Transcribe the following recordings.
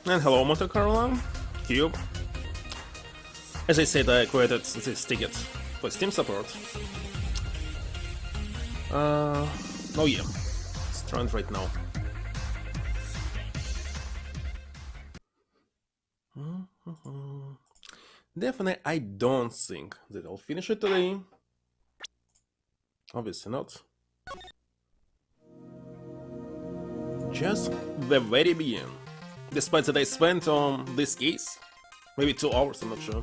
And hello, Monte Carlo. Cube. As I said, I created this ticket for Steam support. Oh yeah, it's trying right now. Definitely, I don't think that I'll finish it today. Obviously not. Just the very beginning. Despite that I spent on this case, maybe 2 hours, I'm not sure.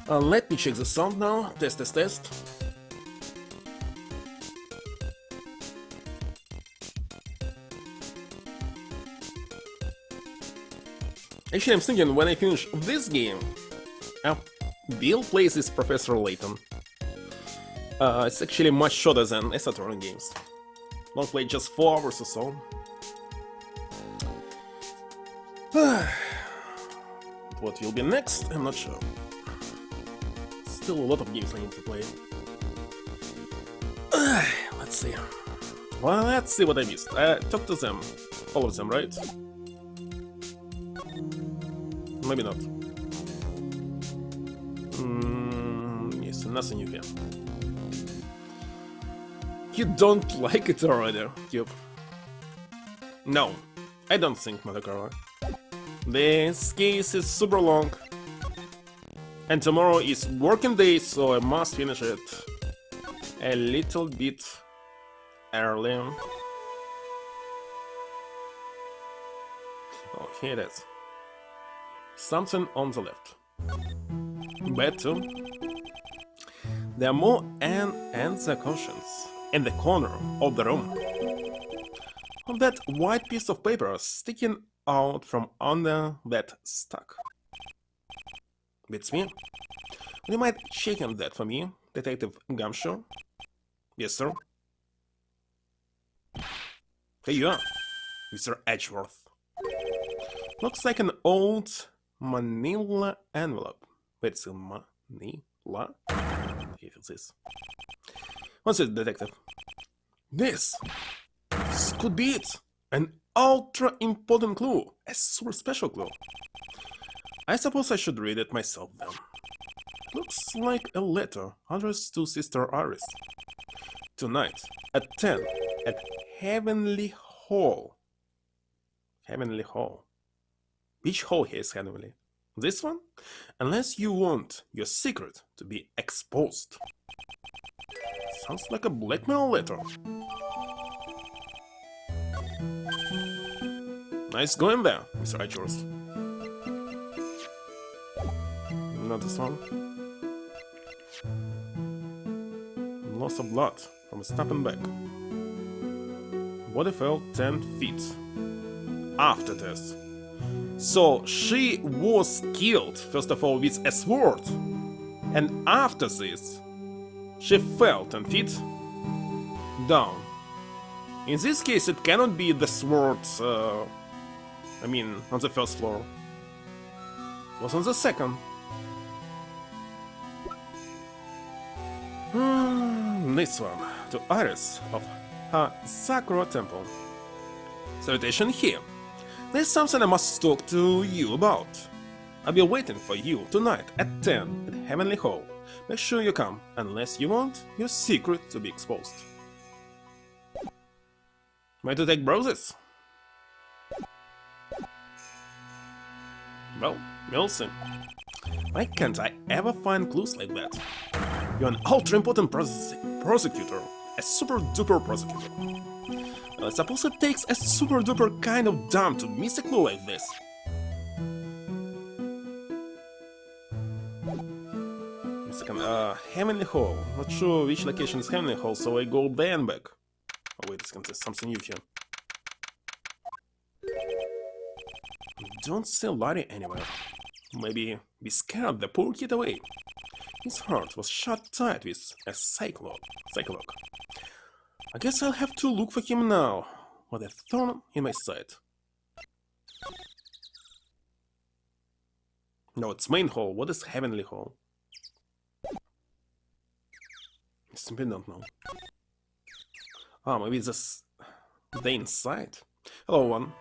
Let me check the sound now. Test. Actually, I'm thinking when I finish this game, Bill plays as Professor Layton. It's actually much shorter than Saturn games. Don't play just 4 hours or so. What will be next? I'm not sure. Still a lot of games I need to play. Let's see. Well, let's see what I missed. Talk to them. All of them, right? Maybe not. Yes, nothing new here. You don't like it already, Cube? No, I don't think, Mothercarla. This case is super long. And tomorrow is working day, so I must finish it a little bit early. Oh, here it is. Something on the left. Bad too. There are more and the cushions in the corner of the room. That white piece of paper sticking out from under that stack. Beats me. Would you mind checking that for me, Detective Gumshoe? Yes, sir. Here you are, Mr. Edgeworth. Looks like an old manila envelope. Wait, it's a manila? Here it is. What's it, Detective? This could be it. An ultra important clue. A super special clue. I suppose I should read it myself then. Looks like a letter addressed to Sister Iris. Tonight, at 10, at Heavenly Hall. Heavenly Hall. Which hall here is Heavenly? This one? Unless you want your secret to be exposed. Sounds like a blackmail letter. Nice going there, Mr. Edgeworth. Not this one. Loss of blood from a snapping back. Body fell 10 feet. After this. So she was killed, first of all, with a sword. And after this, she fell 10 feet down. In this case, it cannot be the sword, on the first floor. It was on the second. This one, to Iris of her Sakura Temple. Salutation here. There's something I must talk to you about. I'll be waiting for you tonight at 10 at Heavenly Hall. Make sure you come, unless you want your secret to be exposed. Way to take browsers? Well, we'll see. Why can't I ever find clues like that? You're an ultra-important prosecutor. A super-duper prosecutor. I suppose it takes a super-duper kind of dumb to miss a clue like this. A second, Heavenly Hall. Not sure which location is Heavenly Hall, so I go there and back. Oh wait, this can say something new here. Don't see Larry anywhere. Maybe be scared the poor kid away. His heart was shut tight with a psychologue. I guess I'll have to look for him now, with a thorn in my side. No, it's main hall. What is Heavenly Hall? I simply don't know. Ah, maybe it's the inside. Hello, one.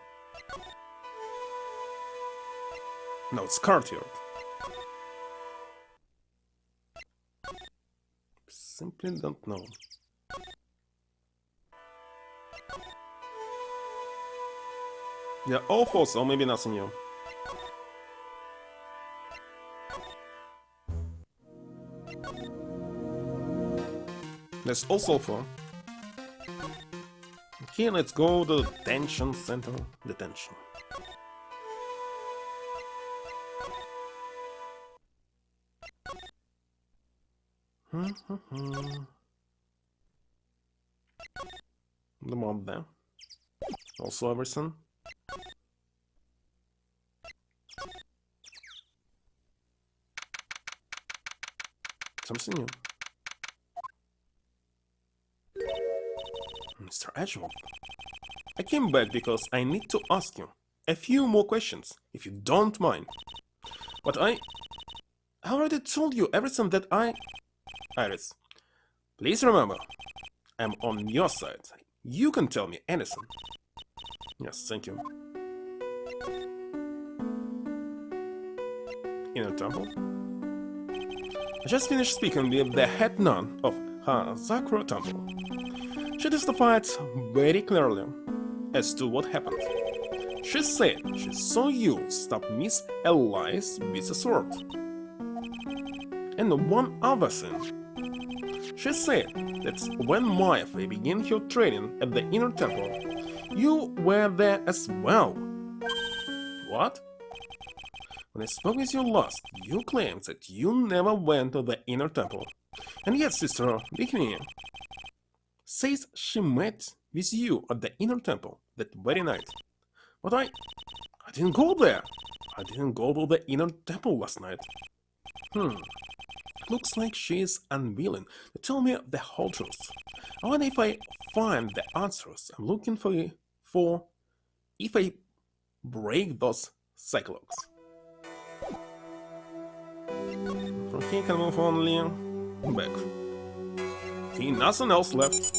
No, it's courtyard. Simply don't know. Yeah, all four, so maybe nothing new. That's also four. Okay, let's go to the detention center. Detention. The mob there. Also everything. Something new. Mr. Edgeworth, I came back because I need to ask you a few more questions, if you don't mind. But I already told you everything that Iris, please remember, I'm on your side. You can tell me anything. Yes, thank you. Inner temple? I just finished speaking with the head nun of Hazakura Temple. She testified very clearly as to what happened. She said she saw you stab Miss Elias with a sword. And one other thing. She said that when Maya began her training at the Inner Temple, you were there as well. What? When I spoke with you last, you claimed that you never went to the Inner Temple. And yet Sister Bikini says she met with you at the Inner Temple that very night. But I didn't go there. I didn't go to the Inner Temple last night. Looks like she is unwilling to tell me the whole truth. I wonder if I find the answers I'm looking for if I break those cyclops. Okay, can move only back. Okay, nothing else left.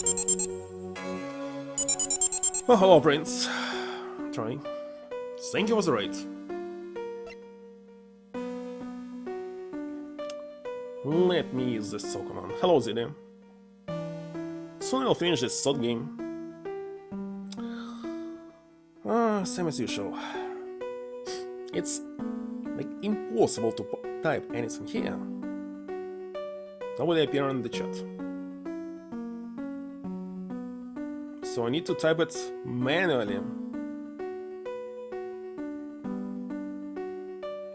Oh, hello, Prince. Try. Think you was right. Let me use this soul command. Hello, Zidane. Soon I'll finish this sword game. Same as usual. It's like impossible to type anything here. Nobody appear in the chat. So I need to type it manually.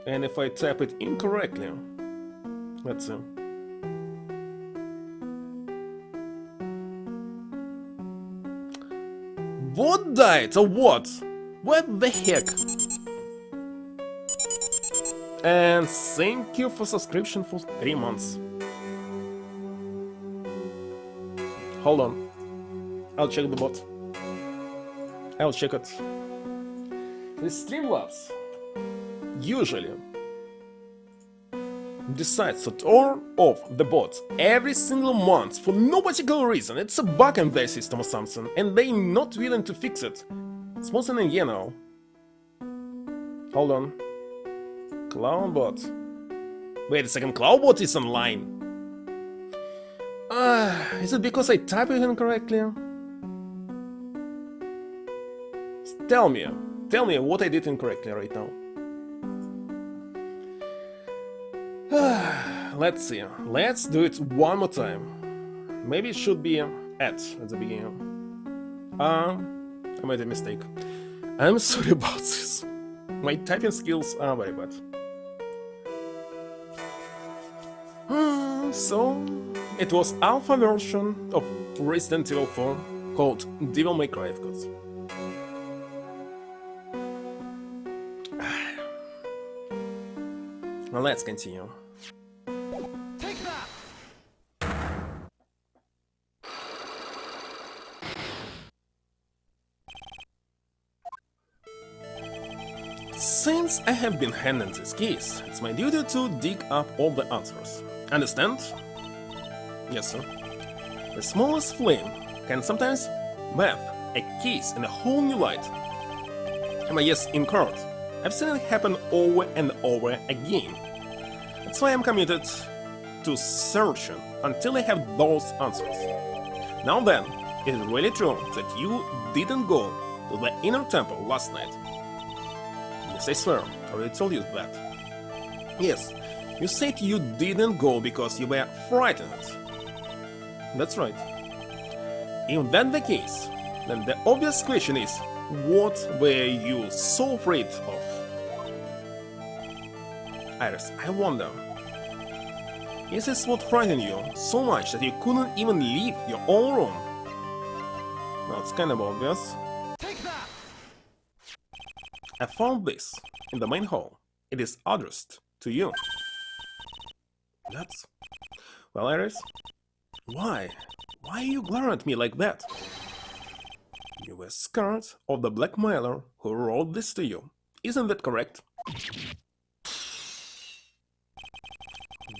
And if I type it incorrectly, let's see. What died or what? What the heck? And thank you for subscription for 3 months. Hold on. I'll check the bot. I'll check it. The Streamlabs usually decides to turn off the bot every single month for no particular reason. It's a bug in their system or something, and they're not willing to fix it. It's more than a year now. Hold on. Cloudbot. Wait a second, Cloudbot is online. Is it because I typed it incorrectly? Tell me what I did incorrectly right now. Let's see. Let's do it one more time. Maybe it should be at the beginning. I made a mistake. I'm sorry about this. My typing skills are very bad. So, it was alpha version of Resident Evil 4 called Devil May Cry, of course. Well, let's continue. Take that! Since I have been handed this case, it's my duty to dig up all the answers. Understand? Yes, sir. The smallest flame can sometimes bathe a case in a whole new light. Am I yes incorrect? I've seen it happen over and over again. That's why I'm committed to searching until I have those answers. Now then, is it really true that you didn't go to the inner temple last night? Yes, I swear, I already told you that. Yes, you said you didn't go because you were frightened. That's right. If that's the case, then the obvious question is, what were you so afraid of? Iris, I wonder. Is this what frightened you so much that you couldn't even leave your own room? That's kind of obvious. Take that! I found this in the main hall. It is addressed to you. That's... Well, Iris? Why? Why are you glaring at me like that? You were scared of the blackmailer who wrote this to you. Isn't that correct?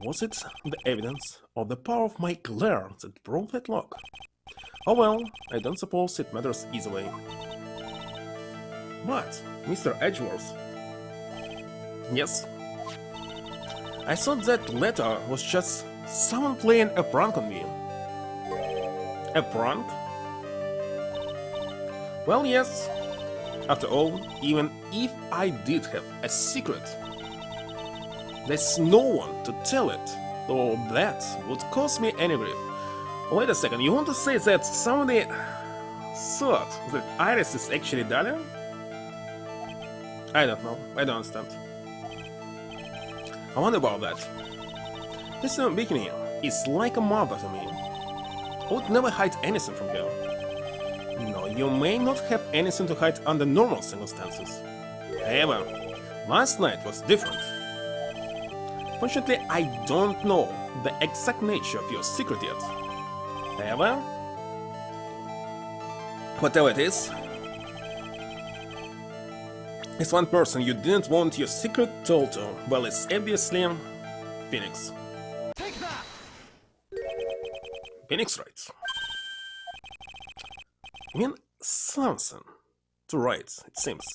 Was it the evidence of the power of my glare that broke that lock? Oh well, I don't suppose it matters either way. But, Mr. Edgeworth... Yes? I thought that letter was just someone playing a prank on me. A prank? Well, yes. After all, even if I did have a secret, there's no one to tell it, though that would cause me any grief. Wait a second, you want to say that somebody thought that Iris is actually Dahlia? I don't know, I don't understand. I wonder about that. This bikini is like a mother to me. I would never hide anything from her. No, you may not have anything to hide under normal circumstances. However, last night was different. Fortunately, I don't know the exact nature of your secret yet. However, whatever it is, it's one person you didn't want your secret told to. Well, it's obviously Phoenix. Take that! Phoenix writes. I mean, something to write, it seems.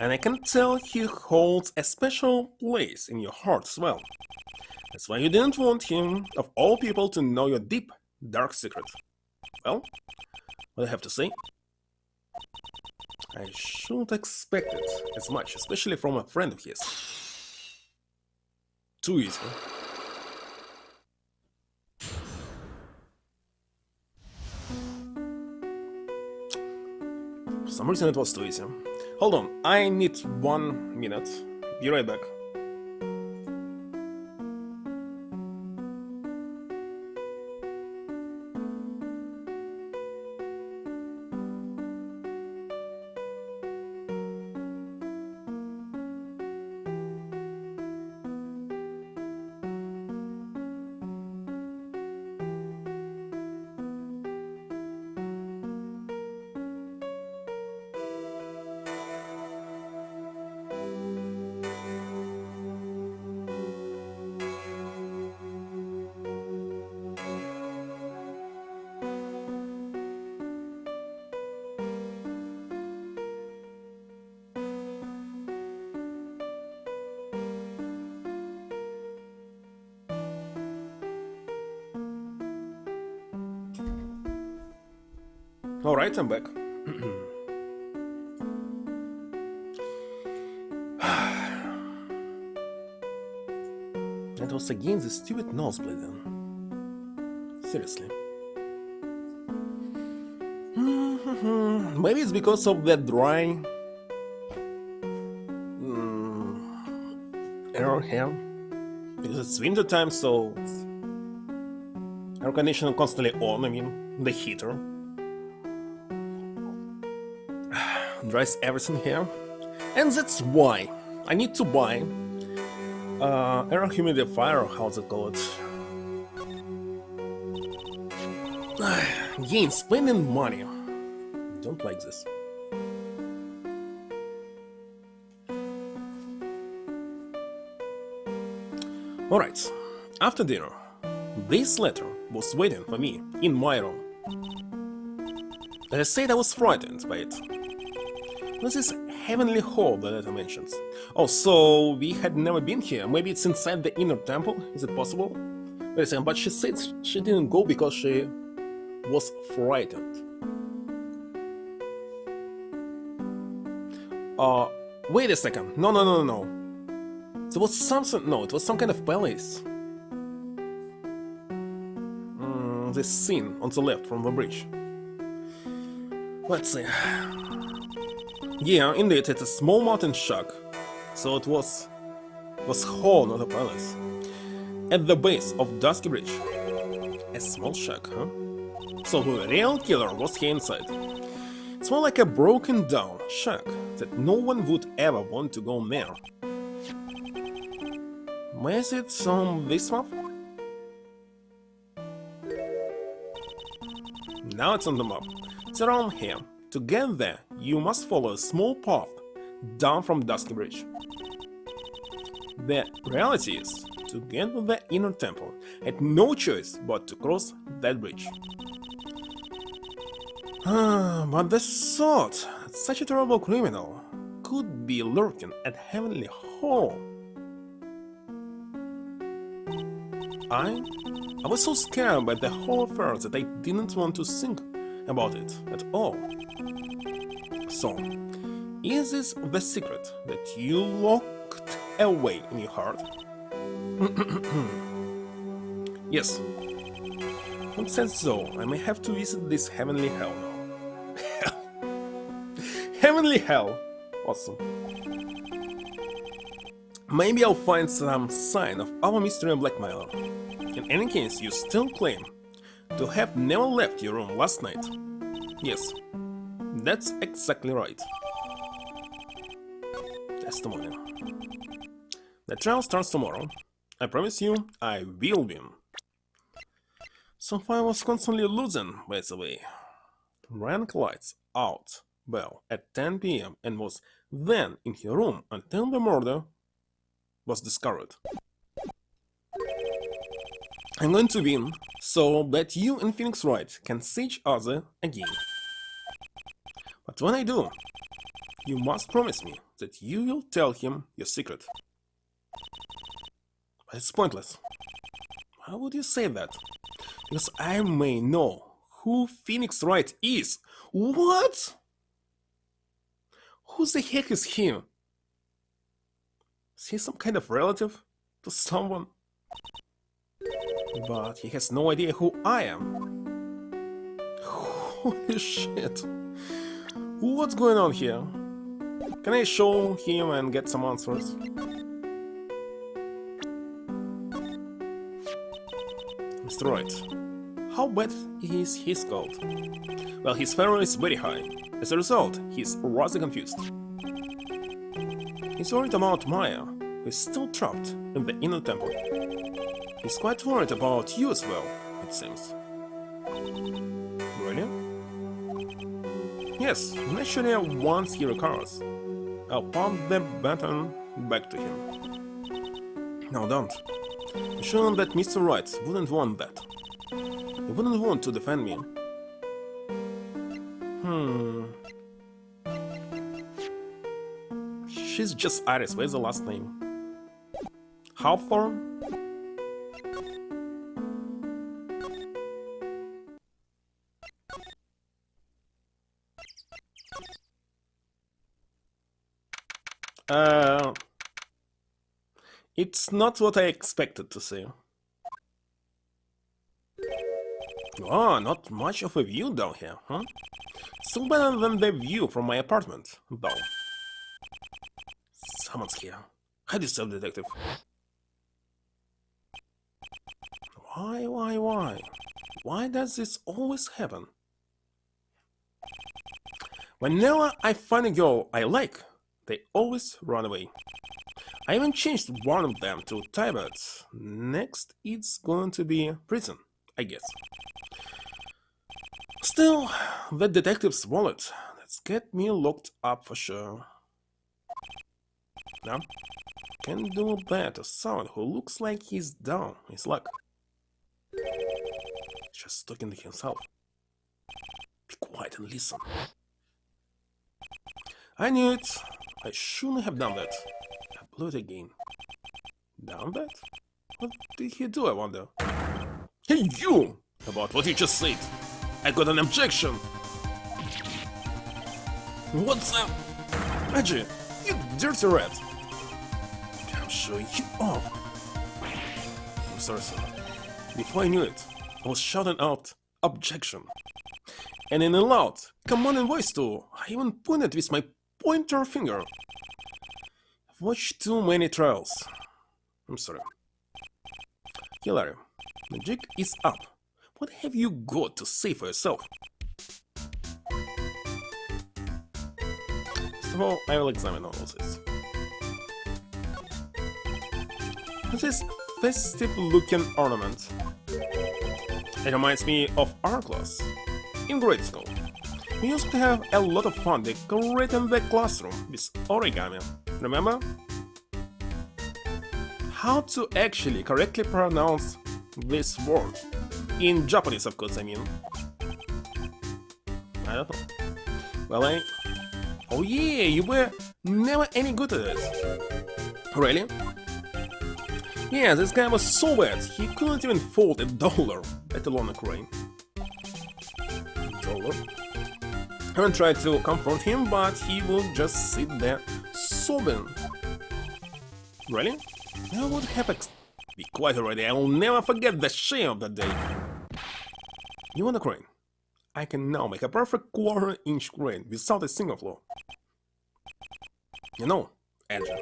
And I can tell he holds a special place in your heart as well. That's why you didn't want him, of all people, to know your deep, dark secret. Well, what do I have to say? I shouldn't expect it as much, especially from a friend of his. Too easy. For some reason it was too easy. Hold on, I need 1 minute. Be right back. Alright, I'm back. That was again the stupid nose bleeding. Seriously. Maybe it's because of that dry air here. Because it's winter time, so air conditioner constantly on, I mean, the heater. Dries everything here, and that's why I need to buy air humidifier, how's it called? Again, spending money. Don't like this. Alright, after dinner, this letter was waiting for me in my room. As I said, I was frightened by it. This is heavenly hall the letter mentions. Oh, so we had never been here. Maybe it's inside the inner temple? Is it possible? Wait a second, but she said she didn't go because she was frightened. Wait a second. No. There was something. No, it was some kind of palace. This scene on the left from the bridge. Let's see. Yeah, indeed, it's a small mountain shack. So it was hall, not a palace. At the base of Dusky Bridge. A small shack, huh? So the real killer was here inside. It's more like a broken down shack that no one would ever want to go near. Where is it on this map? Now it's on the map. It's around here. To get there, you must follow a small path down from Dusky Bridge. The reality is, to get to the inner temple, I had no choice but to cross that bridge. But the thought that such a terrible criminal could be lurking at Heavenly Hall. I was so scared by the whole affair that I didn't want to think about it at all. So, is this the secret that you locked away in your heart? Yes. It says so. I may have to visit this heavenly hell now. Heavenly hell! Awesome. Maybe I'll find some sign of our mystery blackmailer. In any case, you still claim to have never left your room last night. Yes, that's exactly right. Testimony. The trial starts tomorrow. I promise you, I will win. So far I was constantly losing, by the way. Rank lights out bell at 10 PM and was then in her room until the murder was discovered. I'm going to win, so that you and Phoenix Wright can see each other again. But when I do, you must promise me that you will tell him your secret. But it's pointless. Why would you say that? Because I may know who Phoenix Wright is. What? Who the heck is he? Is he some kind of relative to someone? But he has no idea who I am. Holy shit. What's going on here? Can I show him and get some answers? Mr. Wright, how bad is his cold? Well, his fever is very high. As a result, he's rather confused. He's worried about Maya, who is still trapped in the inner temple. He's quite worried about you as well, it seems. Really? Yes, naturally once he recovers, I'll pump the baton back to him. No, don't. I'm sure that Mr. Wright wouldn't want that. He wouldn't want to defend me. She's just Iris. Where's the last name? Hawthorne? It's not what I expected to see. Oh, not much of a view down here, huh? Still better than the view from my apartment, though. Someone's here. Hide yourself, detective. Why? Why does this always happen? Whenever I find a girl I like, they always run away. I even changed one of them to Tibet. Next, it's going to be prison, I guess. Still, that detective's wallet. That's get me locked up for sure. Now, can do that to someone who looks like he's down his luck. Just talking to himself. Be quiet and listen. I knew it. I shouldn't have done that. I blew it again. Done that? What did he do, I wonder? Hey, you! About what you just said. I got an objection. What's up? Reggie, you dirty rat. I'm showing you off. I'm sorry, sir. Before I knew it, I was shouting out objection. And in a loud, commanding voice too. I even pointed with my pointer finger. I've watched too many trials. I'm sorry. Hilary, the jig is up. What have you got to say for yourself? First of all, I will examine all of this. This is festive-looking ornament. It reminds me of our class in grade school. We used to have a lot of fun decorating the classroom with origami. Remember? How to actually correctly pronounce this word? In Japanese, of course, I mean. I don't know. Well, Oh yeah, you were never any good at it. Really? Yeah, this guy was so bad, he couldn't even fold $1, let alone a coin. $1? I tried to confront him, but he would just sit there sobbing. Really? I would have Be quiet already, I will never forget the shame of that day. You want a crane? I can now make a perfect quarter-inch crane without a single flaw. You know, Andrew,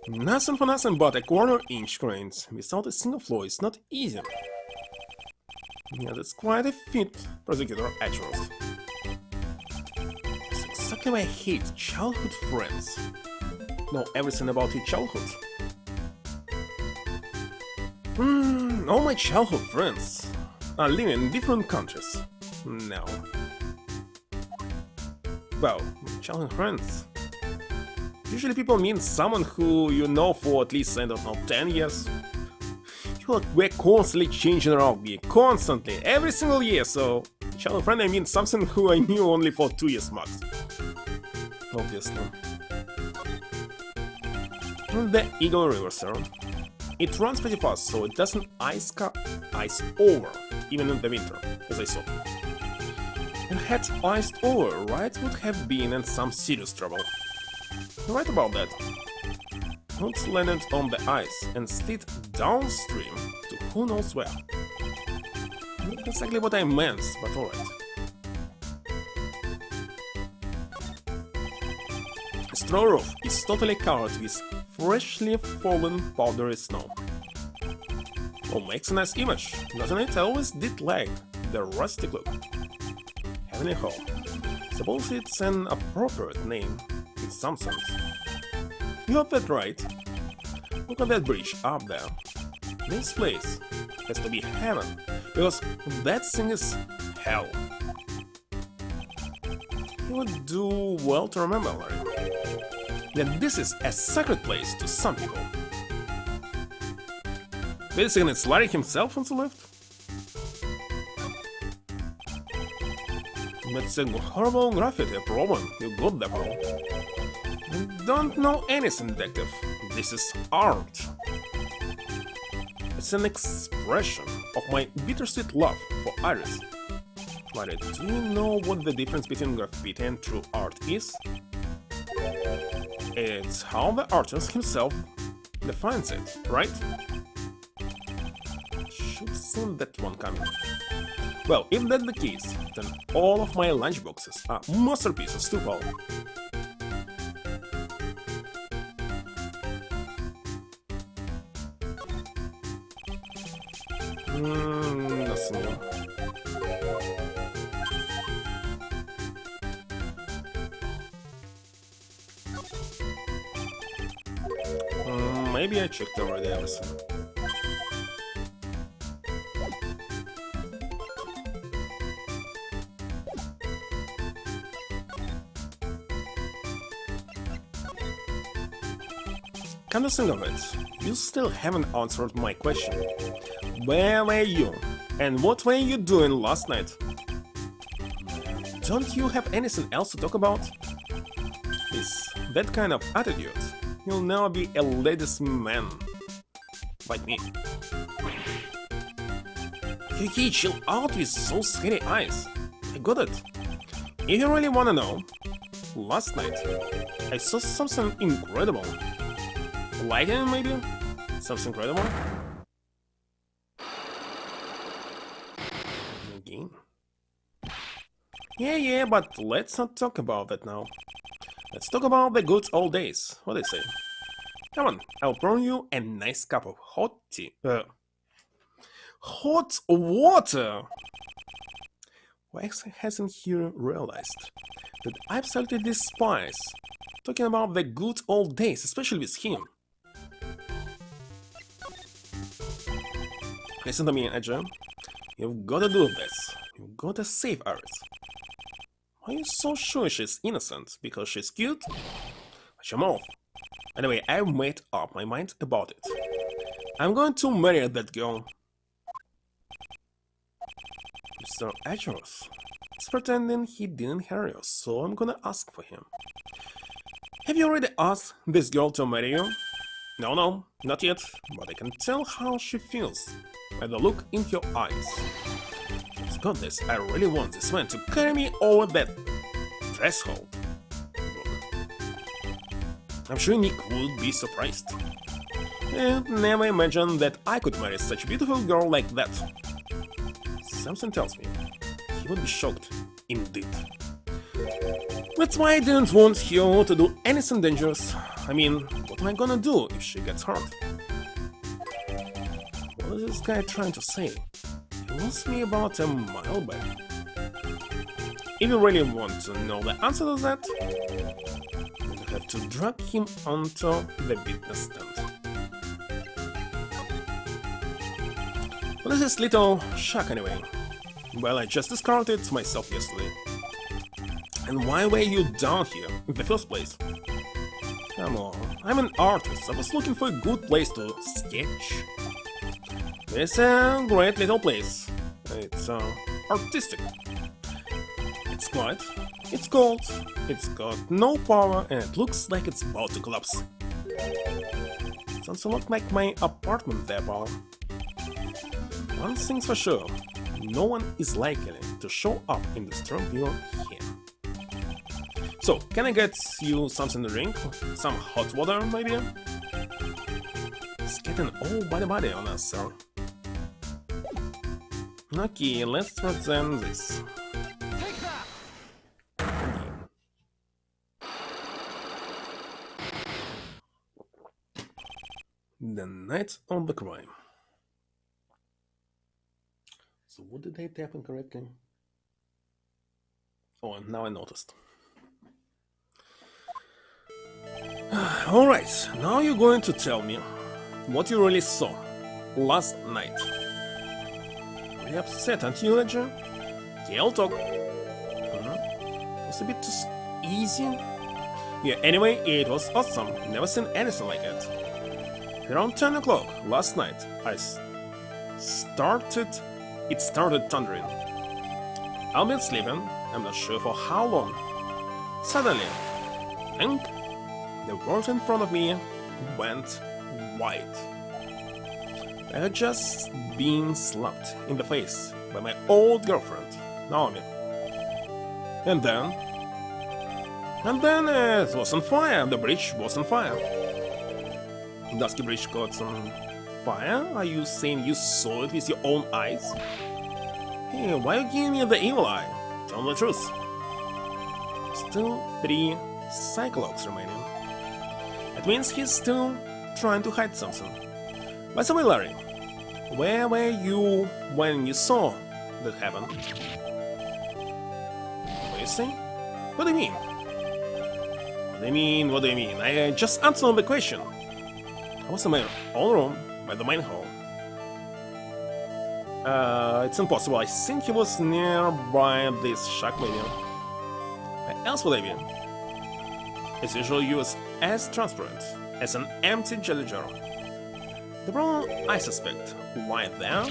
nothing for nothing but a quarter-inch crane without a single flaw is not easy. Yeah, that's quite a feat, Prosecutor Edgeworth. That's exactly why I hate childhood friends. Know everything about your childhood. All my childhood friends are living in different countries now. Well, childhood friends. Usually people mean someone who you know for at least, I don't know, 10 years. We're constantly changing around me, constantly, every single year, so childhood friend I mean something who I knew only for 2 years max. Obviously. The Eagle River, sir. It runs pretty fast, so it doesn't ice over, even in the winter, as I saw. If it had iced over, Wright would have been in some serious trouble. You're right about that. It landed on the ice and slid downstream to who knows where. Not exactly what I meant, but alright. The straw roof is totally covered with freshly fallen powdery snow. Oh, makes a nice image, doesn't it? I always did like the rustic look. Heavenly Hall. Suppose it's an appropriate name in some sense. You have that right. Look at that bridge up there. This place has to be heaven, because that thing is hell. You would do well to remember, Larry, that this is a sacred place to some people. Wait a second, it's Larry himself on the left? That's a horrible graffiti problem. You got that wrong. You don't know anything, detective. This is art. It's an expression of my bittersweet love for Iris. Larry, do you know what the difference between graffiti and true art is? It's how the artist himself defines it, right? Should seen that one coming. Well, if that's the case, then all of my lunchboxes are masterpieces too, Paul. Nothing more. Maybe I checked already everything. Come to think of it, you still haven't answered my question. Where were you? And what were you doing last night? Don't you have anything else to talk about? With that kind of attitude, you'll never be a ladies' man like me. Yuki, chill out with those scary eyes. I got it. If you really wanna know, last night I saw something incredible. Lightning, maybe? Something incredible? Again. Yeah, but let's not talk about that now. Let's talk about the good old days. What do you say? Come on, I'll pour you a nice cup of hot tea. Hot water! Why hasn't he realized that I absolutely despise talking about the good old days, especially with him? Listen to me, Edge. You've gotta do this. You've gotta save Iris. Are you so sure she's innocent because she's cute? Watch your mouth. Anyway, I've made up my mind about it. I'm going to marry that girl. Mr. Edgeworth is pretending he didn't hear you, so I'm gonna ask for him. Have you already asked this girl to marry you? No, not yet, but I can tell how she feels by the look in your eyes. Got this, I really want this man to carry me over that threshold. I'm sure Nick would be surprised. And never imagined that I could marry such a beautiful girl like that. Something tells me he would be shocked, indeed. That's why I didn't want her to do anything dangerous. I mean, what am I gonna do if she gets hurt? What is this guy trying to say? He wants me about a mile back. If you really want to know the answer to that, you have to drag him onto the witness stand. What is this little shack anyway? Well, I just discovered it myself yesterday. And why were you down here in the first place? Come on, I'm an artist. I was looking for a good place to sketch. It's a great little place. It's artistic. It's quiet, it's cold, it's got no power, and it looks like it's about to collapse. Sounds a lot like my apartment there, pal. One thing's for sure, no one is likely to show up in the storm you're here. So, can I get you something to drink? Some hot water, maybe? It's getting all body on us, sir. Okay, let's present this. Take that! The night of the crime. So what did I type incorrectly? Oh, now I noticed. Alright, now you're going to tell me what you really saw last night. Really upset, aren't you, Ledger? Okay, I'll talk. It's a bit too easy. Yeah, anyway, it was awesome. Never seen anything like it. Around 10 o'clock last night, it started thundering. I've been sleeping, I'm not sure for how long. Suddenly, blink, the world in front of me went white. I had just been slapped in the face by my old girlfriend, Naomi. And then it was on fire, the bridge was on fire. Dusky Bridge got on fire? Are you saying you saw it with your own eyes? Hey, why are you giving me the evil eye? Tell me the truth. Still 3 Cyclops remaining. It means he's still trying to hide something. By the way, Larry, where were you when you saw that happen? What do you say? What do you mean? What do you mean? I just answered the question. I was in my own room by the main hall. It's impossible. I think he was nearby this shack, maybe. Where else would I be? As usual, he was as transparent as an empty jelly jar. The problem, I suspect, why there?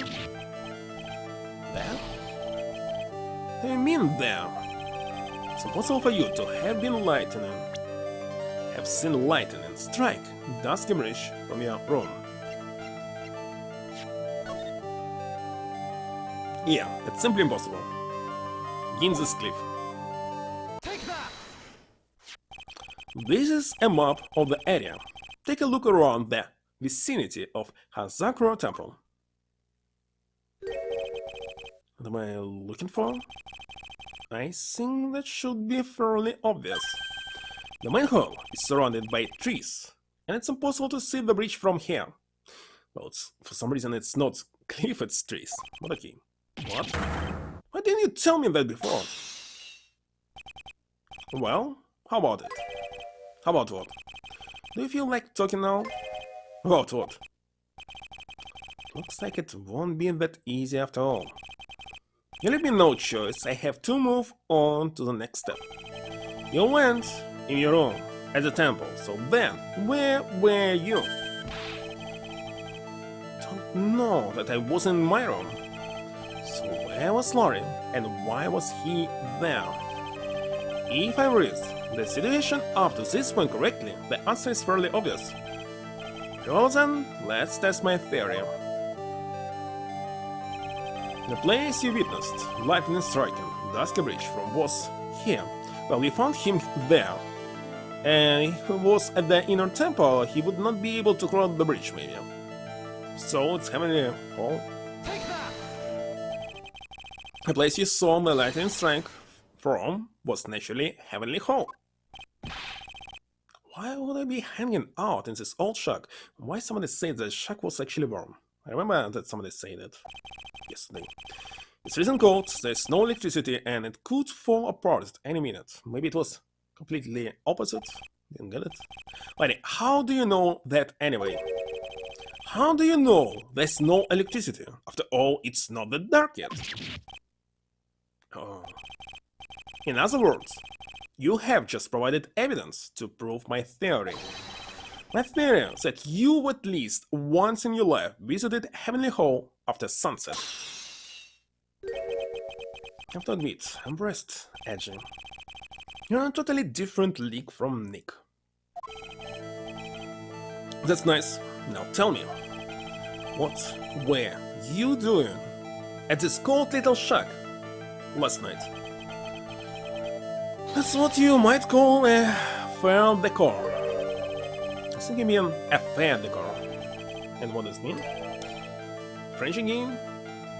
There? What do you mean there? It's impossible for you to have been lightning. have seen lightning strike dusky bridge from your room. Yeah, it's simply impossible. Gain this cliff. Take that! This is a map of the area. Take a look around the vicinity of Hazakura Temple. What am I looking for? I think that should be fairly obvious. The main hall is surrounded by trees, and it's impossible to see the bridge from here. Well, for some reason it's not cliff, it's trees. But okay. What? Why didn't you tell me that before? Well, how about it? How about what? Do you feel like talking now? About what? Looks like it won't be that easy after all. You leave me no choice, I have to move on to the next step. You went in your room at the temple, so then, where were you? Don't know that I was in my room. So where was Laurie, and why was he there? If I read the situation up to this point correctly, the answer is fairly obvious. Well then, let's test my theory. The place you witnessed, lightning striking Dusky Bridge from was here. Well, we found him there. And if he was at the inner temple, he would not be able to cross the bridge, maybe. So it's Heavenly Hall. Take that! The place you saw the lightning strike from was naturally Heavenly Hall. Why would I be hanging out in this old shack? Why somebody said the shack was actually warm? I remember that somebody said that yesterday. It's freezing cold, there's no electricity, and it could fall apart at any minute. Maybe it was completely opposite? Didn't get it? But how do you know that anyway? How do you know there's no electricity? After all, it's not that dark yet. Oh. In other words, you have just provided evidence to prove my theory. My theory is that you at least once in your life visited Heavenly Hall after sunset. I have to admit, I'm impressed, Edgy. You're a totally different league from Nick. That's nice. Now tell me, what were you doing at this cold little shack last night? That's what you might call a fair decor. I think you mean a fair decor. And what does it mean? French again?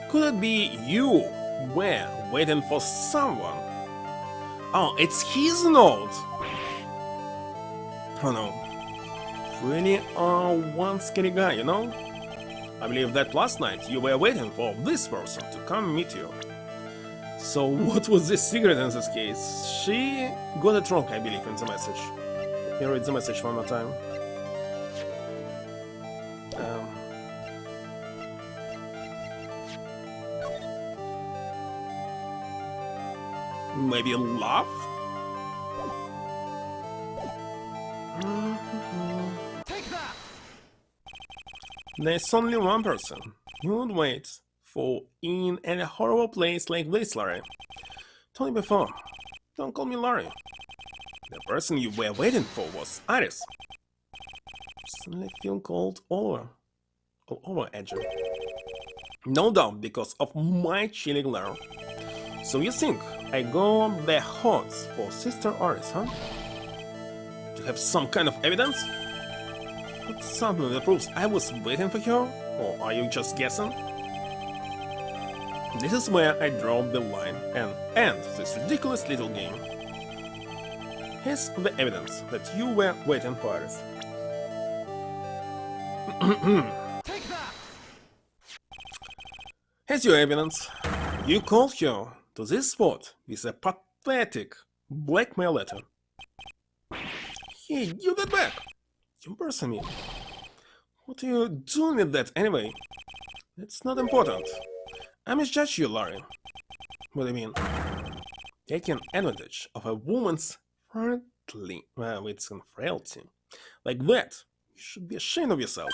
Could it be you were waiting for someone? Oh, it's his note! Oh no. Really one scary guy, you know? I believe that last night you were waiting for this person to come meet you. So what was the secret in this case? She got it wrong, I believe, in the message. Let me read the message one more time. Maybe love? Take that! There's only one person who would wait for in a horrible place like this, Larry. Told you before, don't call me Larry. The person you were waiting for was Iris. Suddenly feel cold all over Edger. No doubt because of my chilly glare. So you think I go on the hunt for Sister Iris, huh? To have some kind of evidence? But something that proves I was waiting for her? Or are you just guessing? This is where I draw the line and end this ridiculous little game. Here's the evidence that you were waiting for Iris. Take that! Here's your evidence. You called her to this spot with a pathetic blackmail letter. Hey, give that back! You embarrassing me. What are you doing with that anyway? It's not important. I misjudged you, Larry. What do you mean? Taking advantage of a woman's frailty, frailty. Like that, you should be ashamed of yourself.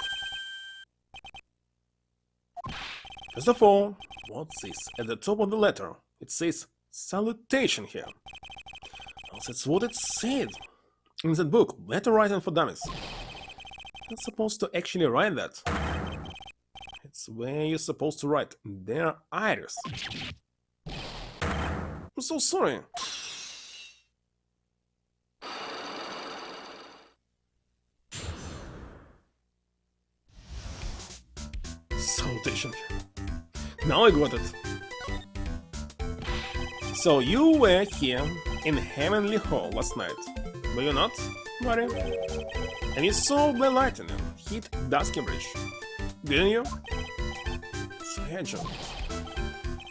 First of all, what's this at the top of the letter? It says salutation here. Well, that's what it said. In that book, Letter Writing for Dummies. You're supposed to actually write that. It's where you're supposed to write their iris. I'm so sorry. Salutation. Now I got it. So you were here in Heavenly Hall last night, were you not, Mary? And you saw the lightning hit Dusky Bridge, didn't you? Sledge.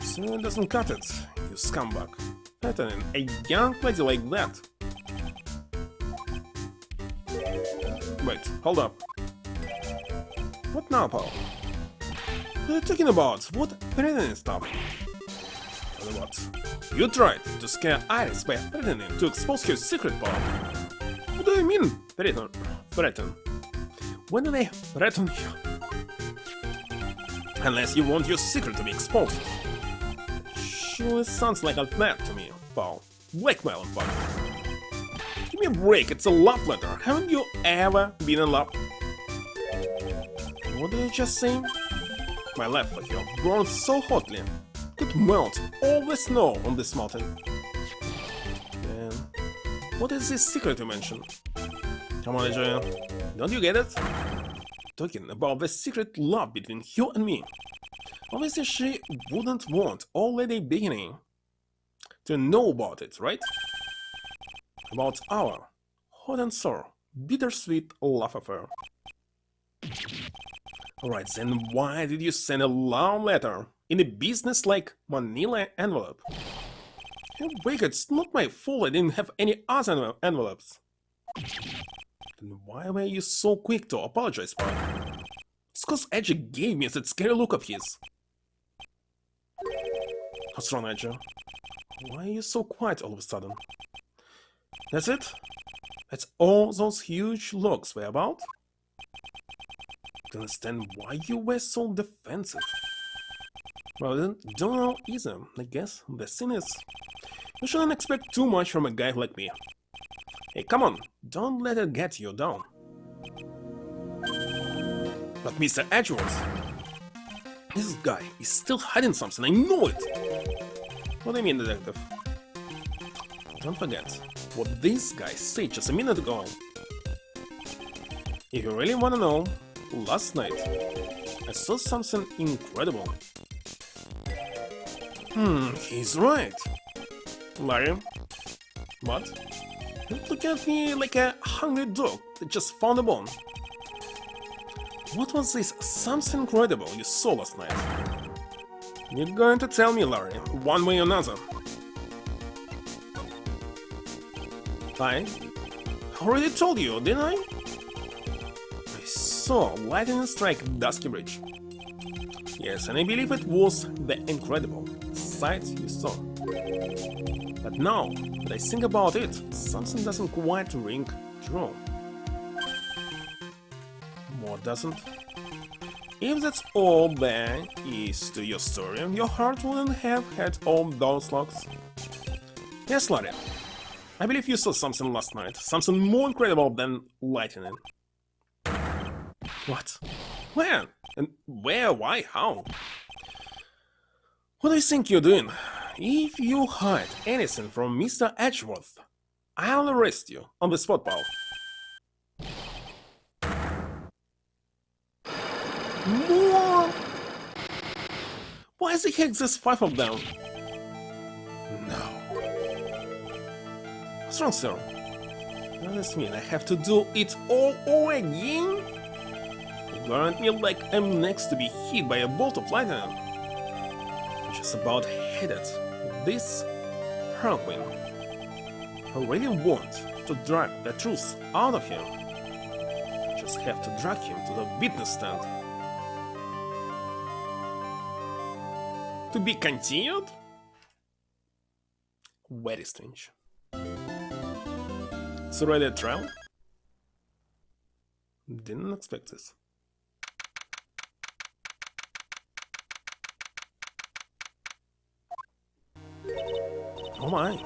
So it doesn't cut it, you scumbag. Threatening a young lady like that. Wait, hold up. What now, Paul? What are you talking about? What threatening stuff? What? You tried to scare Iris by threatening to expose her secret, Paul. What do you mean, threaten? Threaten? When did I threaten you? Unless you want your secret to be exposed. Sure sounds like a threat to me, Paul. Blackmail, in fact. Give me a break, it's a love letter. Haven't you ever been in love? What did you just say? My left foot here burns so hotly. Could melt all the snow on this mountain. And what is this secret you mentioned? Come on, Adrian. Don't you get it? Talking about the secret love between you and me. Obviously, she wouldn't want already beginning to know about it, right? About our hot and sour, bittersweet love affair. Alright, then why did you send a long letter in a business-like manila envelope? Hey, wait, it's not my fault I didn't have any other envelopes. Then why were you so quick to apologize, Paul? It's cause Edgy gave me that scary look of his. What's wrong, Edgy? Why are you so quiet all of a sudden? That's it? That's all those huge looks were about? I don't understand why you were so defensive. Well, then, don't know either. I guess the thing is, you shouldn't expect too much from a guy like me. Hey, come on, don't let it get you down. But Mr. Edgeworth, this guy is still hiding something, I know it! What do you mean, detective? Don't forget what this guy said just a minute ago. If you really wanna know, last night I saw something incredible. He's right. Larry? What? Don't look at me like a hungry dog that just found a bone. What was this something incredible you saw last night? You're going to tell me, Larry, one way or another. I already told you, didn't I? I saw lightning strike Dusky Bridge. Yes, and I believe it was the incredible sight you saw. But now that I think about it, something doesn't quite ring true. What doesn't? If that's all there is to your story, your heart wouldn't have had all those locks. Yes, Larry. I believe you saw something last night, something more incredible than lightning. What? When? And where? Why? How? What do you think you're doing? If you hide anything from Mr. Edgeworth, I'll arrest you on the spot, pal. More? Why the heck there's 5 of them? No. What's wrong, sir? Does this mean I have to do it all over again? You aren't me like I'm next to be hit by a bolt of lightning. I'm just about headed this Harlequin. I really want to drag the truth out of him. Just have to drag him to the witness stand. To be continued? Very strange. It's already a trial? Didn't expect this. Oh my.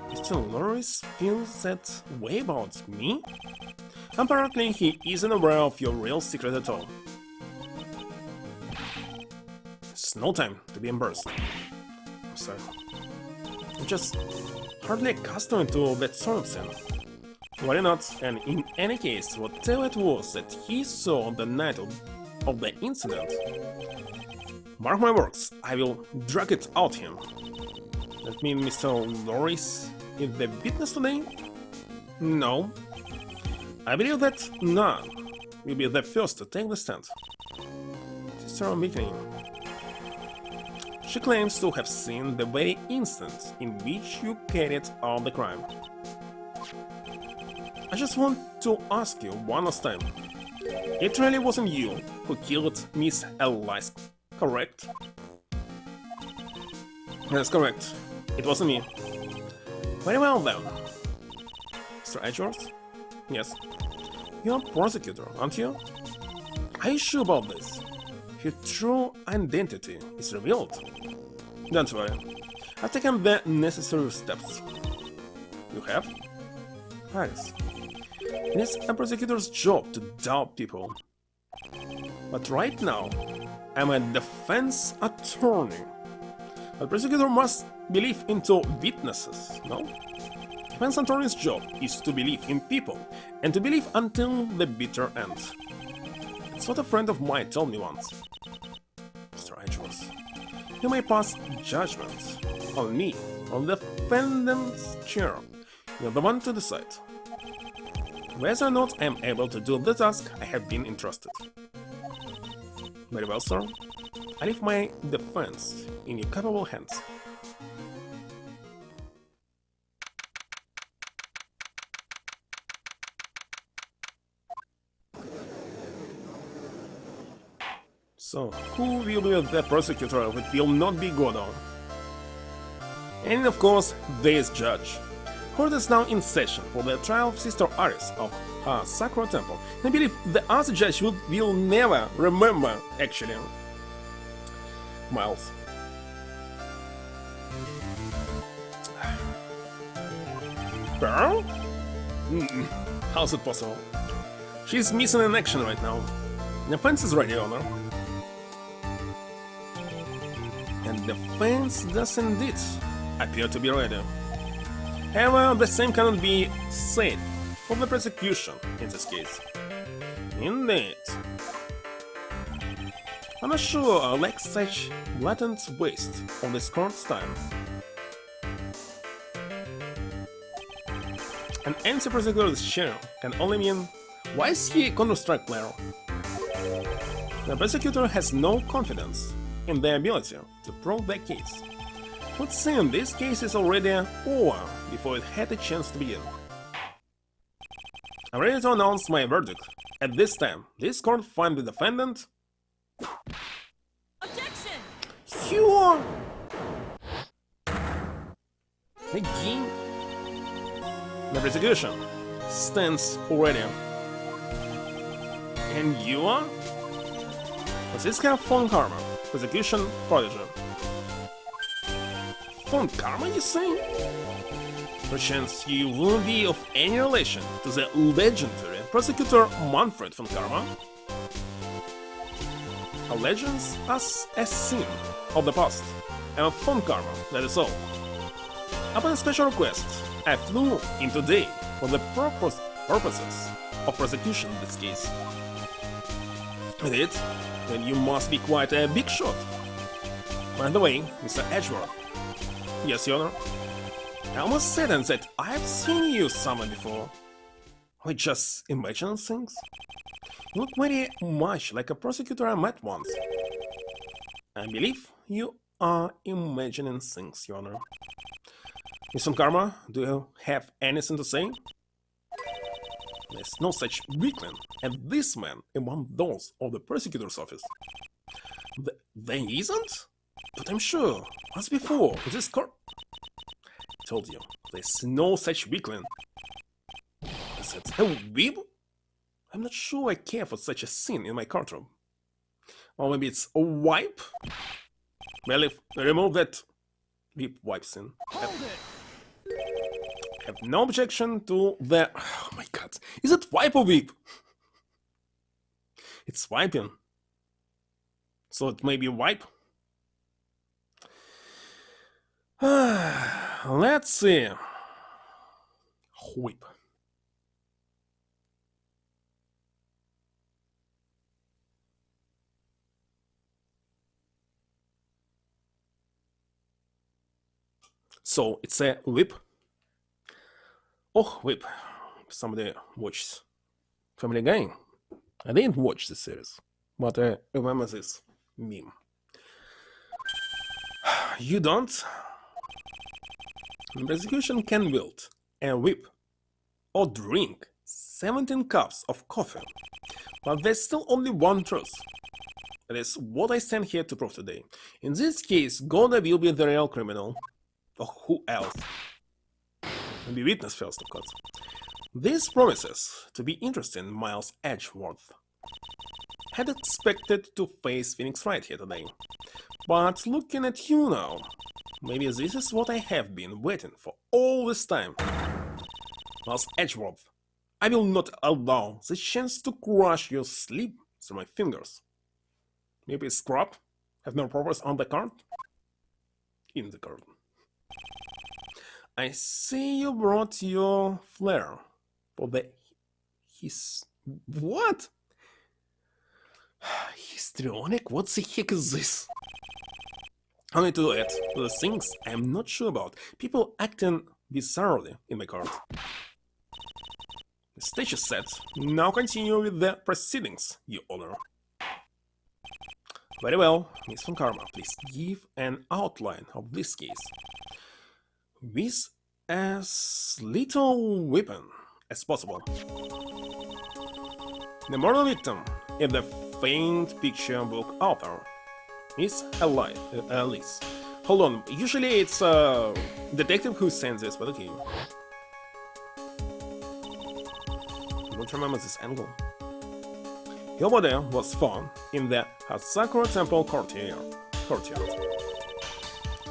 Mr. Norris feels that way about me? Apparently he isn't aware of your real secret at all. It's no time to be embarrassed. I'm sorry. I'm just hardly accustomed to that sort of thing. Why not? And in any case, whatever it was that he saw on the night of the incident, mark my words, I will drag it out him. That means Mr. Norris is the witness today? No. I believe that none will be the first to take the stand. Sister Whitney. She claims to have seen the very instant in which you carried out the crime. I just want to ask you one last time. It really wasn't you who killed Miss Ellis, correct? That's correct. It wasn't me. Very well then. Mr. Edgeworth? Yes. You're a prosecutor, aren't you? Are you sure about this? Your true identity is revealed. Don't worry. I've taken the necessary steps. You have? Nice. It is a prosecutor's job to doubt people. But right now, I'm a defense attorney. A prosecutor must believe into witnesses, no? Defense attorney's job is to believe in people, and to believe until the bitter end. It's what a friend of mine told me once. Mr. Edgeworth, you may pass judgment on me, on the defendant's chair. You're the one to decide whether or not I am able to do the task I have been entrusted. Very well, sir. I leave my defense in your capable hands. So, who will be the prosecutor if it will not be Godon? And of course, this judge. Court is now in session for the trial of Sister Aris of Sakura Temple. I believe the other judge will never remember, actually. Miles. Pearl? How's it possible? She's missing in action right now. The fence is ready, Honor. And the fence does indeed appear to be ready. However, the same cannot be said for the prosecution in this case. Indeed. I'm not sure I like such blatant waste of this court's time. An empty prosecutor's chair can only mean, why is he a Counter-Strike player? The prosecutor has no confidence in their ability to prove their case. It would seem this case is already over before it had a chance to begin. I'm ready to announce my verdict. At this time, this court finds the defendant... Objection! You... Again? The prosecution stands ready. And you are? Francisca von Karma, prosecution prodigy. Von Karma, you say? Perchance you won't be of any relation to the legendary prosecutor Manfred von Karma? Allegiance as a sin of the past, and von Karma, that is all. Upon a special request, I flew in today for the purposes of prosecution in this case. Indeed, then you must be quite a big shot. By the way, Mr. Edgeworth. Yes, Your Honor. I almost said that I've seen you somewhere before. I just imagine things. You look very much like a prosecutor I met once. I believe you are imagining things, Your Honor. Miss von Karma, do you have anything to say? There's no such weakling as this man among those of the prosecutor's office. There isn't? But I'm sure, as before, this court... I told you, there's no such weakling. Is it a weeb? I'm not sure I care for such a scene in my courtroom. Or maybe it's a wipe? Well, if I remove that weep wipe scene... Hold it! have no objection to the... Oh my god, is it wipe or whip? It's wiping. So it may be wipe? Let's see. Whip. So it's a whip. Oh, whip. Somebody watched Family Guy. I didn't watch the series, but I remember this meme. You don't? The prosecution can wield a whip or drink 17 cups of coffee, but there's still only one truth. That is what I stand here to prove today. In this case, Goda will be the real criminal. Or who else? Be witness first, of course. This promises to be interesting, Miles Edgeworth. Had expected to face Phoenix Wright here today. But looking at you now, maybe this is what I have been waiting for all this time. Miles Edgeworth, I will not allow the chance to crush your sleep through my fingers. Maybe scrub? Have no progress on the card? In the card. I see you brought your flair for the... What? Histrionic? What the heck is this? Only to add to the things I am not sure about. People acting bizarrely in my card. The stage is set. Now continue with the proceedings, Your Honor. Very well, Miss Von Karma, please give an outline of this case. With as little weapon as possible. The murder victim is the famed picture book author, Miss Alice. Hold on, usually it's a detective who sends this, but okay. I don't remember this angle. Her body was found in the Hasakura Temple courtyard.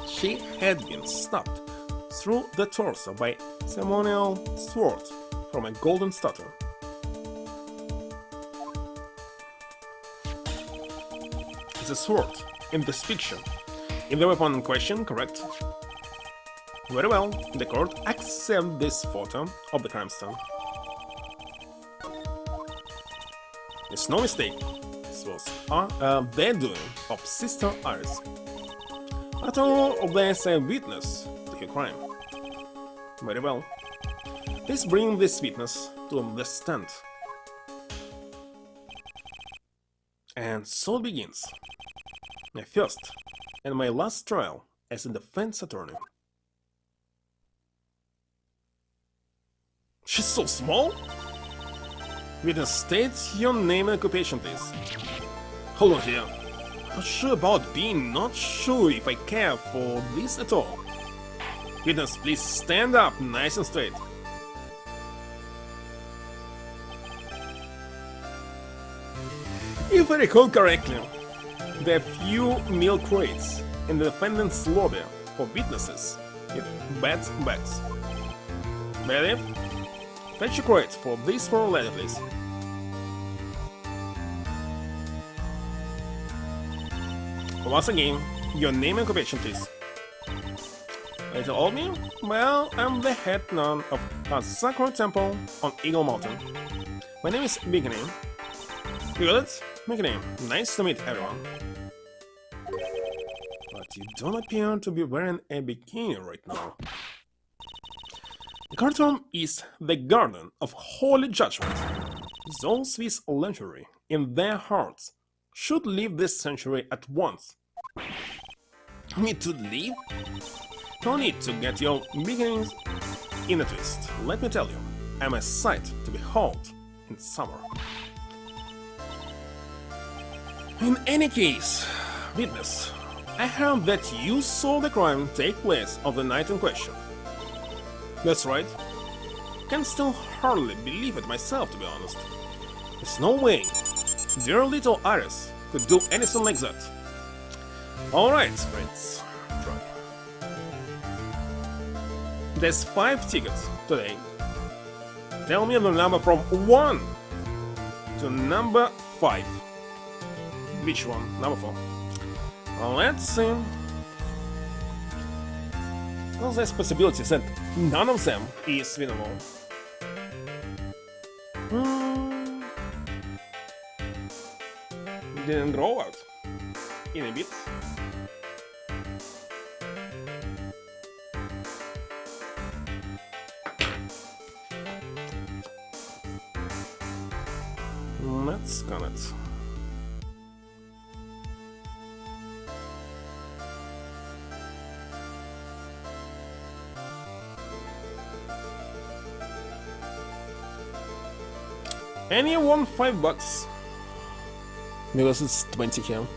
She had been stabbed through the torso by ceremonial sword from a golden statue. The sword in this picture in the weapon in question, correct? Very well, the court accepts this photo of the crime scene. It's no mistake, this was the doing of Sister Iris. After all, there's a witness to her crime. Very well. Please bring this witness to the stand. And so it begins. My first and my last trial as a defense attorney. She's so small? Witness, state your name and occupation, please. Hold on here. Not sure about being not sure if I care for this at all. Witness, please stand up nice and straight. If I recall correctly, there are few milk crates in the defendant's lobby for witnesses with bad bags. Bailiff, fetch a crate for this for lady, please. Once again, your name and occupation, please. Little old me? Well, I'm the head nun of Hasakura Temple on Eagle Mountain. My name is Bikini. You got it? Bikini. Nice to meet everyone. But you don't appear to be wearing a bikini right now. The courtroom is the garden of holy judgment. Those with lingerie in their hearts should leave this sanctuary at once. Need to leave? No need to get your beginnings in a twist. Let me tell you, I'm a sight to behold in summer. In any case, witness, I heard that you saw the crime take place on the night in question. That's right. Can still hardly believe it myself, to be honest. There's no way dear little Iris could do anything like that. Alright, Prince. Try. There's 5 tickets today. Tell me the number from 1 to number 5. Which one? Number 4. Let's see. Well, there's possibilities that none of them is winnable. Didn't grow out in a bit. Let's scan it. And you won $5 because it's 20 here.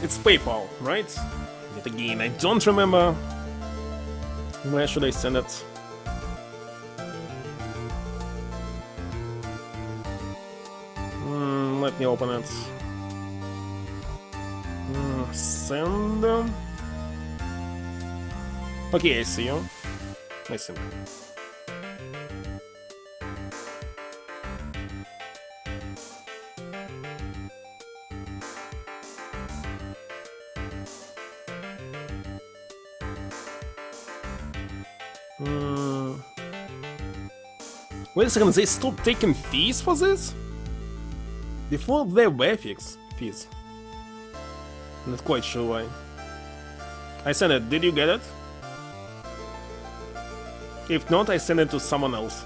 It's PayPal, right? Yet again, I don't remember. Where should I send it? Let me open it. Send. Okay, I see you. I see. Wait a second, they stopped taking fees for this? Before there were fees. Not quite sure why. I sent it, did you get it? If not, I send it to someone else.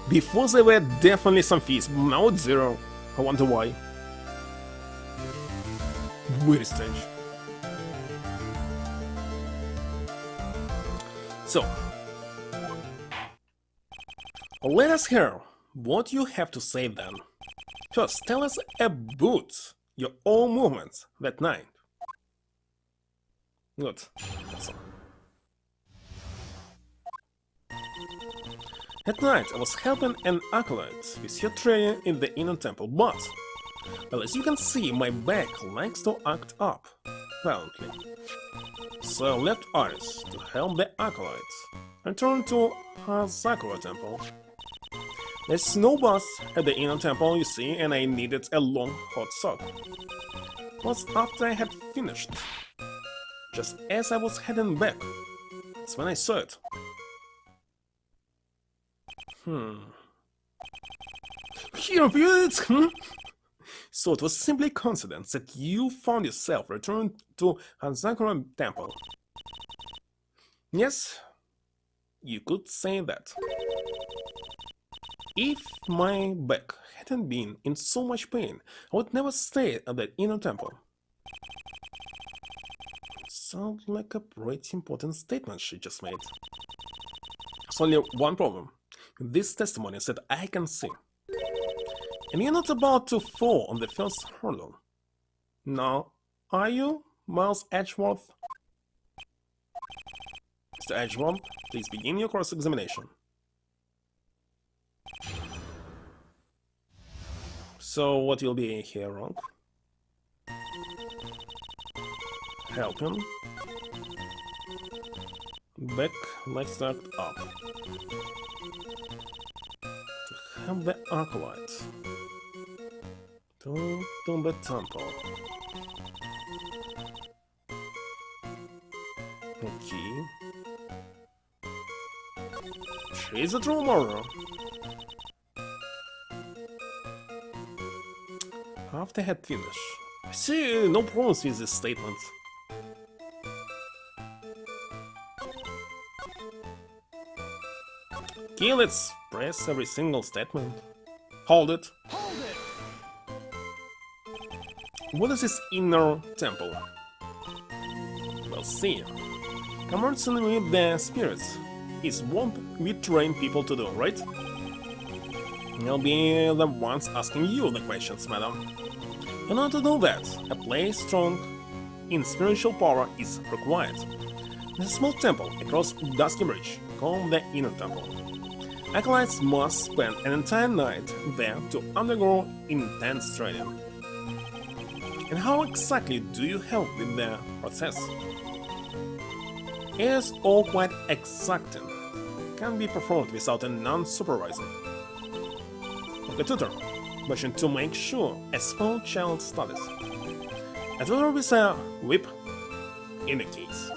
Before there were definitely some fees, now it's 0. I wonder why. Very strange. So, let us hear what you have to say then. First, tell us about your own movements that night. Good. Awesome. At night, I was helping an acolyte with her training in the inner temple, but, well, as you can see, my back likes to act up, apparently. So I left Aris to help the acolytes and turned to Hazakura temple. There's no bus at the inner temple, you see, and I needed a long hot sock. It was after I had finished. Just as I was heading back, that's when I saw it. Here it! So it was simply coincidence that you found yourself returned to Hazakura temple. Yes, you could say that. If my back hadn't been in so much pain, I would never stay at the inner temple. Sounds like a pretty important statement she just made. There's only one problem. This testimony is that I can see. And you're not about to fall on the first hurdle. Now, are you, Miles Edgeworth? Mr. Edgeworth, please begin your cross-examination. So, what will be here wrong? Help him. Back, legs tucked up. To help the acolyte. To the temple. Okay. She's a true murderer. After I had finished, I see no problems with this statement. Okay, let's press every single statement. Hold it. Hold it! What is this inner temple? Well, see, conversing with the spirits is what we train people to do, right? I'll be the ones asking you the questions, madam. In order to do that, a place strong in spiritual power is required. There's a small temple across Dusky Bridge call the Inner Temple. Acolytes must spend an entire night there to undergo intense training. And how exactly do you help in the process? It is all quite exacting. Can be performed without a non-supervisor. Like a tutor, wishing to make sure a small child studies. A tutor with a whip in the case.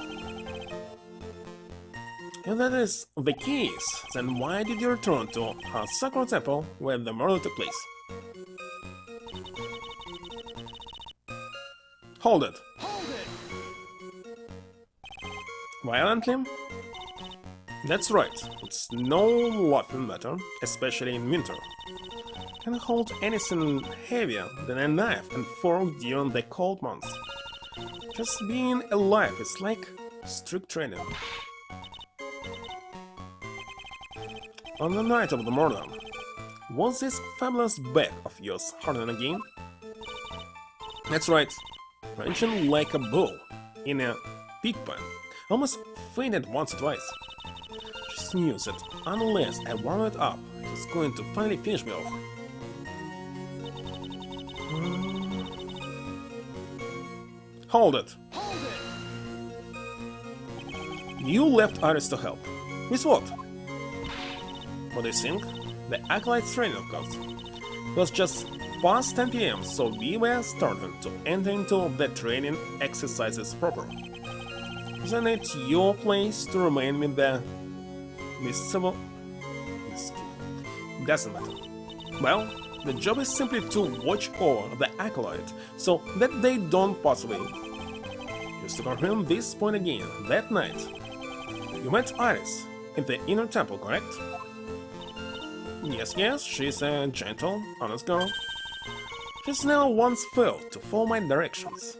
If that is the case, then why did you return to a Sakura Temple where the murder took place? Hold it! Hold it! Violently? That's right, it's no laughing matter, especially in winter. Can hold anything heavier than a knife and fork during the cold months. Just being alive is like strict training. On the night of the murder, was this fabulous back of yours hardened again? That's right, wrenching like a bull in a pig pen, almost fainted once or twice. Just knew that unless I warm it up, it was going to finally finish me off. Hold it! Hold it! You left Iris to help. With what? What do you think? The Acolyte's training, of course. It was just past 10 PM, so we were starting to enter into the training exercises proper. Isn't it your place to remain with the civil? Doesn't matter. Well, the job is simply to watch over the Acolyte, so that they don't pass away. Just to confirm this point again, that night, you met Iris in the Inner Temple, correct? Yes, she's a gentle, honest girl. She's never once failed to follow my directions.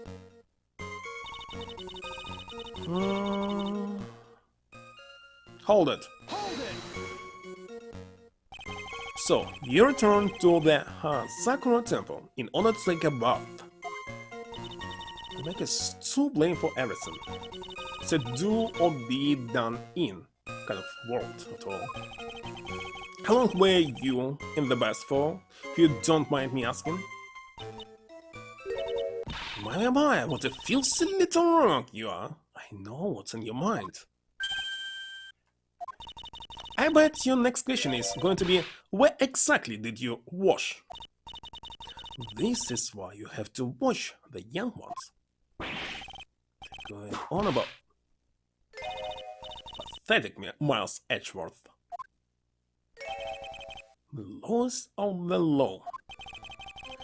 Hold it! Hold it! So, you return to the Sakura Temple in order to take a bath. Make us to blame for everything. It's a do or be done in kind of world at all. How long were you in the bath for, if you don't mind me asking? My, what a filthy little rogue you are. I know what's in your mind. I bet your next question is going to be, where exactly did you wash? This is why you have to watch the young ones. Going on about pathetic Miles Edgeworth. Lowest of the low.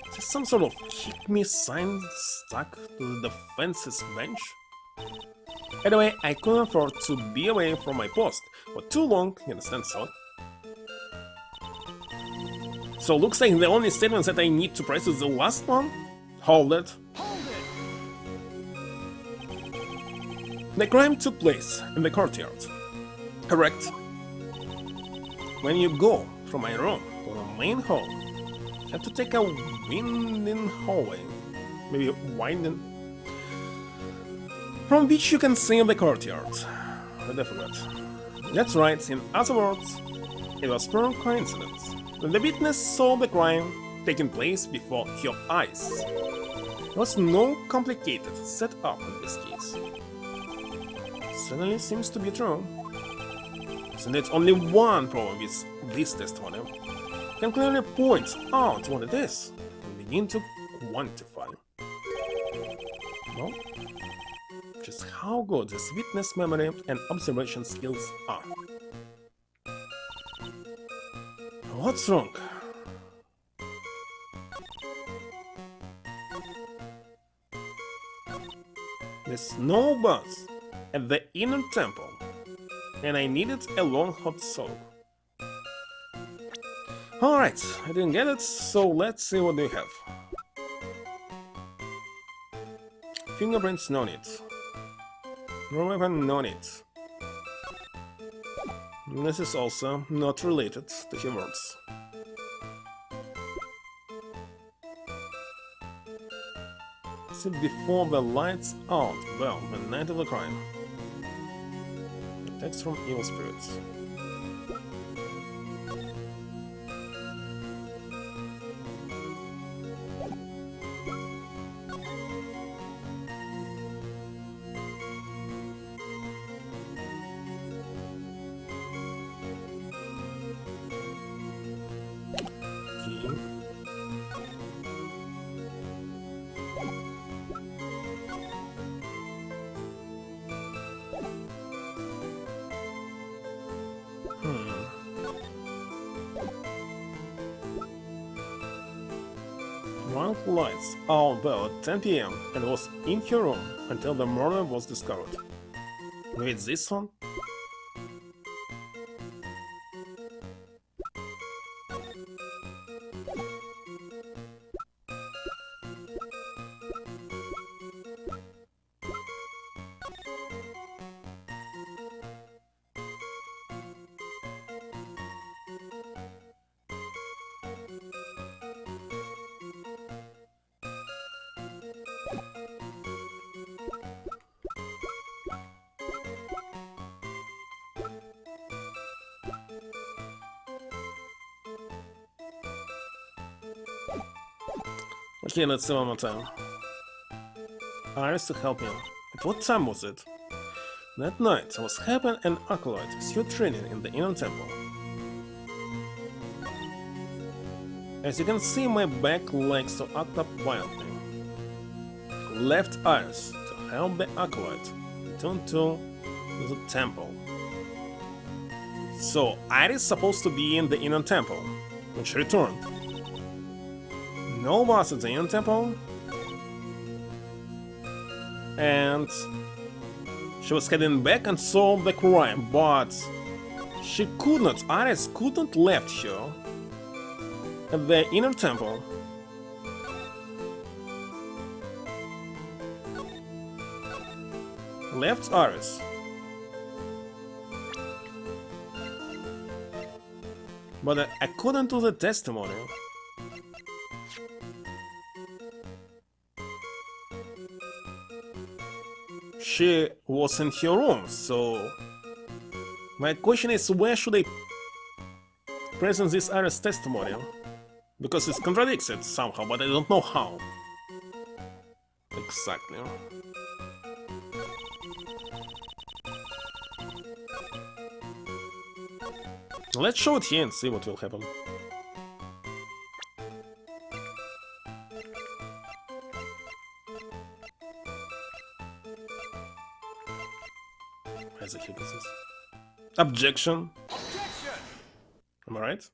Is there some sort of kick me sign stuck to the fence's bench? Anyway, I couldn't afford to be away from my post for too long, you understand, so? So looks like the only statement that I need to press is the last one? Hold it. Hold it! The crime took place in the courtyard. Correct. When you go from my room to the main hall, you have to take a winding hallway, maybe winding, from which you can see the courtyard. I forgot. That's right, in other words, it was pure coincidence. When the witness saw the crime taking place before your eyes. There was no complicated setup in this case. Certainly seems to be true. So there's only one problem with this testimony. You can clearly point out what it is and begin to quantify. Well, just how good this witness memory and observation skills are. What's wrong? There's no bus at the Inner Temple, and I needed a long hot soap. Alright, I didn't get it, so let's see what they have. Fingerprints, no need. No weapon, no need. This is also not related to his words. See before the lights out, well, the night of the crime. Text from evil spirits. Wright lights out bell at 10 p.m. and was in her room until the murder was discovered. Wait, this one? Okay, let's see one more time. Iris to help me. At what time was it? That night, I was helping an acolyte through training in the inner temple. As you can see, my back likes to act up wildly. Left Iris to help the acolyte return to the temple. So, Iris supposed to be in the inner temple when she returned. No was at the inner temple, and she was heading back and saw the crime, but she could not, Iris could not left her at the inner temple. Left Iris. But according to the testimony, she was in her room, so my question is, where should I present this Iris testimony? Because it contradicts it somehow, but I don't know how. Exactly. Let's show it here and see what will happen. Where's the heck is this? Objection. Am I right?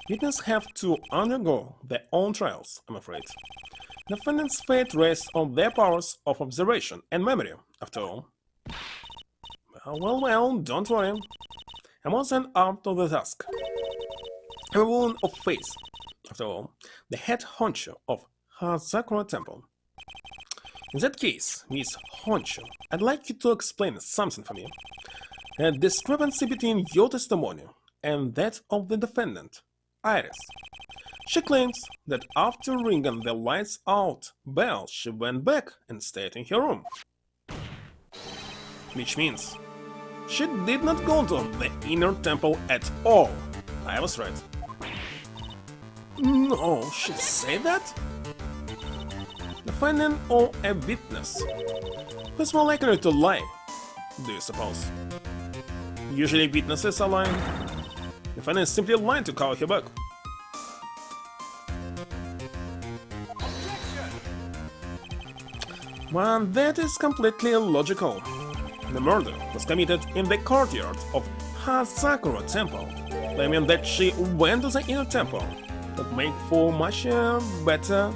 Witnesses have to undergo their own trials, I'm afraid. Defendant's fate rests on their powers of observation and memory, after all. Well, don't worry. I'm also an armed to the task. I'm a woman of faith, after all, the head honcho of Hazakura Temple. In that case, Miss Honcho, I'd like you to explain something for me. A discrepancy between your testimony and that of the defendant, Iris. She claims that after ringing the lights out bell, she went back and stayed in her room. Which means she did not go to the inner temple at all. I was right. No, she said that? Defendant or a witness? Who's more likely to lie, do you suppose? Usually witnesses are lying. Defendant is simply lying to cover her back. Well, that is completely illogical. The murder was committed in the courtyard of Hazakura Temple, claiming that she went to the inner temple. That make for much better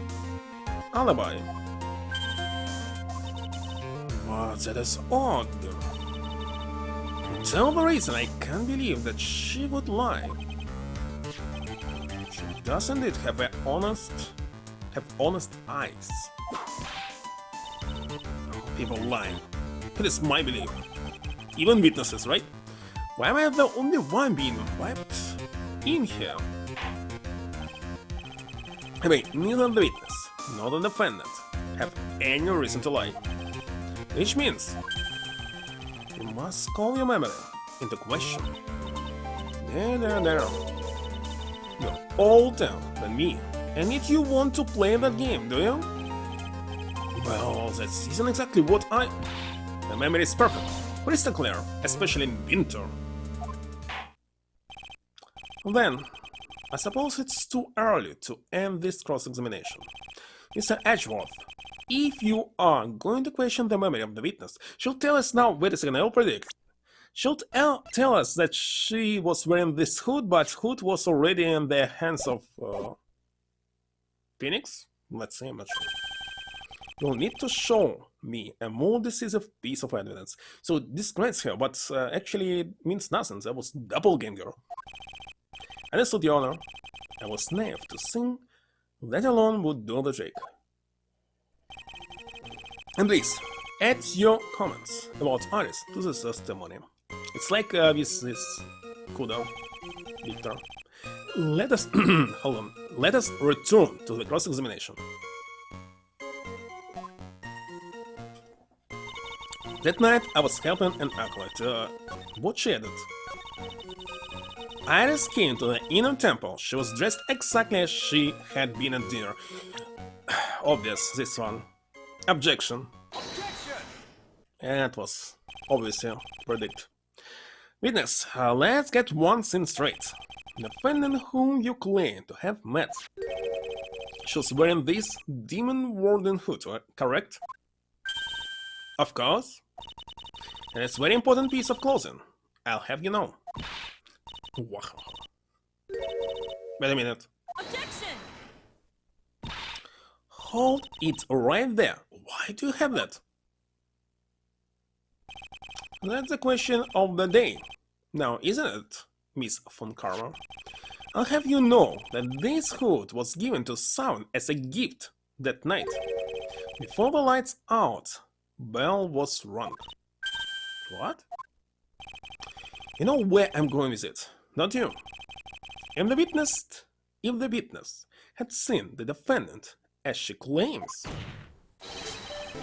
alibi. But that is odd. Tell the reason I can't believe that she would lie. She does indeed have honest eyes. People lie. It is my belief. Even witnesses, right? Why am I the only one being wiped in here? I mean, neither the witness nor the defendant have any reason to lie. Which means You must call your memory into question. There. You're older than me, and yet you want to play that game, do you? Well, that isn't exactly what I... The memory is perfect, crystal clear, especially in winter. Then, I suppose it's too early to end this cross-examination. Mr. Edgeworth, if you are going to question the memory of the witness, she'll tell us now. Wait a second, I'll predict. She'll tell us that she was wearing this hood, but hood was already in the hands of Phoenix? Let's see, I'm not sure. You'll need to show me a more decisive piece of evidence. So discredits her, but actually it means nothing. That was doppelganger. I understood your honor. I was naive to think that alone would do the trick. And please, add your comments about Iris to this testimony. It's like with this Kudo, Victor. Let us hold on. Let us return to the cross-examination. That night I was helping an acolyte. What she added? Iris came to the inner temple. She was dressed exactly as she had been at dinner. Obvious, this one. Objection. Objection! And it was obviously predict. Witness, let's get one thing straight. The defendant whom you claim to have met, she was wearing this demon warden hood, correct? Of course. And it's a very important piece of clothing. I'll have you know. Wow. Wait a minute. Objection! Hold it right there. Why do you have that? That's the question of the day. Now, isn't it, Miss von Karma? I'll have you know that this hood was given to someone as a gift that night. Before the lights out, bell was rung. What? You know where I'm going with it, don't you? If the witness had seen the defendant as she claims,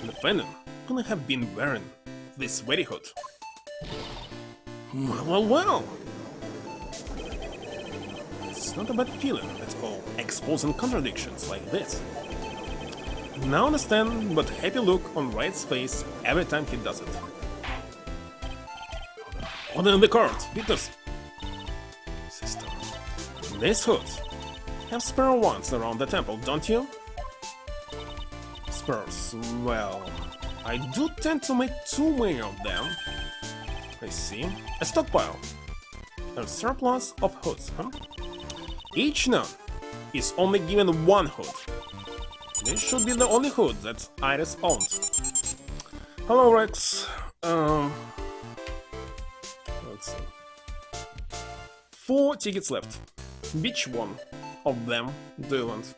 the defendant couldn't have been wearing this very hood. Well. It's not a bad feeling at all, exposing contradictions like this. Now understand but happy look on Wright's face every time he does it. Order in the court, witness. System. These hoods have spare ones around the temple, don't you? Spurs, well, I do tend to make too many of them. I see. A stockpile. A surplus of hoods, huh? Each nun is only given one hood. This should be the only hood that Iris owns. Hello, Rex. Let's see. 4 tickets left. Which one of them do you want?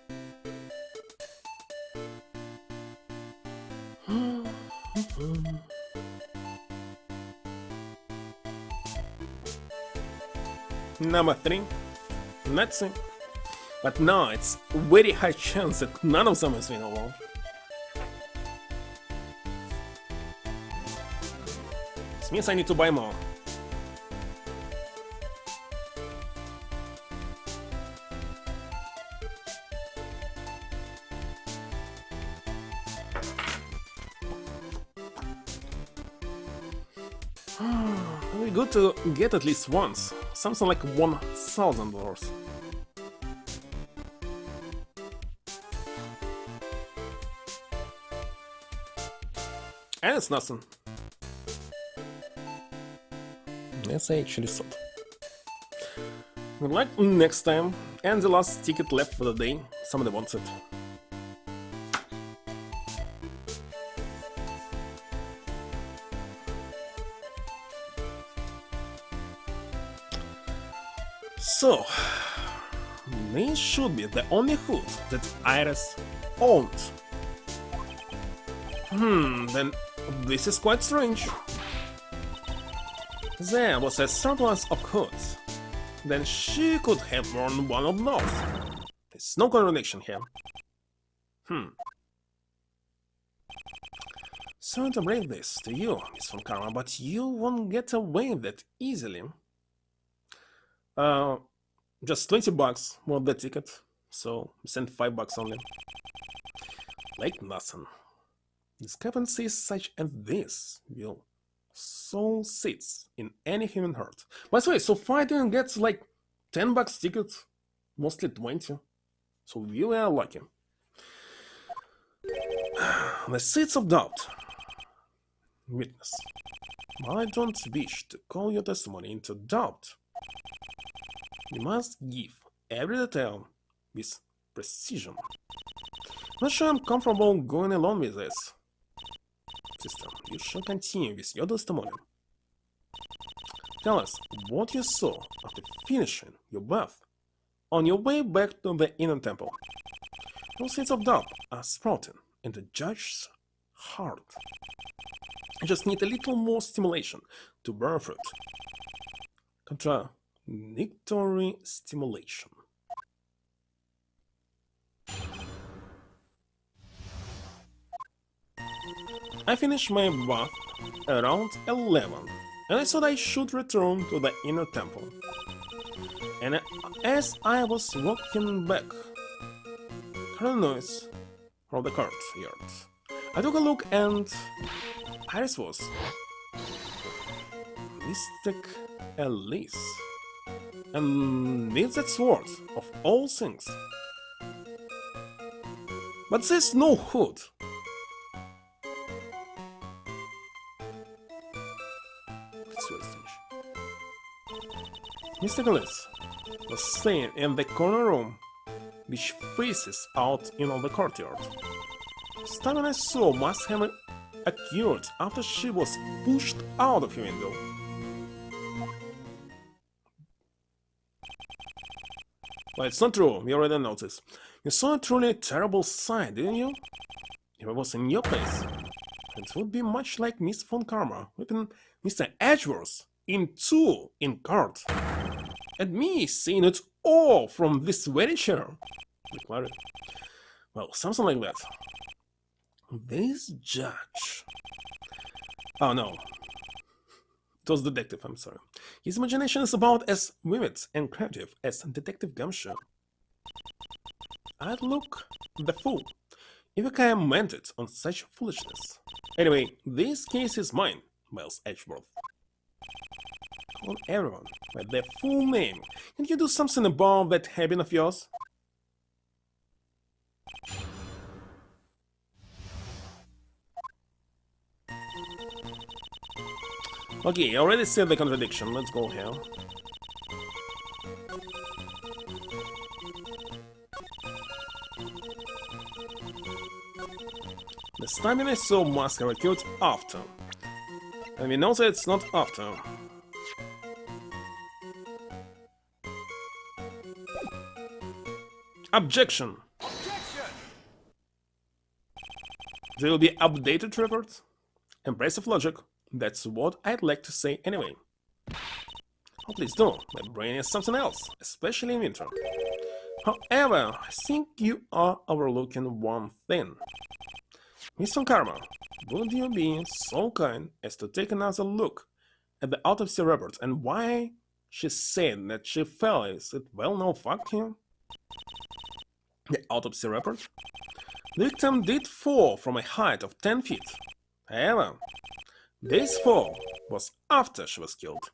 Number 3. Let's see. But now it's very high chance that none of them is winnable. This means I need to buy more. Very good to get at least once. Something like $1,000. And it's nothing. Yes, I actually thought. Good luck next time. And the last ticket left for the day. Somebody wants it. So, this should be the only hood that Iris owned. Then this is quite strange. There was a surplus of hoods. Then she could have worn one of those. There's no contradiction here. Sorry to break this to you, Miss Von Karma, but you won't get away with that easily. Just 20 bucks more the ticket, so send 5 bucks only. Like nothing. Discrepancies such as this will sow seeds in any human heart. By the way, so far I didn't get like 10 bucks tickets, mostly 20. So you were lucky. The seeds of doubt. Witness. I don't wish to call your testimony into doubt. You must give every detail with precision. Not sure I'm comfortable going along with this. Sister, you shall continue with your testimony. Tell us what you saw after finishing your bath on your way back to the inner temple. Those seeds of doubt are sprouting in the judge's heart. I just need a little more stimulation to bear fruit. Contradictory stimulation. I finished my bath around 11, and I thought I should return to the inner temple. And as I was walking back, I heard a noise from the courtyard. I took a look and Iris was Mystic Elise. And with that sword of all things. But there's no hood. It's very strange. Mystic Elise was staying in the corner room which faces out into the courtyard. Stamina I saw must have occurred after she was pushed out of her window. But it's not true, we already noticed. You saw a truly terrible sight, didn't you? If I was in your place, it would be much like Miss Von Karma whipping Mr. Edgeworth in two in court. And me seeing it all from this very chair. Well, something like that. This judge... Oh no. It was detective, I'm sorry. His imagination is about as vivid and creative as Detective Gumshoe. I'd look the fool if I commented on such foolishness. Anyway, this case is mine, Miles Edgeworth. Call everyone by their full name. Can you do something about that habit of yours? Okay, I already said the contradiction. Let's go here. The stamina so must have occurred after. And we know that it's not after. Objection! There will be updated reports. Impressive logic. That's what I'd like to say anyway. Oh, please do. My brain is something else, especially in winter. However, I think you are overlooking one thing. Miss Von Karma, would you be so kind as to take another look at the autopsy report and why she said that she fell? Is it well-known fact here? The autopsy report? The victim did fall from a height of 10 feet. However, this fall was after she was killed.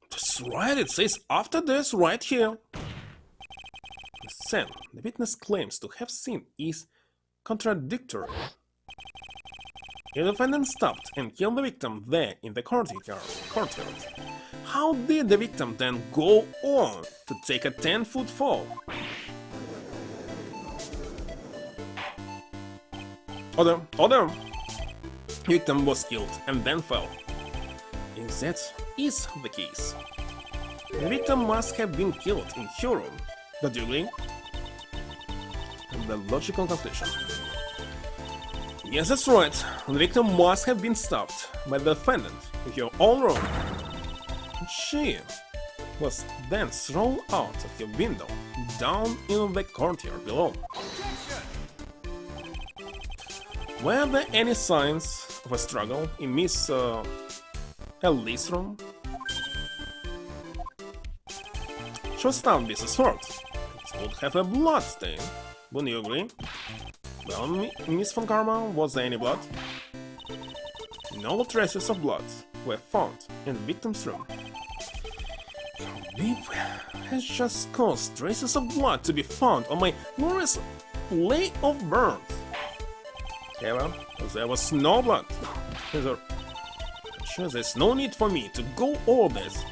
That's right, it says after this right here. The scene the witness claims to have seen is contradictory. The defendant stopped and killed the victim there in the courtyard. How did the victim then go on to take a 10-foot fall? Order! Victim was killed and then fell. If that is the case, the victim must have been killed in her room. Do you agree? And the logical conclusion. Yes, that's right. The victim must have been stopped by the defendant in her own room. She was then thrown out of her window down in the courtyard below. Were there any signs of a struggle in Miss Ellie's room? Should start with a sword. It would have a blood stain. Wouldn't you agree? Well, Miss Von Karma, was there any blood? No traces of blood were found in the victim's room. Beep has just caused traces of blood to be found on my glorious plate of burns. However, there was no blood. Sure, there's no need for me to go over this,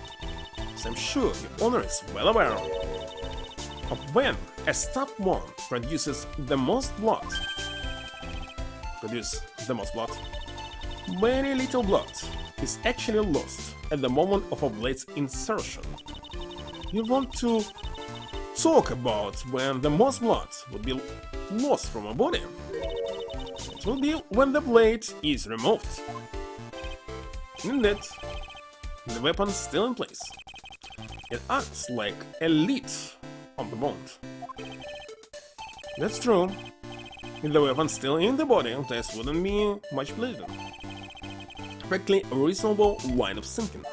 as I'm sure your honor is well aware of when a stop one produces the most blood. Very little blood is actually lost at the moment of a blade's insertion. You want to talk about when the most blood would be lost from a body? It will be when the blade is removed. Indeed, the weapon is still in place. It acts like a lid on the wound. That's true. If the weapon still in the body, there wouldn't be much bleeding. Perfectly reasonable line of thinking.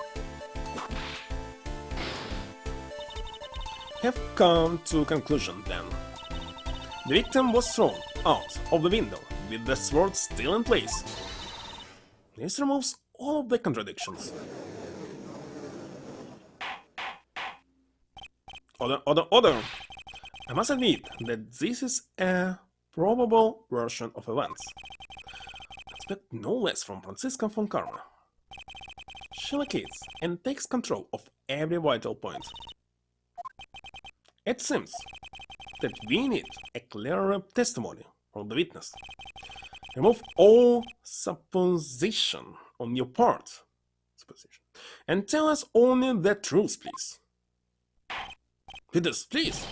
Have come to a conclusion then. The victim was thrown out of the window with the sword still in place. This removes all of the contradictions. Order! I must admit that this is a probable version of events. Expect no less from Franziska von Karma. She locates and takes control of every vital point. It seems that we need a clearer testimony from the witness. Remove all supposition on your part, and tell us only the truth, please. Peters, please,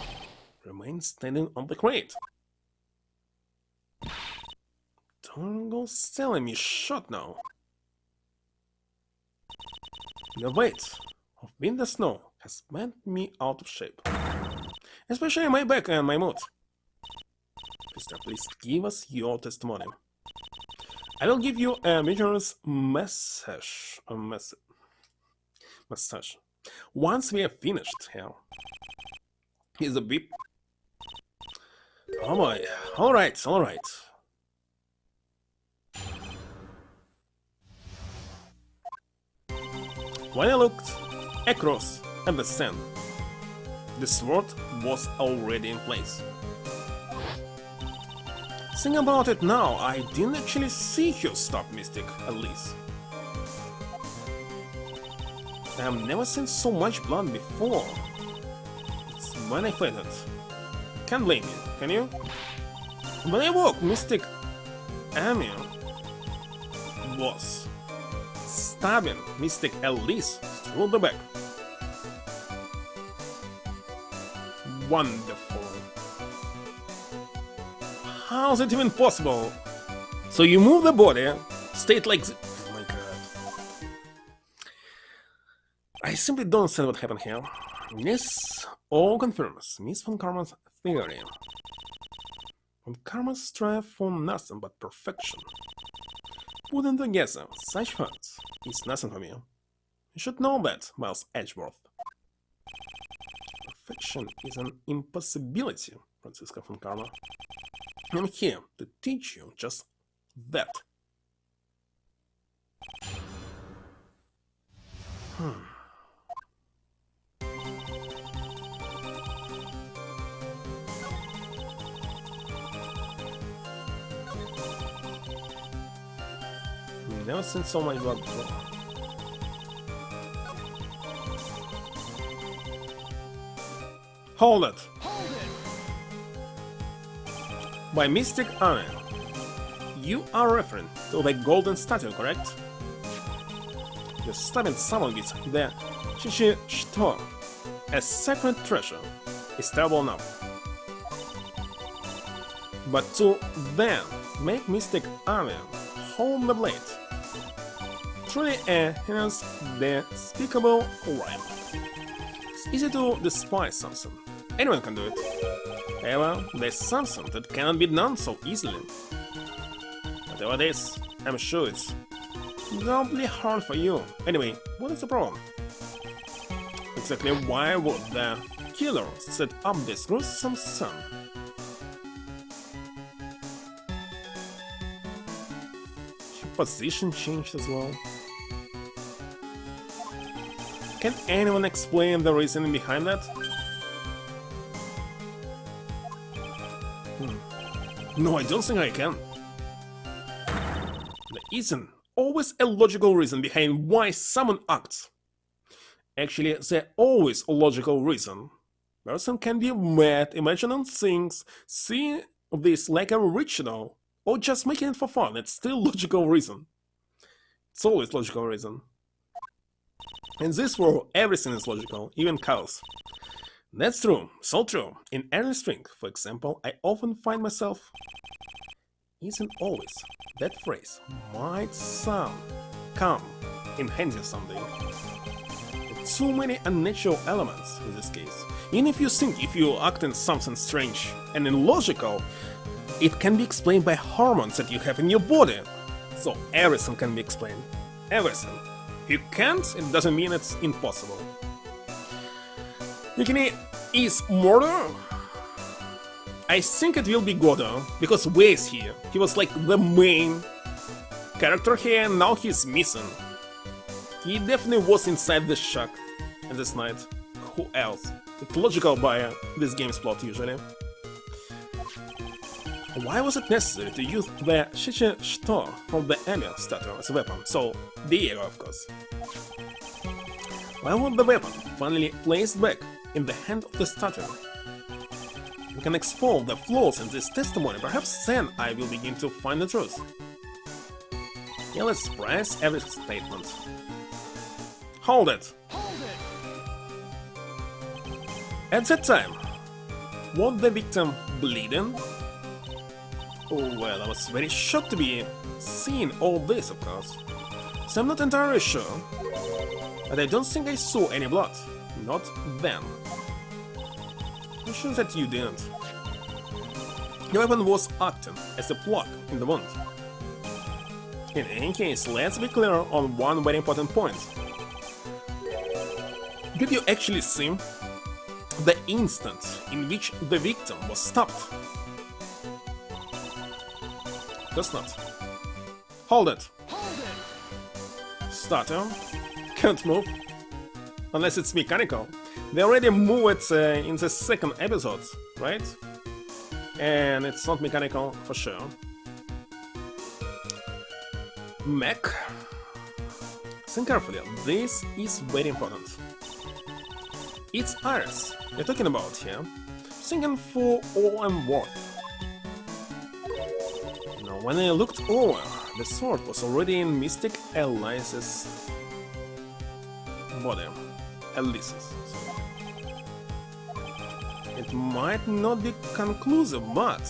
remain standing on the crate. Don't go selling me shot now. The weight of winter snow has bent me out of shape, especially my back and my mood. Mister, please give us your testimony. I will give you a vigorous massage. Once we have finished here. Here's a beep. Oh boy. Alright. When I looked across at the sand, the sword was already in place. Think about it now, I didn't actually see her stop Mystic, at least. I have never seen so much blood before. It's when I fainted. Can't blame me, can you? When I woke, Mystic Amy was stabbing Mystic Elise through the back. Wonderful. How is it even possible? So you move the body, stayed like this. Oh my god. I simply don't understand what happened here. This all confirms Miss Von Karma's theory. Von Karma strive for nothing but perfection. Putting together such facts is nothing for me. You should know that, Miles Edgeworth. Perfection is an impossibility, Franziska Von Karma. I'm here to teach you just that. Never seen so much blood before. Hold it! By Mystic Ame, you are referring to the golden statue, correct? You're stabbing someone with the Chichi Shito, a sacred treasure, is terrible enough. But to then make Mystic Ame hold the blade, truly a heinous, despicable crime. It's easy to despise something. Anyone can do it. However, there's something that cannot be done so easily. Whatever it is, I'm sure it's doubly hard for you. Anyway, what is the problem? Exactly why would the killer set up this gruesome scene? Your position changed as well. Can anyone explain the reason behind that? No, I don't think I can. There isn't always a logical reason behind why someone acts. Actually, there's always a logical reason. Person can be mad, imagining things, see this like a ritual, or just making it for fun. It's still logical reason. It's always logical reason. In this world, everything is logical, even chaos. That's true, so true. In early string, for example, I often find myself isn't always. That phrase might sound come in handy something. Too many unnatural elements in this case. Even if you think if you act in something strange and illogical, it can be explained by hormones that you have in your body. So everything can be explained. Everything. If you can't, it doesn't mean it's impossible. Yukini is murder? I think it will be Godo, because Wei is here. He was like the main character here and now he's missing. He definitely was inside the shack in this night. Who else? It's logical by this game's plot usually. Why was it necessary to use the Shichi Shito from the Emir statue as a weapon? So, Diego, of course. Why was the weapon finally placed back in the hand of the statue? We can explore the flaws in this testimony, perhaps then I will begin to find the truth. Yeah, let's press every statement. Hold it! At that time, was the victim bleeding? Oh, well, I was very shocked to be seeing all this, of course. So I'm not entirely sure, but I don't think I saw any blood. Not then. I'm sure that you didn't. The weapon was acting as a plug in the wound. In any case, let's be clear on one very important point. Did you actually see the instant in which the victim was stopped? Guess not. Hold it! Statue. Can't move. Unless it's mechanical. They already move it in the second episode, right? And it's not mechanical for sure. Mech. Think carefully, this is very important. It's Iris we're talking about here, singing for all I'm worth. Now, when I looked over, the sword was already in Mystic Elise's body. Elise's. It might not be conclusive, but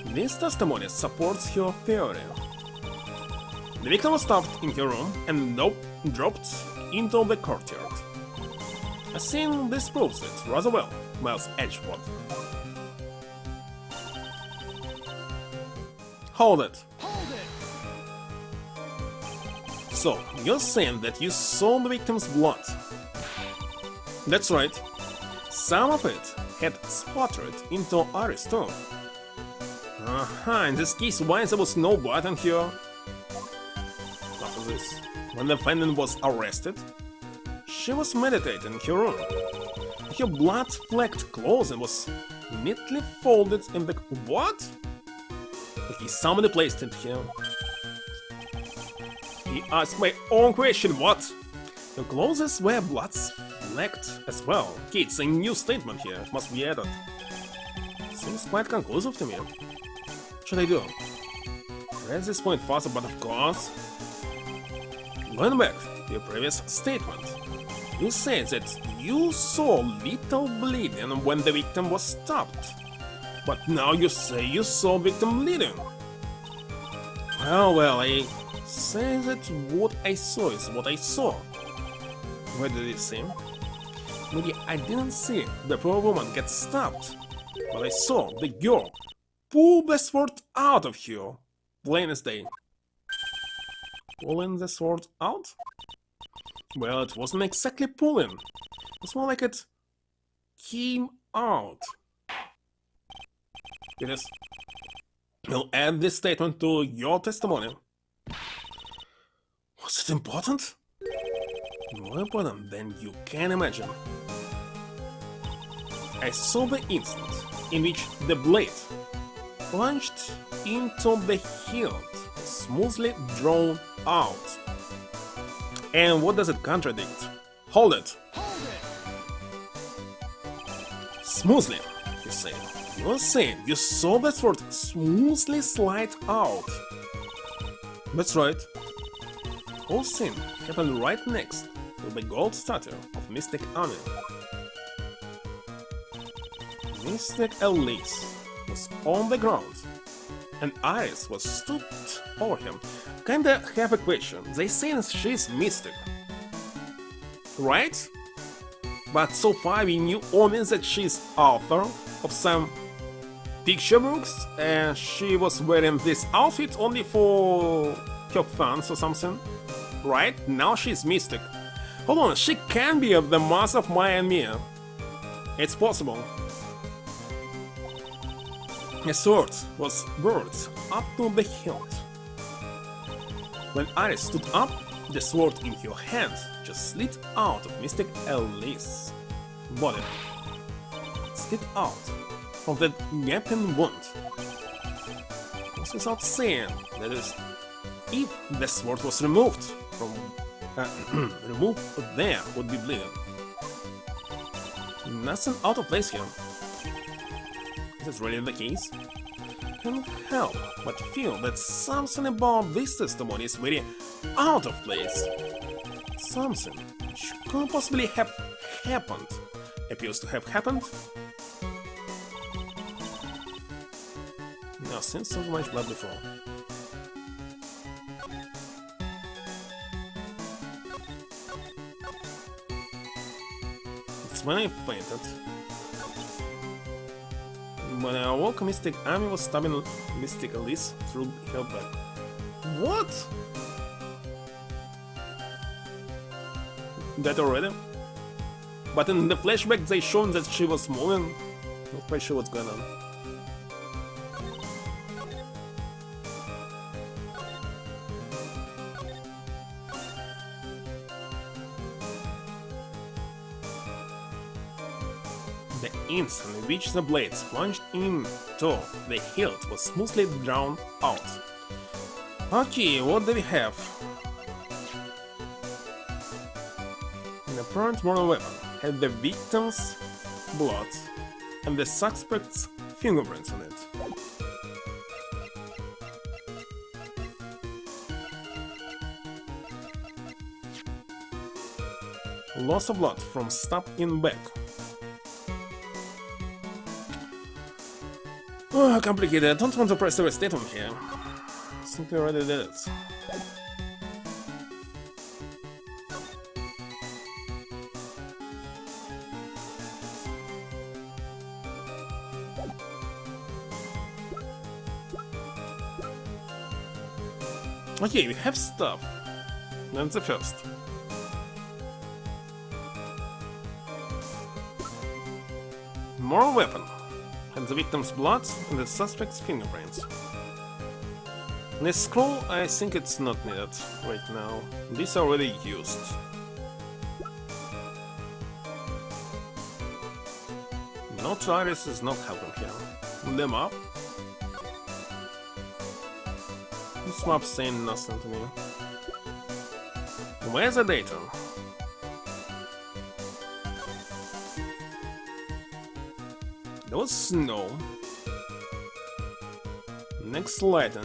this testimony supports her theory. The victim was stopped in her room and dropped into the courtyard. I think this proves it rather well, Miles Edgeworth. Hold it! So, you're saying that you saw the victim's blood? That's right. Some of it had splattered into Iris too. In this case, why there was no blood on her? After this, when the defendant was arrested, she was meditating in her room. Her blood-flecked clothing was neatly folded in the... What? Okay, somebody placed it here. He asked my own question, what? The clothes were blood-flecked as well. Okay, it's a new statement here, it must be added. Seems quite conclusive to me. What should I do? Press this point faster, but of course... Going back to your previous statement, you said that you saw little bleeding when the victim was stopped. But now you say you saw victim bleeding. Well, I say that what I saw is what I saw. Where did it see? Maybe I didn't see the poor woman get stabbed, but I saw the girl pull the sword out of her Plain as day. Pulling the sword out? Well, it wasn't exactly pulling. It's more like it came out. It is. We'll add this statement to your testimony. Was it important? More important than you can imagine. I saw the instant in which the blade plunged into the hilt, smoothly drawn out. And what does it contradict? Hold it! Hold it! Smoothly, you say. You're saying you saw the sword smoothly slide out. That's right. Whole scene happened right next to the gold statue of Mystic Ami. Mystic Elise was on the ground, and Iris was stooped over him. Kinda have a question. They say she's Mystic, right? But so far we knew only that she's author of some picture books, and she was wearing this outfit only for her fans or something. Right? Now she's Mystic. Hold on, she can be the master of Maya and Mia. It's possible. A sword was brought up to the hilt. When Iris stood up, the sword in her hand just slid out of Mystic Elise's body. It slid out of that gaping wound. Goes without saying, that is, if the sword was removed from removed, there would be bleeding. Nothing out of place here. Is this really the case? Can't help but feel that something about this testimony is very out of place. Something which couldn't possibly have happened appears to have happened. Never seen so much blood before. It's when I fainted. When I awoke, Mystic Ami was stabbing Mystic Elise through her back. What? That already? But in the flashback they shown that she was moving. Not quite sure what's going on. The instant in which the blades plunged into the hilt was smoothly drawn out. Okay, what do we have? An apparent murder weapon had the victim's blood and the suspect's fingerprints on it. Loss of blood from stab in back. Oh, complicated. I don't want to press the restatement here. Simply already did it. Okay, we have stuff. That's the first. Moral weapon. Had the victim's blood and the suspect's fingerprints. This scroll, I think it's not needed right now. These are already used. No Iris is not helping here. Them up. This map's saying nothing to me. Where's the data? There was snow. Next slide, huh?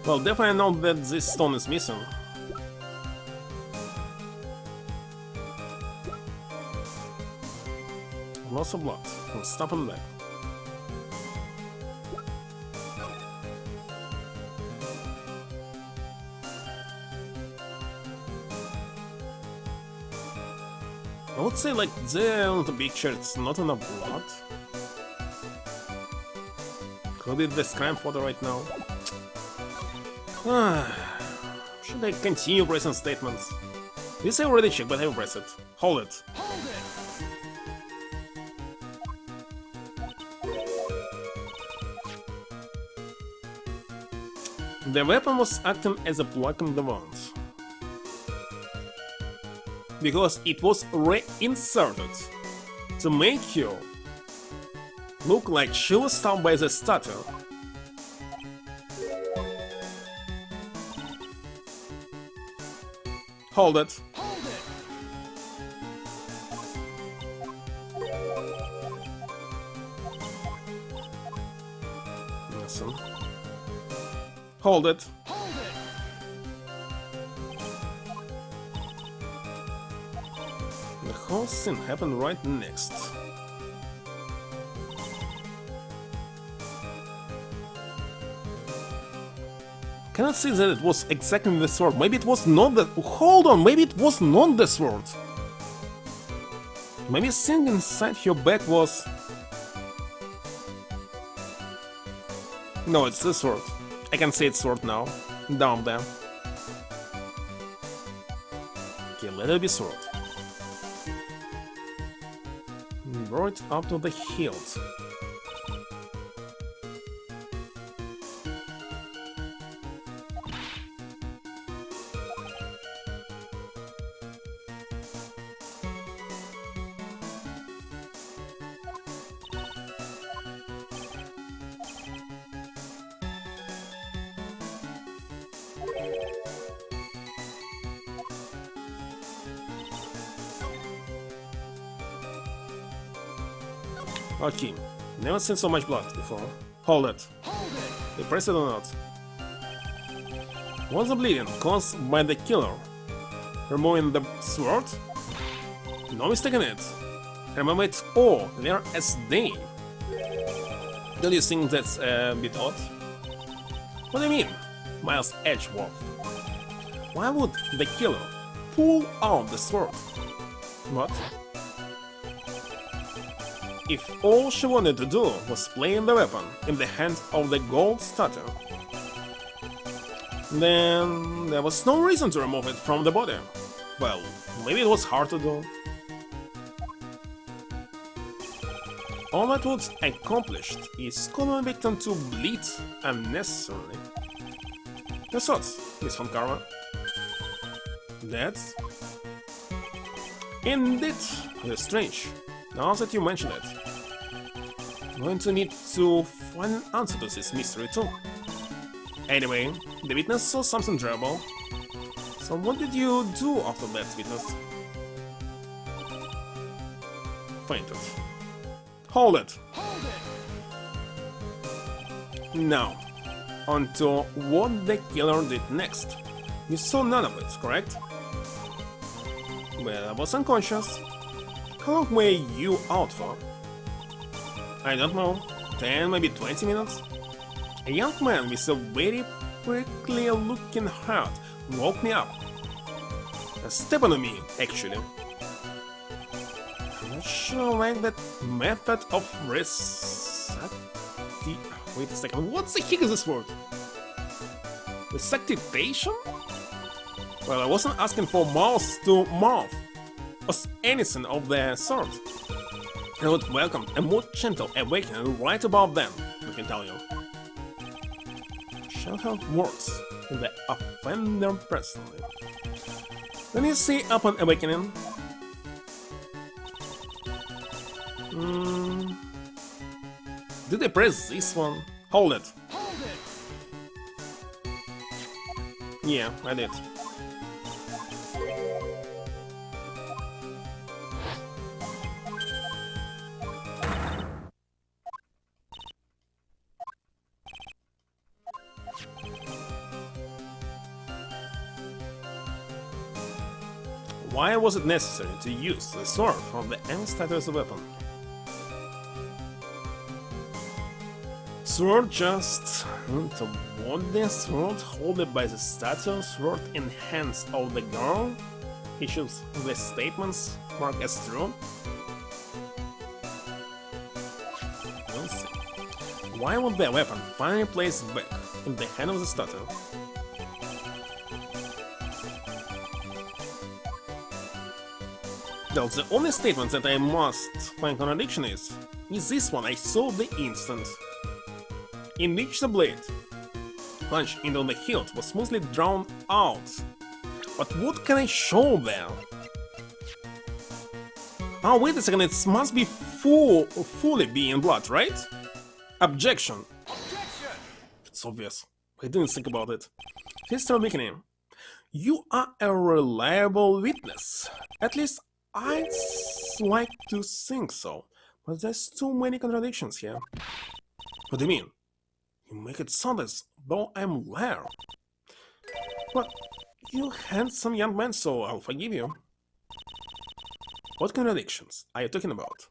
Well, definitely know that this stone is missing. Lots of blood. I'm stopping back. I would say like there on the picture it's not enough blood. Could be the crime photo right now. Should I continue pressing statements? This I already checked, but I will press it. Hold it. Hold it! The weapon was acting as a block on the wound. Because it was reinserted to make you look like she was stabbed by the statue. Hold it. Hold it! Listen. Hold it. Hold it! The whole scene happened right next. Cannot see that it was exactly the sword. Maybe it was not the. Hold on, maybe it was not the sword. Maybe something inside her back was. No, it's the sword. I can see it's sword now. Down there. Okay, let it be sword. Brought it up to the hilt. Okay, never seen so much blood before. Hold it. Hold it! You press it or not? Was the bleeding caused by the killer removing the sword? No mistake in it. Remember, it's all clear as day. Don't you think that's a bit odd? What do you mean, Miles Edgeworth? Why would the killer pull out the sword? What? If all she wanted to do was play the weapon in the hands of the gold statue, then there was no reason to remove it from the body. Well, maybe it was hard to do. All that was accomplished is causing the victim to bleed unnecessarily. Your thoughts, Miss Von Karma? That's indeed strange. Now that you mention it, I'm going to need to find an answer to this mystery too. Anyway, the witness saw something terrible. So what did you do after that, witness? Fainted. Hold it! Hold it! Now, on to what the killer did next. You saw none of it, correct? Well, I was unconscious. How long were you out for? I don't know, 10, maybe 20 minutes? A young man with a very prickly looking heart woke me up. Step on me, actually. I'm not sure I like that method of Wait a second, what the heck is this word? Resuscitation? Well, I wasn't asking for mouth to mouth or anything of the sort. I would welcome a more gentle awakening right above them, I can tell you. Shall have words in the offender personally. When you see upon awakening, did I press this one? Hold it. Hold it! Yeah, I did. Why was it necessary to use the sword from the end status weapon? Sword just toward the sword, holding by the statue, sword in hands of the girl. He shows the statements marked as true. We'll see. Why would the weapon finally placed back in the hand of the statue? Well, the only statement that I must find contradiction is this one I saw the instant in which the blade punch into the hilt was smoothly drawn out. But what can I show there? Oh, wait a second, it must be fully be in blood, right? Objection. It's obvious. I didn't think about it. Mr. Bikini, you are a reliable witness. At least I'd like to think so. But there's too many contradictions here. What do you mean? You make it sound as though I'm liar. But you handsome young man, so I'll forgive you. What contradictions are you talking about?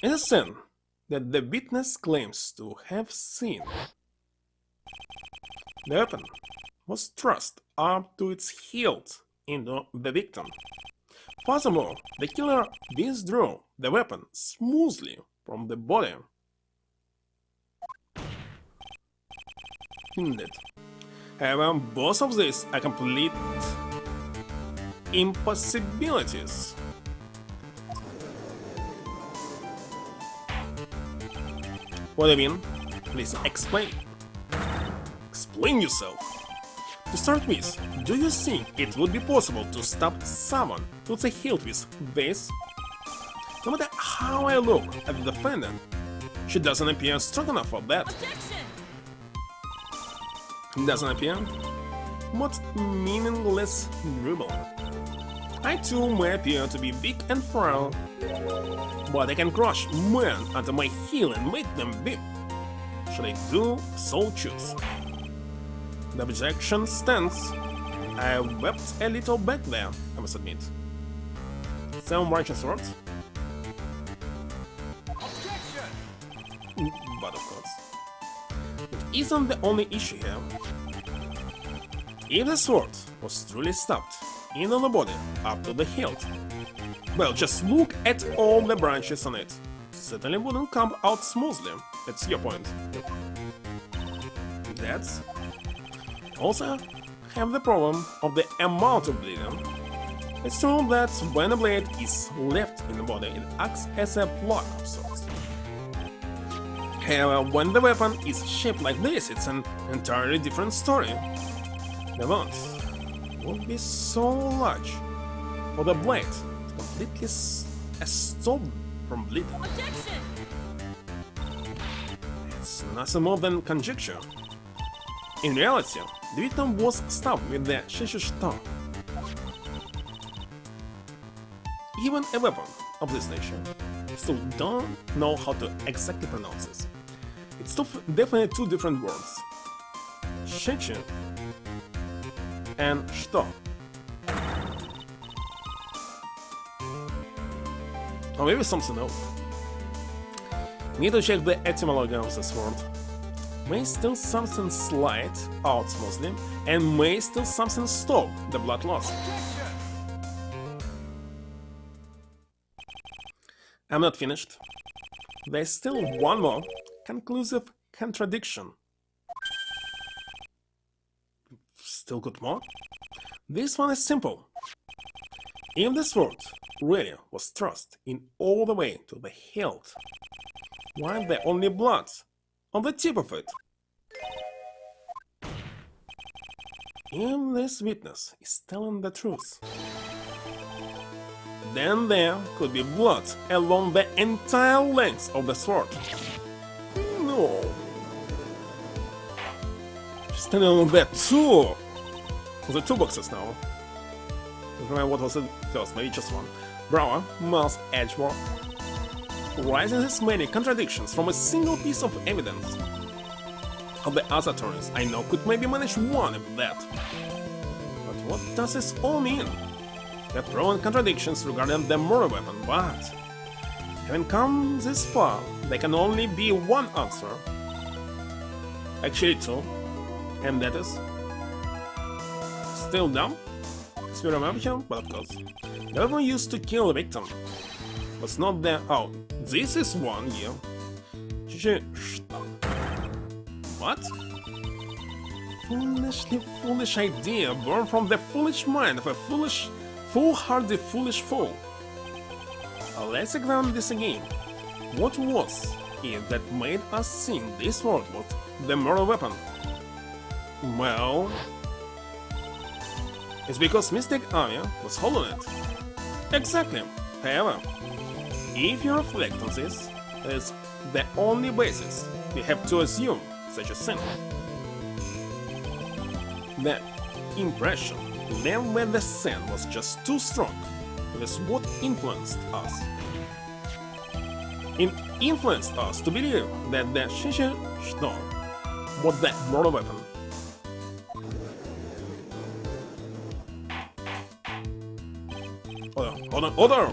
In a scene that the witness claims to have seen, the weapon was thrust up to its hilt into the victim. Furthermore, the killer withdrew the weapon smoothly from the body. Indeed. However, both of these are complete impossibilities. What do you mean? Please explain. Explain yourself. To start with, do you think it would be possible to stab someone to the hilt with this? No matter how I look at the defendant, she doesn't appear strong enough for that. Objection! Doesn't appear? What meaningless dribble. I too may appear to be weak and frail, but I can crush men under my heel and make them weep. Should I do so choose? The objection stands. I wept a little back there, I must admit. 7 righteous swords? But of course. It isn't the only issue here. If the sword was truly stabbed into the body up to the hilt, well, just look at all the branches on it. Certainly wouldn't come out smoothly. That's your point. That's also have the problem of the amount of bleeding. It's true that when a blade is left in the body, it acts as a plug of sorts. However, when the weapon is shaped like this, it's an entirely different story. The wounds will be so large for the blade to completely stop from bleeding. Objection! It's nothing more than conjecture. In reality, the victim was stabbed with the shishishta. Even a weapon of this nature still don't know how to exactly pronounce this. It's definitely two different words. Shichi and shto. Or maybe something else. Need to check the etymology of this word. May still something slide out smoothly, and may still something stop the blood loss. I'm not finished. There's still one more conclusive contradiction. Still got more? This one is simple. If the sword really was thrust in all the way to the hilt, why the only blood on the tip of it? If this witness is telling the truth, then there could be blood along the entire length of the sword. No. Standing on that too. The 2 boxes now. Don't remember what was the first, maybe just one. Brower, Miles Edgeworth. Rising these many contradictions from a single piece of evidence. Of the other attorneys I know could maybe manage one of that. But what does this all mean? have proven contradictions regarding the murder weapon, but having come this far, there can only be one answer. Actually two, and that is still dumb, as we remember him, but of course. The weapon used to kill the victim was not the... Oh, this is one, yeah. What? Foolish idea born from the foolish mind of a foolhardy foolish fool. Let's examine this again. What was it that made us think this world was the murder weapon? Well, it's because Mystic Aya was holding it. Exactly. However, if you reflect on this, it's the only basis we have to assume such a thing. The impression left by the scene was just too strong. That's what influenced us. It influenced us to believe that the Shisha Stone was the murder weapon. Order!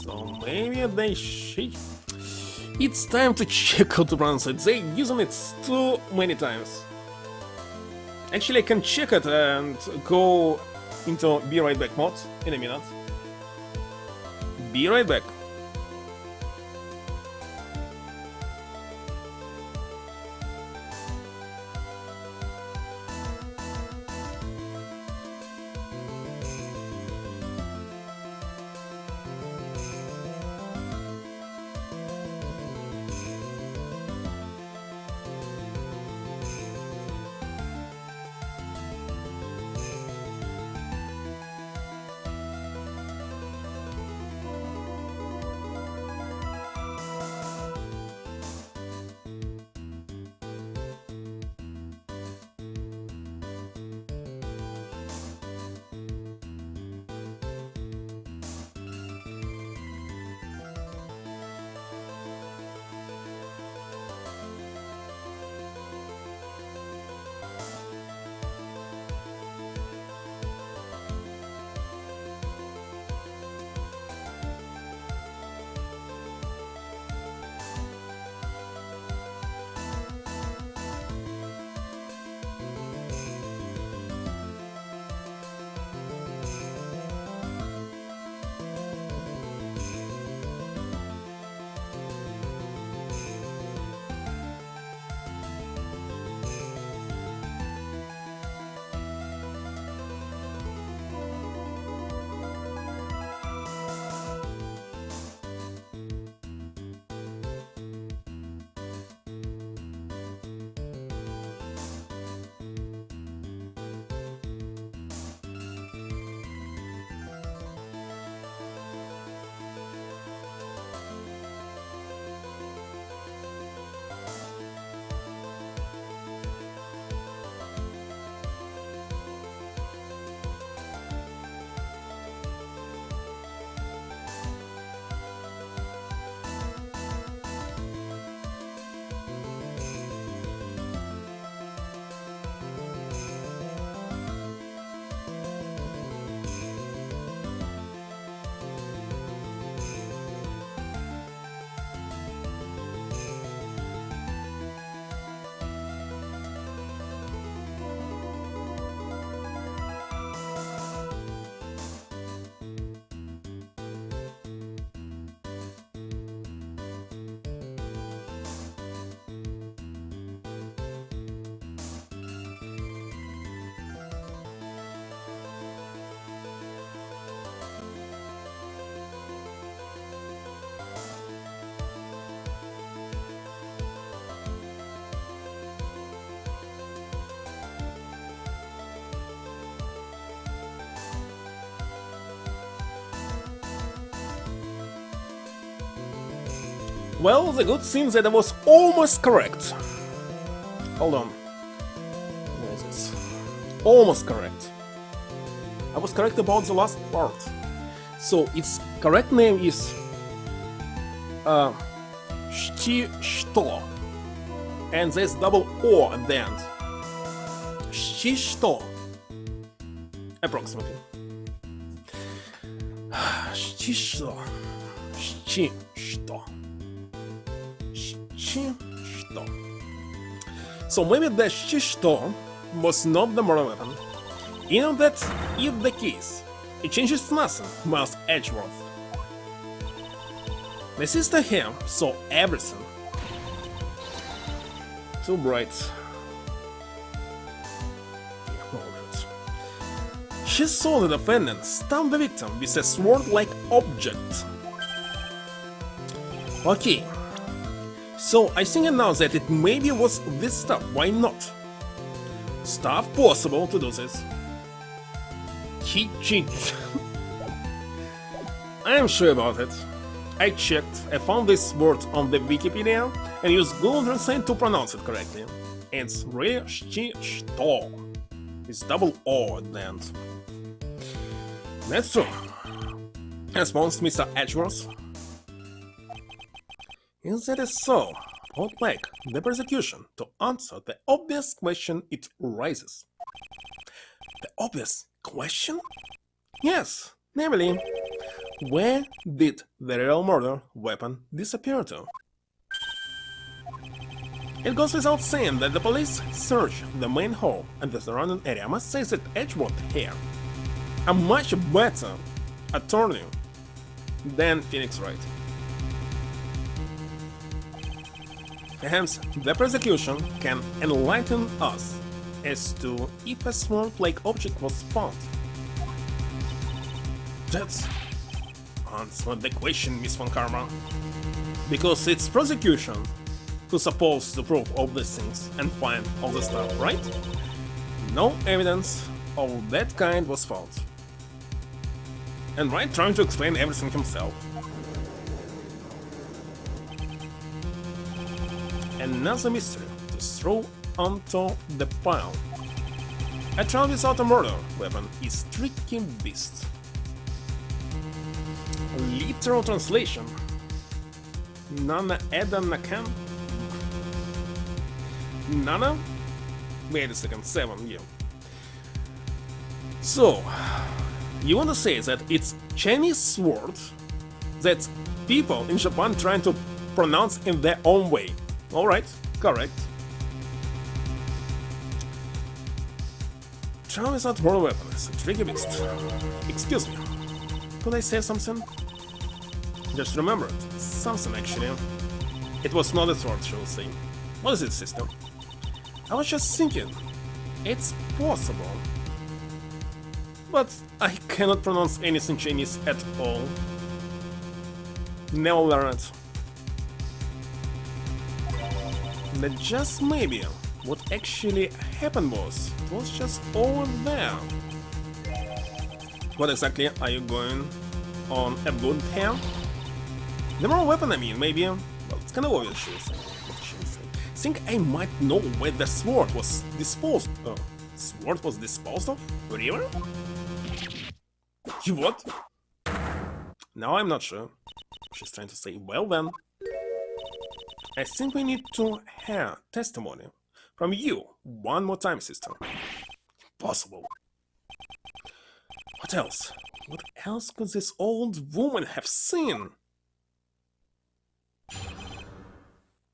So maybe they It's time to check how to pronounce it. They're using it too many times. Actually, I can check it and go into Be Right Back mode in a minute. Be right back. Well, the good thing that I was almost correct. Hold on. Where is this? Almost correct. I was correct about the last part. So its correct name is Shto. And there's double O at the end. Shishto. Approximately. Что? Что? Что? So maybe the что was not the murder weapon. You know that if the case, it changes nothing, Miles Edgeworth. My sister here saw everything. Too bright. She saw the defendant stab the victim with a sword-like object. Okay. So I think now that it maybe was this stuff, why not? Stuff possible to do this. I am sure about it. I checked, I found this word on the Wikipedia and used Google Translate to pronounce it correctly. It's really что. It's double O at the end. That's true. Response, Mr. Edgeworth. Is that so? I would like the prosecution to answer the obvious question it raises. The obvious question? Yes, namely, where did the real murder weapon disappear to? It goes without saying that the police searched the main hall and the surrounding area. I must say that Edgeworth here, a much better attorney than Phoenix Wright. Hence, the prosecution can enlighten us as to if a sword-like object was found. That's answer the question, Miss Von Karma. Because it's prosecution who's supposed to prove all these things and find all the stuff, right? No evidence of that kind was found. And Wright trying to explain everything himself. Another mystery to throw onto the pile. A trial without a murder weapon is tricky beast. Literal translation. Nana Eda Nakan. Nana? Wait a second, 7, yeah. So, you want to say that it's Chinese sword that people in Japan trying to pronounce in their own way. Alright, correct. Trial without murder weapon is a tricky beast. Excuse me, could I say something? Just remembered something actually. It was not a sword, shall we say. What is it, sister? I was just thinking, it's possible. But I cannot pronounce anything Chinese at all. Never learned. That just maybe what actually happened was, it was just over there. What exactly are you going on about here? The murder weapon, I mean, maybe. Well, it's kind of obvious, should I say. Think I might know where the sword was disposed. Sword was disposed of? River? You what? Now I'm not sure. She's trying to say, well then. I think we need to hear testimony from you one more time, sister. Impossible. What else? What else could this old woman have seen?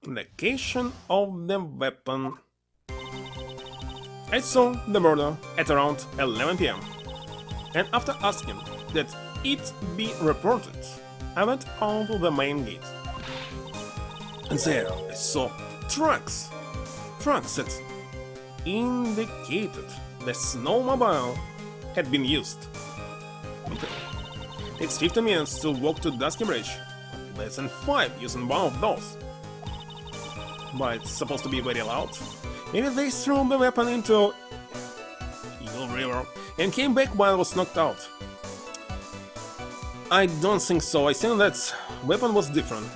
Location of the weapon. I saw the murder at around 11 PM, and after asking that it be reported, I went on to the main gate. And there I saw tracks that indicated the snowmobile had been used. Okay. Takes 50 minutes to walk to Dusky Bridge, less than 5 using one of those. But it's supposed to be very loud. Maybe they threw the weapon into Eagle River and came back while I was knocked out. I don't think so. I think that weapon was different.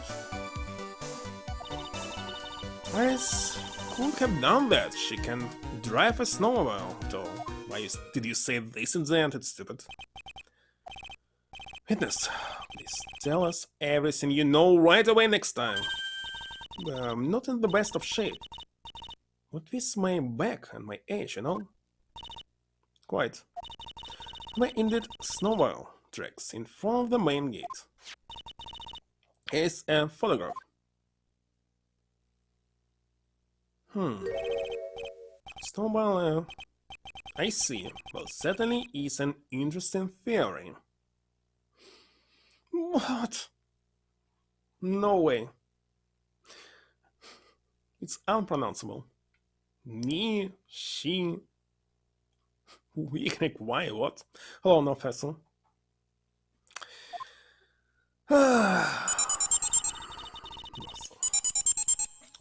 Alice could have done that. She can drive a snowmobile. So why did you say this in the end? It's stupid. Witness, please tell us everything you know right away next time. I'm not in the best of shape. What with my back and my age, you know? Quite. My indeed snowmobile tracks in front of the main gate. Is a photograph. Snowball, I see. Well, certainly is an interesting theory. What? No way. It's unpronounceable. Me, she, we, why, what? Hello, no vessel.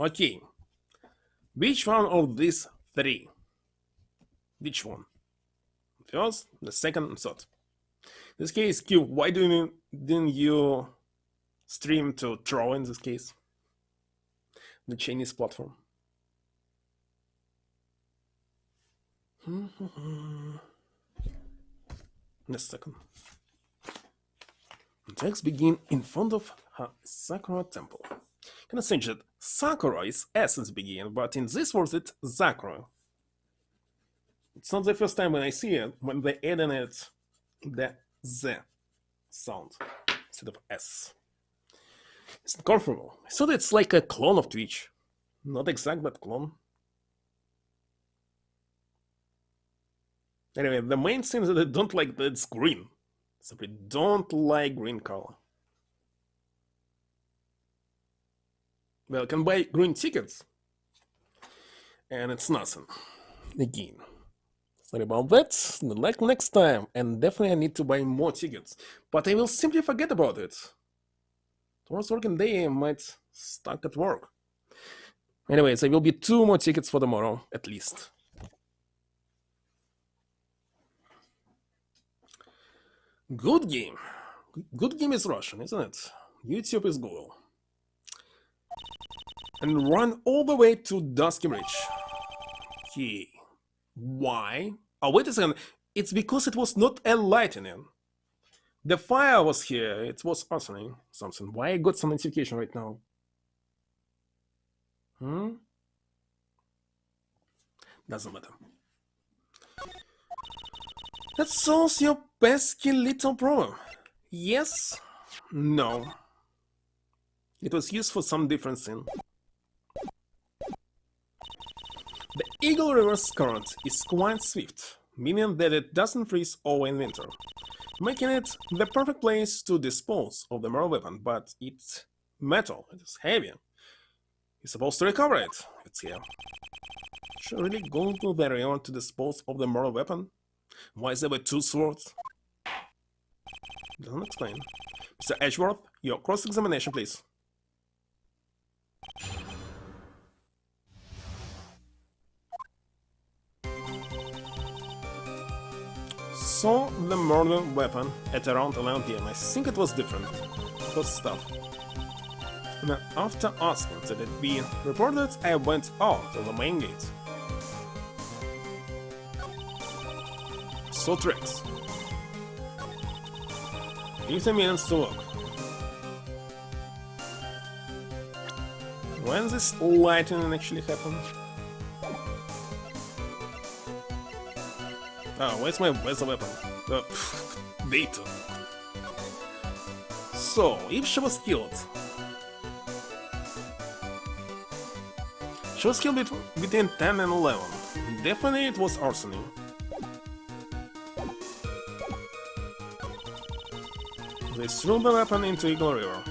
Okay. Which one of these three? Which one? First, the second, and third. In this case, Q, why didn't you stream to throw in this case? The Chinese platform. Just a second. Attacks begin in front of Sakura Temple. Can I say that Sakura is essence begin, but in this world it's Sakura. It's not the first time when I see it, when they add in it the Z sound instead of S. It's uncomfortable. I thought it's like a clone of Twitch. Not exact, but clone. Anyway, the main thing is that I don't like that it's green. Simply don't like green color. Well, I can buy green tickets. And it's nothing. Again. Sorry about that. Like next time. And definitely I need to buy more tickets. But I will simply forget about it. Tomorrow's working day, I might stuck at work. Anyways, there will be 2 more tickets for tomorrow, at least. Good game. Good game is Russian, isn't it? YouTube is Google. And run all the way to Dusky Bridge. Okay. Why? Oh, wait a second. It's because it was not a lightning. The fire was here. It was answering something. Why I got some notification right now? Doesn't matter. That solves your pesky little problem. Yes? No. It was used for some different thing. The Eagle River's current is quite swift, meaning that it doesn't freeze over in winter, making it the perfect place to dispose of the murder weapon, but it's metal, it is heavy. You're supposed to recover it, it's here. Should I really go to the area to dispose of the murder weapon? Why is there with 2 swords? Doesn't explain. Mr. Edgeworth, your cross-examination, please. Saw the murder weapon at around 11 PM. I think it was different. Good stuff. And after asking that it be reported, I went out of the main gate. So tricks. 15 minutes to look. When this lightning actually happened? Oh, where's my weather weapon? Data. So, if she was killed... She was killed between 10 and 11. Definitely it was arson. They threw the weapon into Eagle River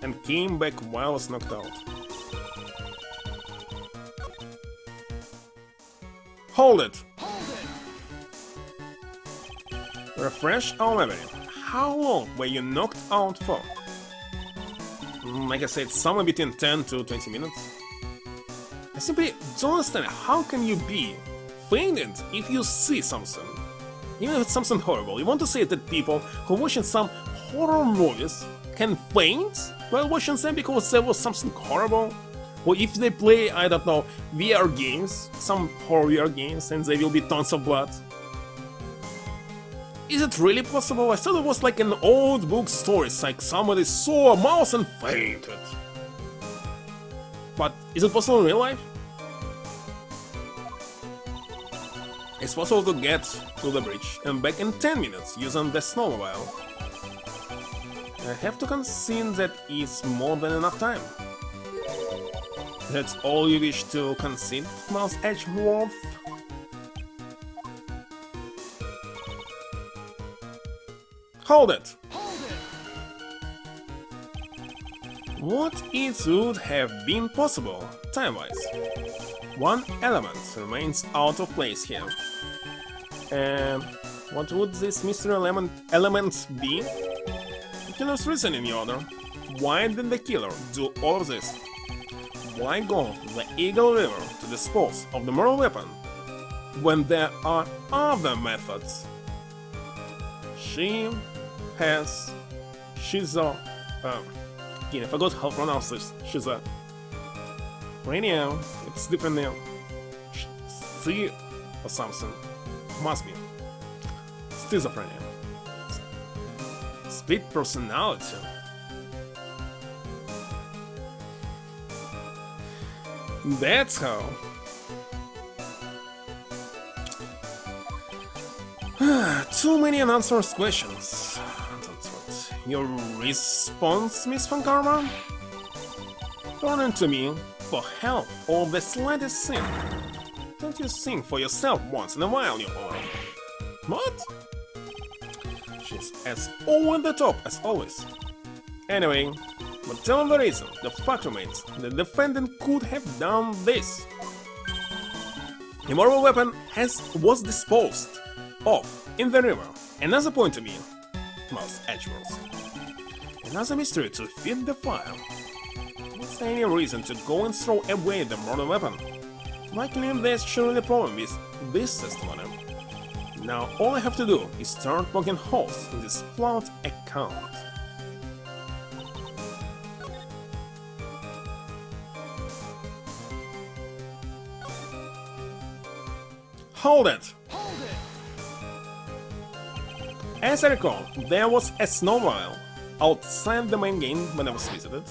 and came back while I was knocked out. Hold it! Refresh our memory. How long were you knocked out for? Like I said, somewhere between 10 to 20 minutes. I simply don't understand how can you be fainted if you see something? Even if it's something horrible. You want to say that people who are watching some horror movies can faint while watching them because there was something horrible? Or if they play, I don't know, VR games, some horror VR games, and there will be tons of blood. Is it really possible? I thought it was like an old book story, it's like somebody saw a mouse and fainted. But is it possible in real life? It's possible to get to the bridge and back in 10 minutes using the snowmobile. I have to concede that it's more than enough time. That's all you wish to concede, Mouse Edgeworth? Hold it! What it would have been possible, time-wise? One element remains out of place here. What would this mystery element be? The killer's reasoning, Your Honor. Why did the killer do all of this? Why go to the Eagle River to dispose of the murder weapon when there are other methods? She's a... I forgot how to pronounce this. She's a... Radio. It's different now. C or something. Must be. Schizophrenia. Split personality. That's how. Too many unanswered questions. Your response, Miss Von Karma? Turning to me for help or the slightest sin. Don't you think for yourself once in a while, you all? What? She's as over the top as always. Anyway, but tell the reason, the fact remains, the defendant could have done this. The murder weapon was disposed of in the river. Another point to me, Mouse Edgeworth. Another mystery to feed the fire. Is there any reason to go and throw away the murder weapon? Likely there's surely a problem with this testimony. Now all I have to do is start poking holes in this flawed account. Hold it! As I recall, there was a snowmobile outside the main game when I was visited.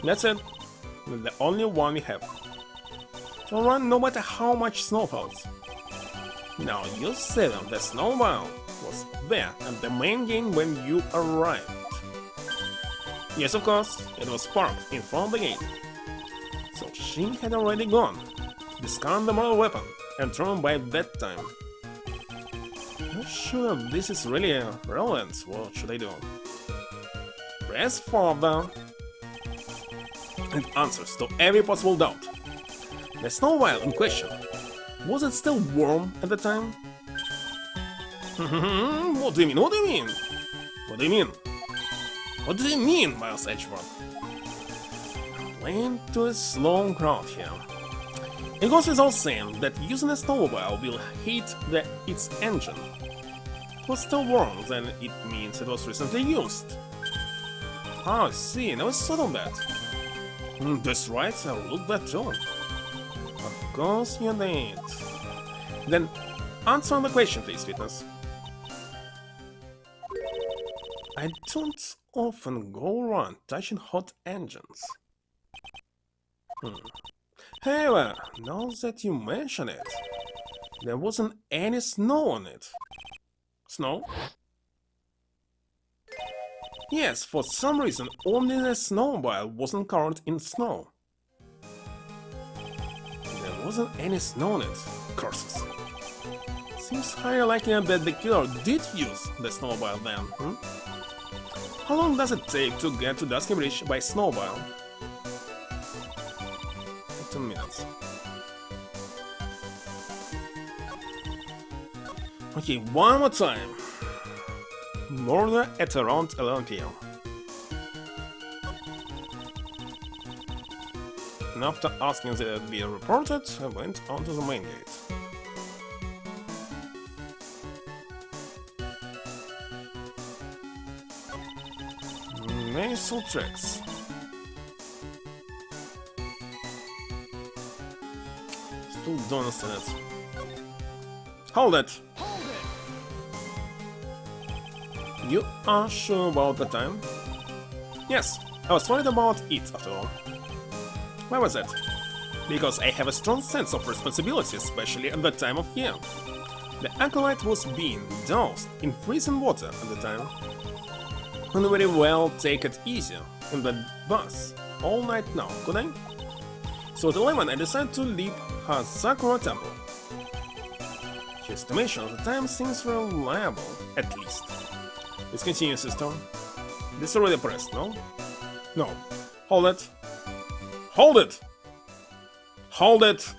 That's it. The only one we have. To run no matter how much snow falls. Now you said the snowmobile was there at the main game when you arrived. Yes, of course, it was parked in front of the gate. So she had already gone, discarded the murder weapon, and turned by that time. Not sure if this is really relevant. What should I do? Press further and answers to every possible doubt. The snowmobile in question, was it still warm at the time? What do you mean? What do you mean? What do you mean? What do you mean, Miles Edgeworth? I'm playing to a slow crowd here. It goes without saying that using a snowmobile will heat its engine. It was still warm, then it means it was recently used. Ah, I see, I never thought of that. That's right, I looked that too. Of course you did. Then, answer the question, please, witness. I don't often go around touching hot engines. However, now that you mention it, there wasn't any snow on it. Snow? Yes, for some reason only the snowmobile wasn't covered in snow. There wasn't any snow on it. Curses. Seems highly likely that the killer did use the snowmobile then, How long does it take to get to Dusky Bridge by snowmobile? 2 minutes. Okay, one more time. Murder at around 11 PM. And after asking that it be reported, I went onto the main gate. Nasal tracks. Still don't understand it. Hold it! You are sure about the time? Yes, I was worried about it after all. Why was that? Because I have a strong sense of responsibility, especially at that time of year. The acolyte was being doused in freezing water at the time. couldn't very well take it easy in the bus all night now, could I? So at 11 I decided to leave her Sakura temple. Your estimation of the time seems reliable, at least. Let's continue, sister. This already pressed, no? No. Hold it. Hold it! Hold it!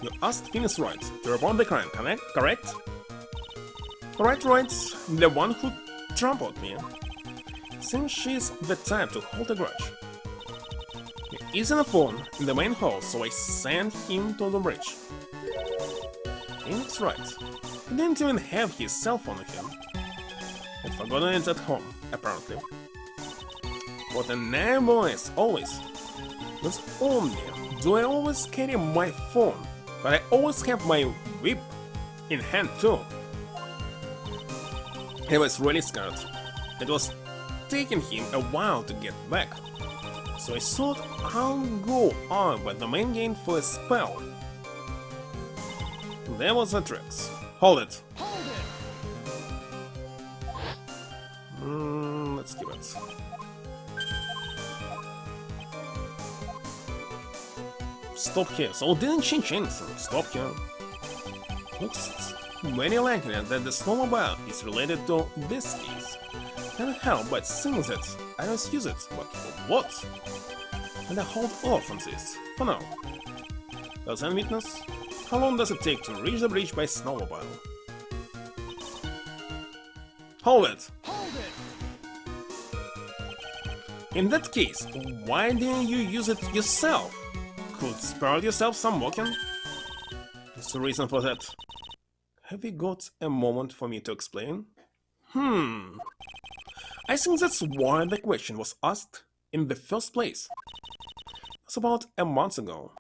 You asked Phineas Wright to report the crime, correct? Wright, the one who trampled me. Seems she's the type to hold a grudge. He is on the phone in the main hall, so I sent him to the bridge. Phoenix Wright. He didn't even have his cell phone with him. I'd forgotten it at home, apparently. What a name boys, always. Not only do I always carry my phone, but I always have my whip in hand too. I was really scared. It was taking him a while to get back, so I thought I'll go on by the main gate for a spell. There was the tricks. Hold it. Let's give it. Stop here. So it didn't change anything. Stop here. Looks very likely that the snowmobile is related to this case. Can't help but think that I just use it, but for what? And I hold off on this, for now. Does any witness? How long does it take to reach the bridge by snowmobile? Hold it! In that case, why didn't you use it yourself? Could spare yourself some walking? What's the reason for that? Have you got a moment for me to explain? I think that's why the question was asked in the first place. It was about a month ago.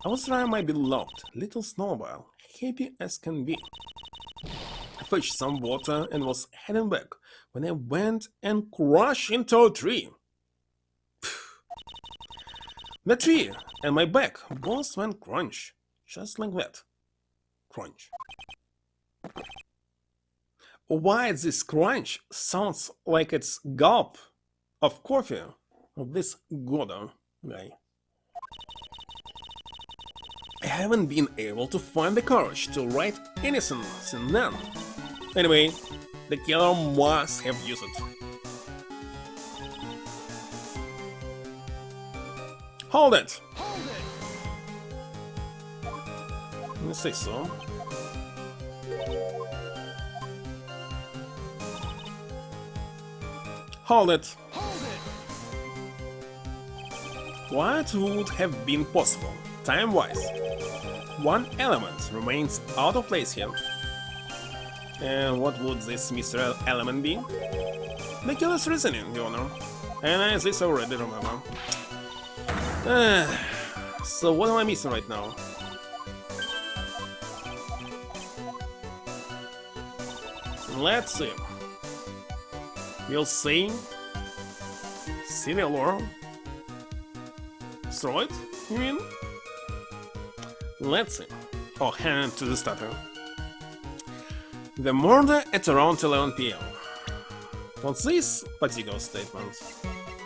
I was riding my beloved little snowmobile, happy as can be. I fetched some water and was heading back when I went and crashed into a tree. The tree and my back both went crunch, just like that. Crunch. Why this crunch sounds like it's gulp of coffee of this Goda guy. I haven't been able to find the courage to write anything since then. Anyway, the killer must have used it. Hold it! Let me say so. Hold it! What would have been possible, time-wise? One element remains out of place here. And what would this mystery element be? The killer's reasoning, Your Honor. And this I already remember. So what am I missing right now? Let's see. We'll see. Serial or throw it, you mean? Let's see. Oh, hand to the starter. The murder at around 11 PM. On this particular statement,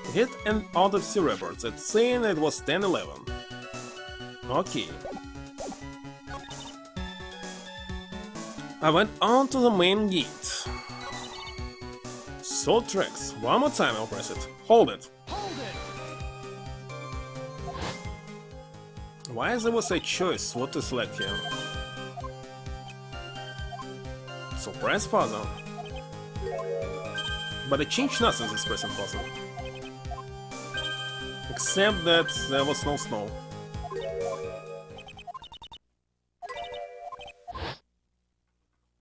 we had an autopsy report that saying it was 10:11. Okay. I went on to the main gate. So tracks. One more time I'll press it. Hold it. Why there was a choice what to select here? So press further. But it changed nothing this pressing further. Except that there was no snow.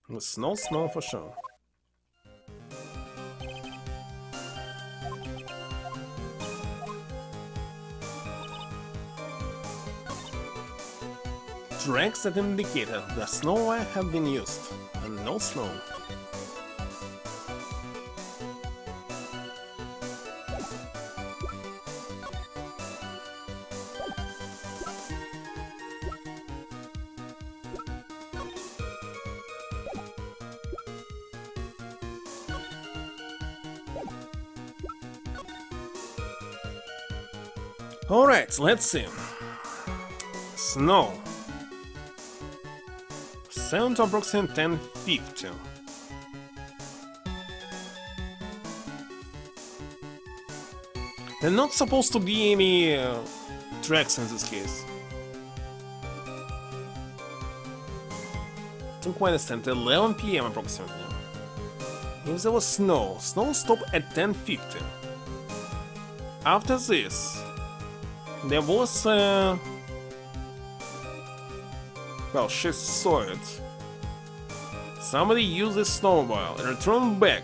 There's no snow for sure. Tracks that indicated the snow have been used, and no snow. Alright, let's see. Snow. 7 to approximately 1050. There are not supposed to be any tracks in this case. Don't quite understand. 11 PM approximately. If there was snow, snow stopped at 1050. After this, there was well, she saw it. Somebody used the snowmobile and returned back.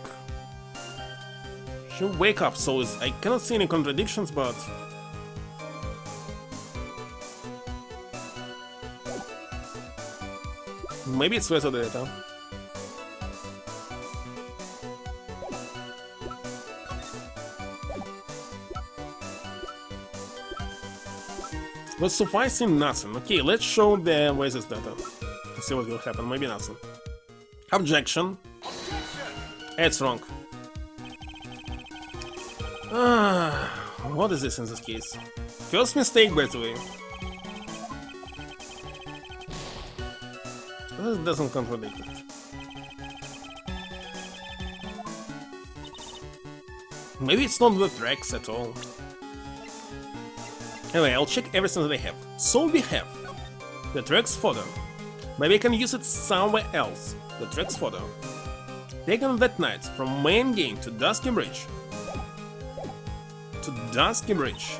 She'll wake up, so I cannot see any contradictions, but maybe it's better data. But sufficing nothing. Okay, let's show the Oasis data. Let's see what will happen. Maybe nothing. Objection. It's wrong. What is this in this case? First mistake, by the way. This doesn't contradict it. Maybe it's not the tracks at all. Anyway, I'll check everything that I have. So we have the tracks photo. Maybe I can use it somewhere else. The tracks photo. Taken that night from main game to Dusky Bridge. To Dusky Bridge.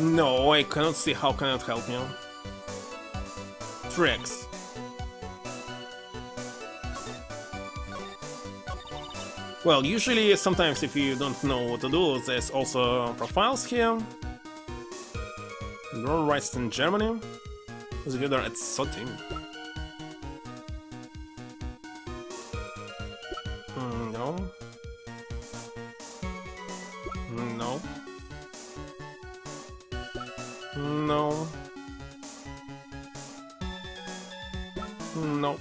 No, I cannot see how can it help me. Tracks. Well, usually, sometimes if you don't know what to do, there's also profiles here. Wright in Germany. The leader at 13. No. No. No. No.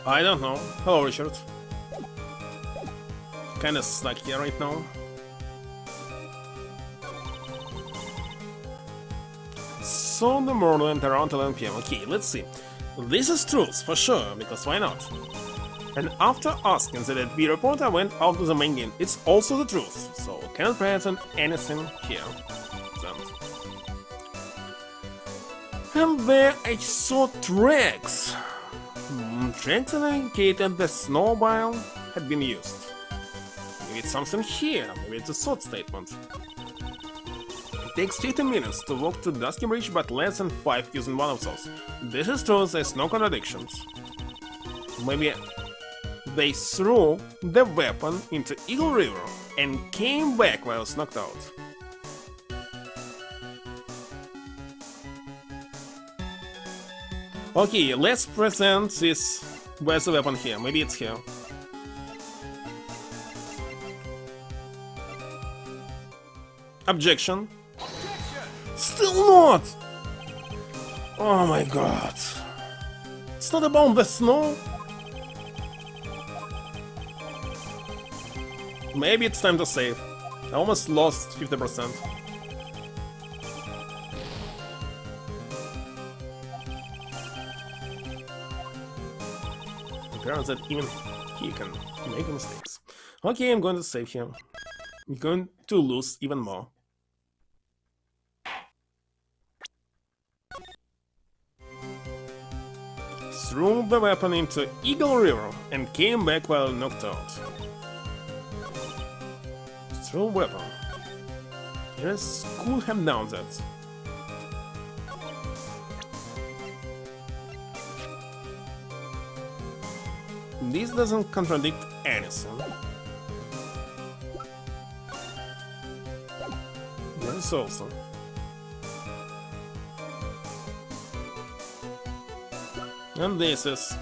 I don't know. Hello, Richard. Kinda stuck here right now. So the murder went around 11 PM. Okay, let's see. This is truth, for sure, because why not? And after asking the dead reporter went out to the main game, it's also the truth, so cannot present anything here. And there I saw tracks. Tracks that indicated the snowmobile had been used. Maybe it's something here, maybe it's a thought statement. It takes 15 minutes to walk to Dusky Bridge, but less than 5 using one of those. This is true, there's no contradictions. Maybe they threw the weapon into Eagle River and came back while I was knocked out. Okay, let's present this. Where's the weapon here? Maybe it's here. Objection. Still not! Oh my god. It's not about the snow. Maybe it's time to save. I almost lost 50%. Apparently that even he can make mistakes. Okay, I'm going to save him. I'm going to lose even more. Threw the weapon into Eagle River and came back while knocked out. Throw weapon. Yes, could have done that. This doesn't contradict anything. this also. And this is...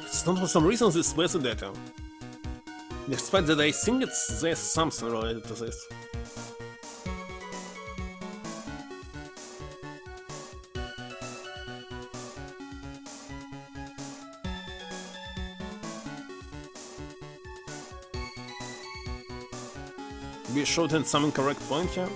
It's not for some reason this basic data. Despite that I think there's something related to this. We showed in some incorrect point here.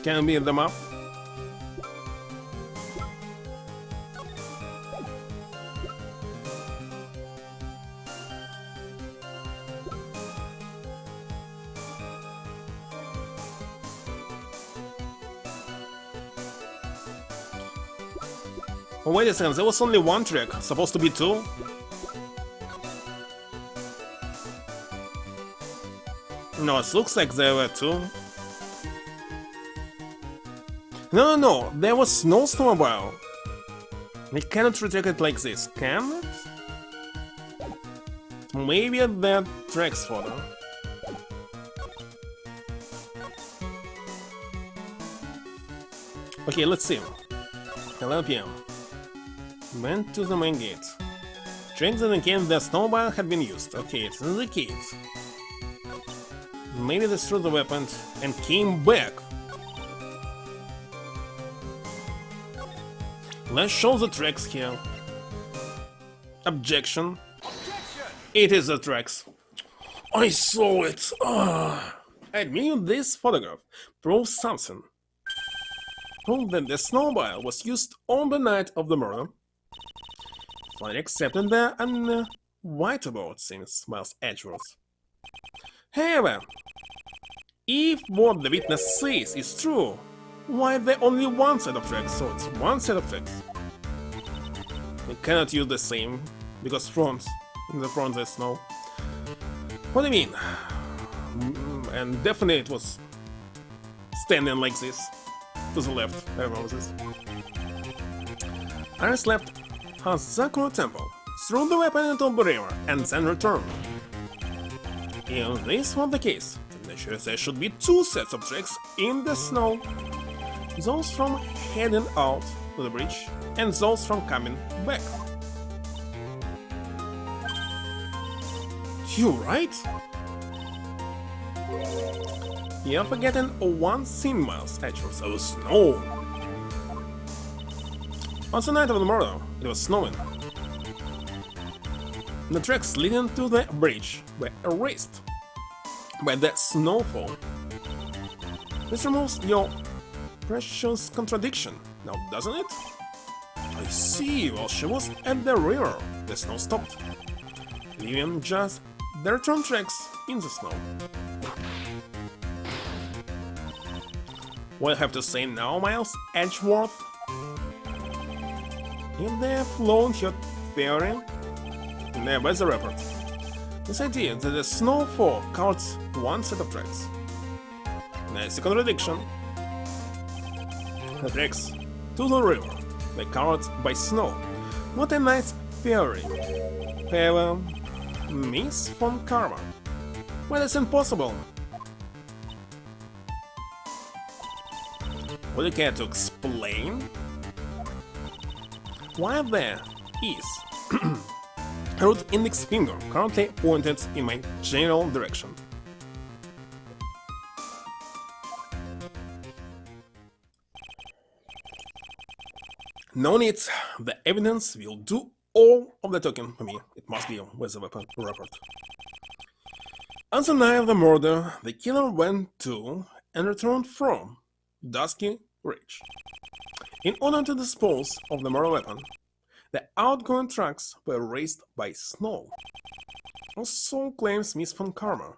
Can we build them up? Oh, wait a second, there was only one track, supposed to be two? No, it looks like there were two. No, there was no snowball. We cannot retrack it like this, can it? Maybe that tracks photo. Okay, let's see. 11 PM. Went to the main gate. Checked that again the snowball had been used. Okay, it's in the gate. Maybe they threw the weapon and came back. Let's show the tracks here. Objection. It is the tracks. I saw it. I mean, this photograph proves something. Prove that the snowball was used on the night of the murder. Finally accepted the unavoidable, seems smiles Edgeworth. However, if what the witness says is true, why there only one set of tracks? So it's one set of tracks. We cannot use the same, because in the front there's snow. What do you mean? And definitely it was standing like this, to the left, I remember this. Iris left Hazakura Temple, threw the weapon into the river, and then returned. If this was the case, then there should be two sets of tracks in the snow. Those from heading out to the bridge, and those from coming back. You're right. You're forgetting one thin miles Edgeworth of snow. On the night of the murder, it was snowing. The tracks leading to the bridge were erased by the snowfall. This removes your precious contradiction, now doesn't it? I see, while she was at the river, the snow stopped, leaving just the return tracks in the snow. What I have to say now, Miles Edgeworth? In the flown hot theory, in the weather report, this idea that the snowfall counts one set of tracks. Nice contradiction. The tracks to the river were covered by snow. What a nice theory. However, Miss von Karma. Well, it's impossible. Would you care to explain? While there is a root index finger currently pointed in my general direction. No need, the evidence will do all of the talking for me. It must be with the weapon report. On the night of the murder, the killer went to and returned from Dusky Ridge. In order to dispose of the murder weapon, the outgoing tracks were erased by snow. Also claims Miss von Karma.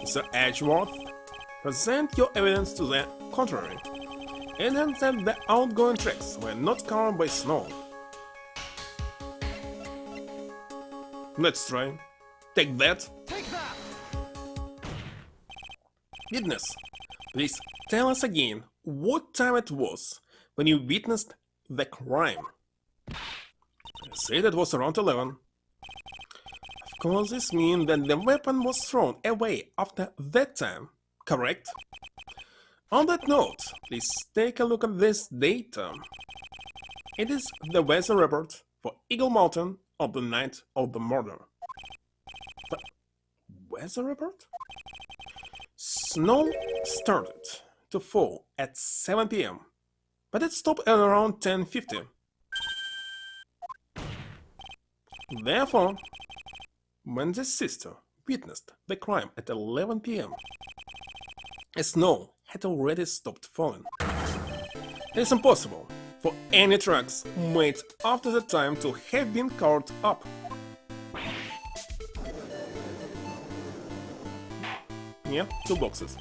Mr. Edgeworth, present your evidence to the contrary. Evidence that the outgoing tracks were not covered by snow. Let's try. Take that. Take that! Witness, please tell us again what time it was when you witnessed the crime. Say that was around 11. Of course, this means that the weapon was thrown away after that time, correct? On that note, please take a look at this data. It is the weather report for Eagle Mountain on the night of the murder. But weather report? Snow started to fall at 7 p.m., but it stopped at around 10:50. Therefore, when the sister witnessed the crime at 11 p.m., snow had already stopped falling. It is impossible for any tracks made after the time to have been covered up. Yeah, 2 boxes.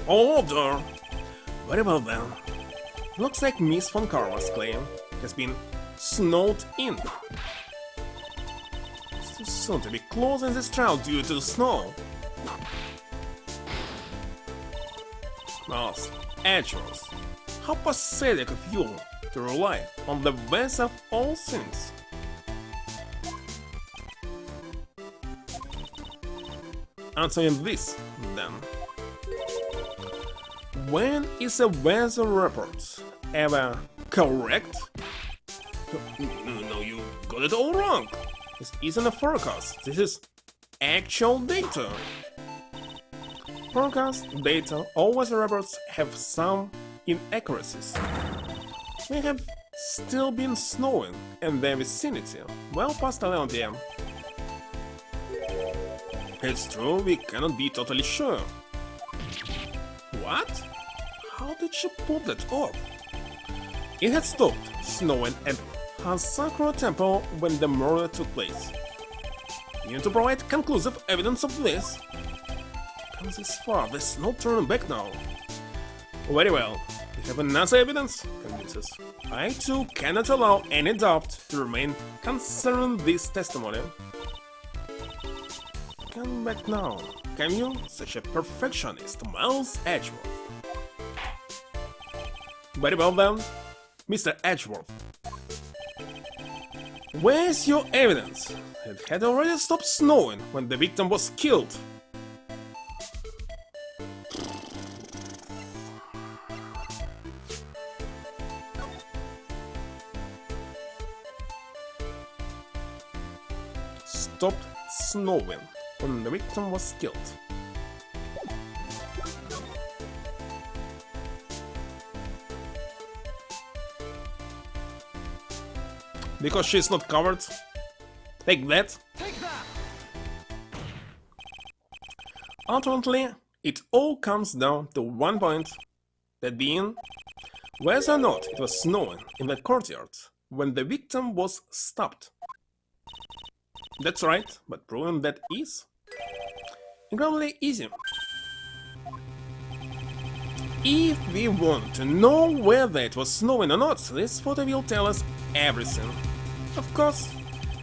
Order! Very well then. Looks like Miss Von Carver's claim has been snowed in. It's too soon to be closing this trial due to snow. Miles, Edgeworth, how pathetic of you to rely on the best of all things. Answering this, then. When is a weather report ever correct? No, you got it all wrong. This isn't a forecast, this is actual data. Forecast data or weather reports have some inaccuracies. We have still been snowing in the vicinity well past 11 p.m. It's true, we cannot be totally sure. What? How did she pull that off? It had stopped snowing at Hansakura Temple when the murder took place. You need to provide conclusive evidence of this. Come this far, there's no turning back now. Very well, we have another evidence, convinces. I too cannot allow any doubt to remain concerning this testimony. Come back now, can you? Such a perfectionist, Miles Edgeworth. Very well then, Mr. Edgeworth. Where's your evidence? It had already stopped snowing when the victim was killed. Stopped snowing when the victim was killed. Because she's not covered. Take that. Take that! Ultimately, it all comes down to one point, that being whether or not it was snowing in that courtyard when the victim was stopped. That's right, but proving that is incredibly easy. If we want to know whether it was snowing or not, this photo will tell us everything. Of course,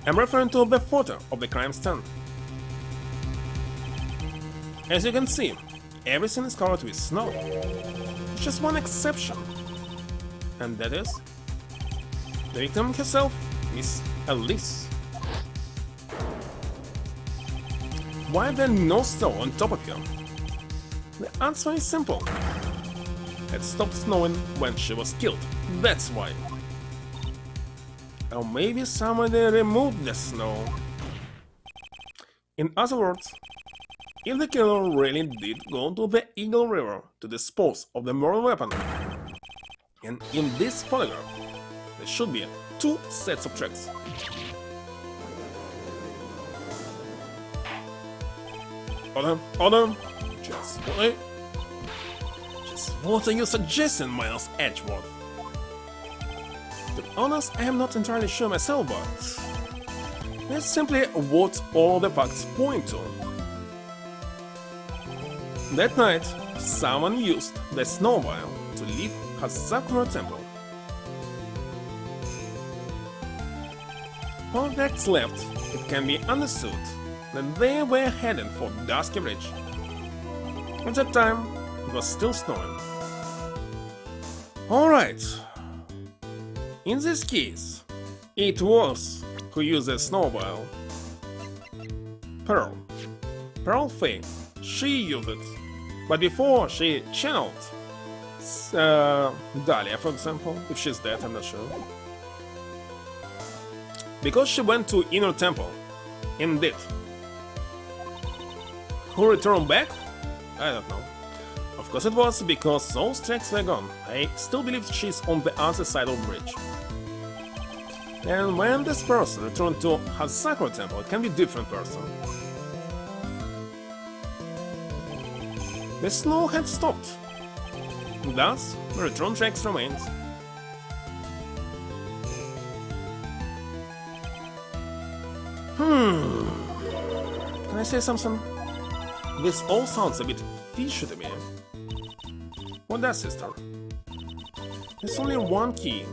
I'm referring to the photo of the crime scene. As you can see, everything is covered with snow. There's just one exception, and that is the victim herself, Miss Alice. Why there no snow on top of her? The answer is simple. It stopped snowing when she was killed, that's why. Or maybe somebody removed the snow. In other words, if the killer really did go to the Eagle River to dispose of the murder weapon, and in this photograph, there should be 2 sets of tracks. Order. Just what are you suggesting, Miles Edgeworth? To be honest, I am not entirely sure myself, but that's simply what all the facts point to. That night, someone used the snowmobile to leave Hazakura Temple. For that's left, it can be understood that they were heading for Dusky Ridge. At that time, it was still snowing. Alright. In this case, it was who used the snowmobile. Pearl Faye. She used it. But before she channeled Dahlia, for example, if she's dead, I'm not sure. Because she went to Inner Temple. Indeed. Who returned back? I don't know. Of course it was because those tracks were gone. I still believe she's on the other side of the bridge. And when this person returned to Hazakura Temple, it can be a different person. The snow had stopped. Thus, the return tracks remained. Can I say something? This all sounds a bit fishy to me. What does, sister? There's only one key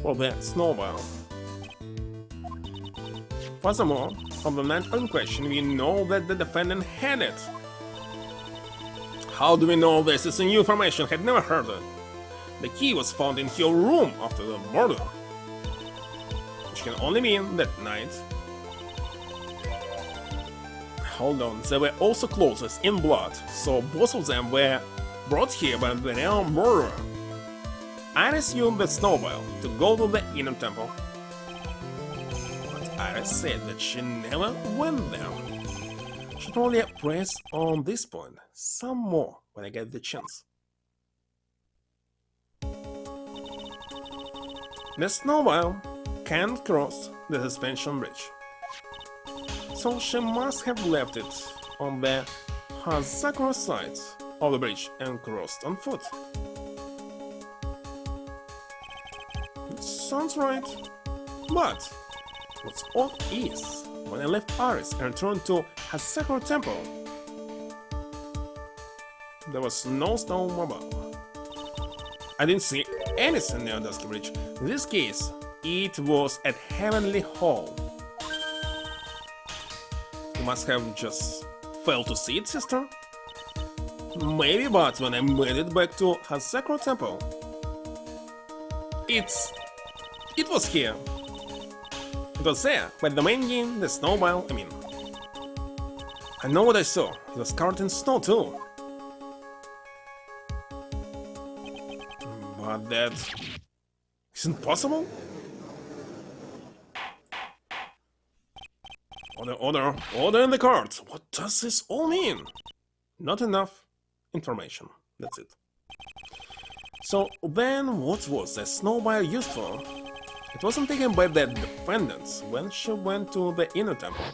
for the snowball. Furthermore, from the night in question, we know that the defendant had it. How do we know this? It's a new information, had never heard it. The key was found in your room after the murder. Which can only mean that night. Hold on, they were also clothes in blood, so both of them were brought here by the real murderer. I assumed the snowball to go to the Inner Temple. But Iris said that she never went there. Should probably press on this point some more when I get the chance. The snowball can't cross the suspension bridge, so she must have left it on the Hazakura side of the bridge and crossed on foot. It sounds right, but what's odd is, when I left Iris and returned to Hazakura Temple, there was no snowmobile. I didn't see anything near Dusky Bridge. In this case, it was at Heavenly Hall. You must have just failed to see it, sister? Maybe, but when I made it back to Hazakura Temple, it was here. It was there, but the main game, the snowmobile, I know what I saw. It was covered in snow too. But that isn't possible? Order in the cart! What does this all mean? Not enough information, that's it. So then what was the snowmobile used for? It wasn't taken by the defendants when she went to the Inner Temple.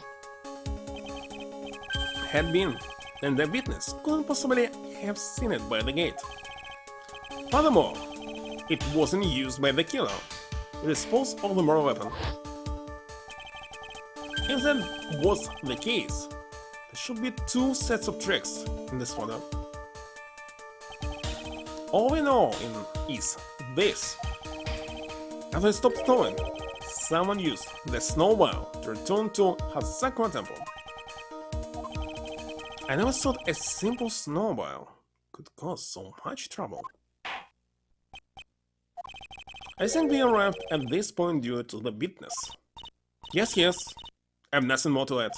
Had been, and the witness couldn't possibly have seen it by the gate. Furthermore, it wasn't used by the killer. It disposed of the murder weapon. If that was the case, there should be two sets of tracks in this photo. All we know is this. After it stopped snowing, someone used the snowmobile to return to Hazakura Temple. I never thought a simple snowmobile could cause so much trouble. I think we arrived at this point due to the witness. Yes, I have nothing more to add.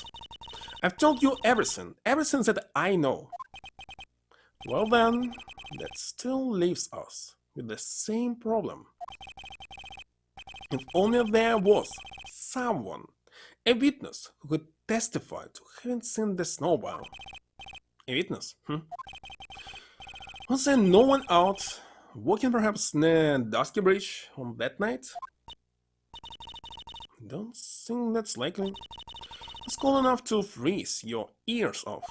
I've told you everything that I know. Well then, that still leaves us with the same problem. If only there was someone, a witness, who could testify to having seen the snowball. A witness, Was there no one out, walking perhaps near Dusky Bridge on that night? Don't think that's likely. It's cold enough to freeze your ears off.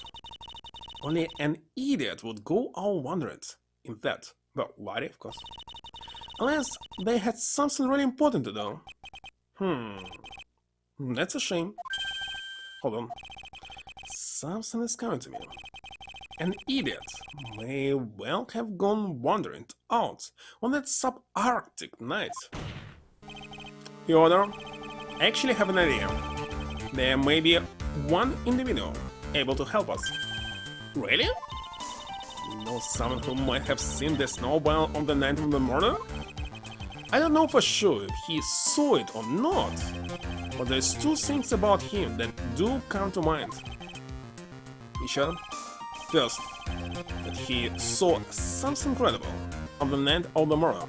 Only an idiot would go out wandering in that. Well, light, of course. Unless they had something really important to do. That's a shame. Hold on. Something is coming to me. An idiot may well have gone wandering out on that subarctic night. Your Honor, I actually have an idea. There may be one individual able to help us. Really? You know someone who might have seen the snowball on the night of the murder? I don't know for sure if he saw it or not, but there's two things about him that do come to mind. You sure? First, that he saw something incredible on the night of the murder.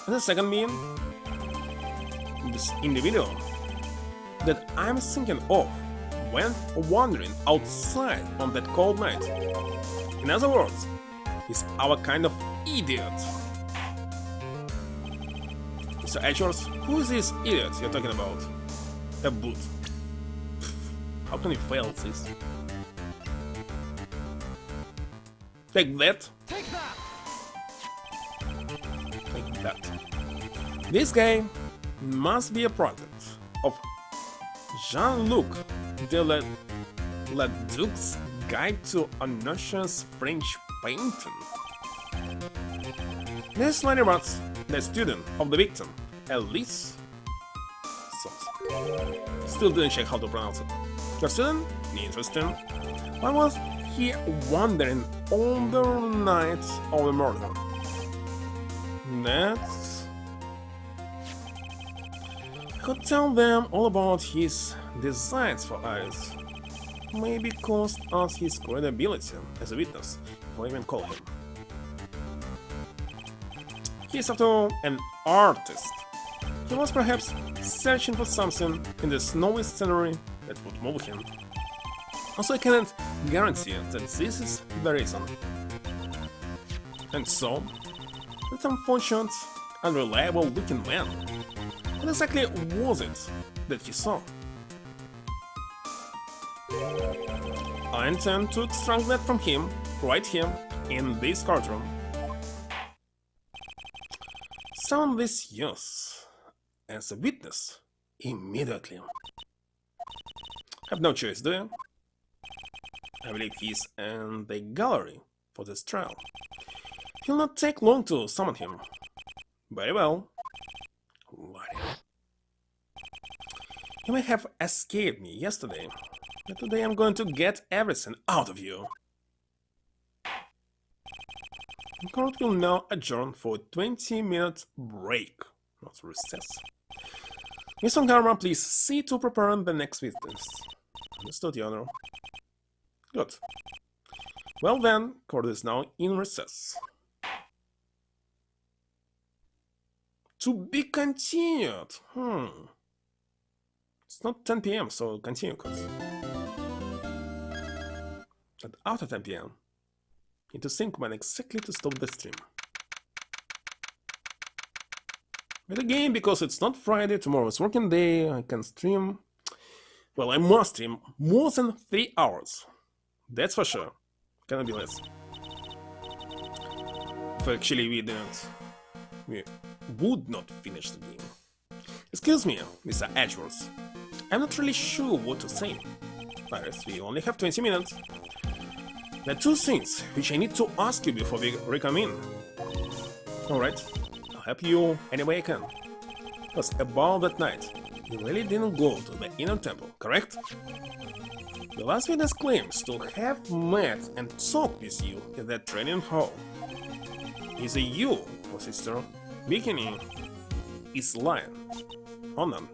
And the second being, this individual that I'm thinking of went wandering outside on that cold night. In other words, he's our kind of idiot. Mr. Edgeworth, who is this idiot you're talking about? A boot. How can you fail this? Take that. Take that! Take that. This guy must be a product of Jean-Luc Leduc's Guide to Unconscious French Painting. This lady writes, the student of the victim, Elise. Still didn't check how to pronounce it. Your student? Interesting. Why was he wandering all the night of the murder? That's... I could tell them all about his designs for eyes. Maybe cost us his credibility as a witness, if I even call him. He's after all an artist. He was perhaps searching for something in the snowy scenery that would move him. Also, I cannot guarantee that this is the reason. And so, that unfortunate, unreliable-looking man, what exactly was it that he saw? I intend to extract that from him, right here, in this courtroom. Summon this youth as a witness immediately. Have no choice, do you? I believe he's in the gallery for this trial. It will not take long to summon him. Very well. You may have escaped me yesterday, but today I'm going to get everything out of you. The court will now adjourn for a 20-minute break, not recess. Miss Ongarma, please see to prepare the next witness. Understood, Your Honor. Good. Well then, court is now in recess. To be continued. It's not 10 p.m., so continue, cause. But after 10 p.m., need to think when exactly to stop the stream. But again, because it's not Friday, tomorrow is working day, I can stream. Well, I must stream more than 3 hours. That's for sure. Cannot be less. If actually we would not finish the game. Excuse me, Mr. Edgeworth. I'm not really sure what to say. Iris, we only have 20 minutes. There are two things which I need to ask you before we reconvene. Alright, I'll help you any way I can. Because about that night, you really didn't go to the inner temple, correct? The last witness claims to have met and talked with you in that training hall. Is it you, or sister, Bikini, is lying? Or none?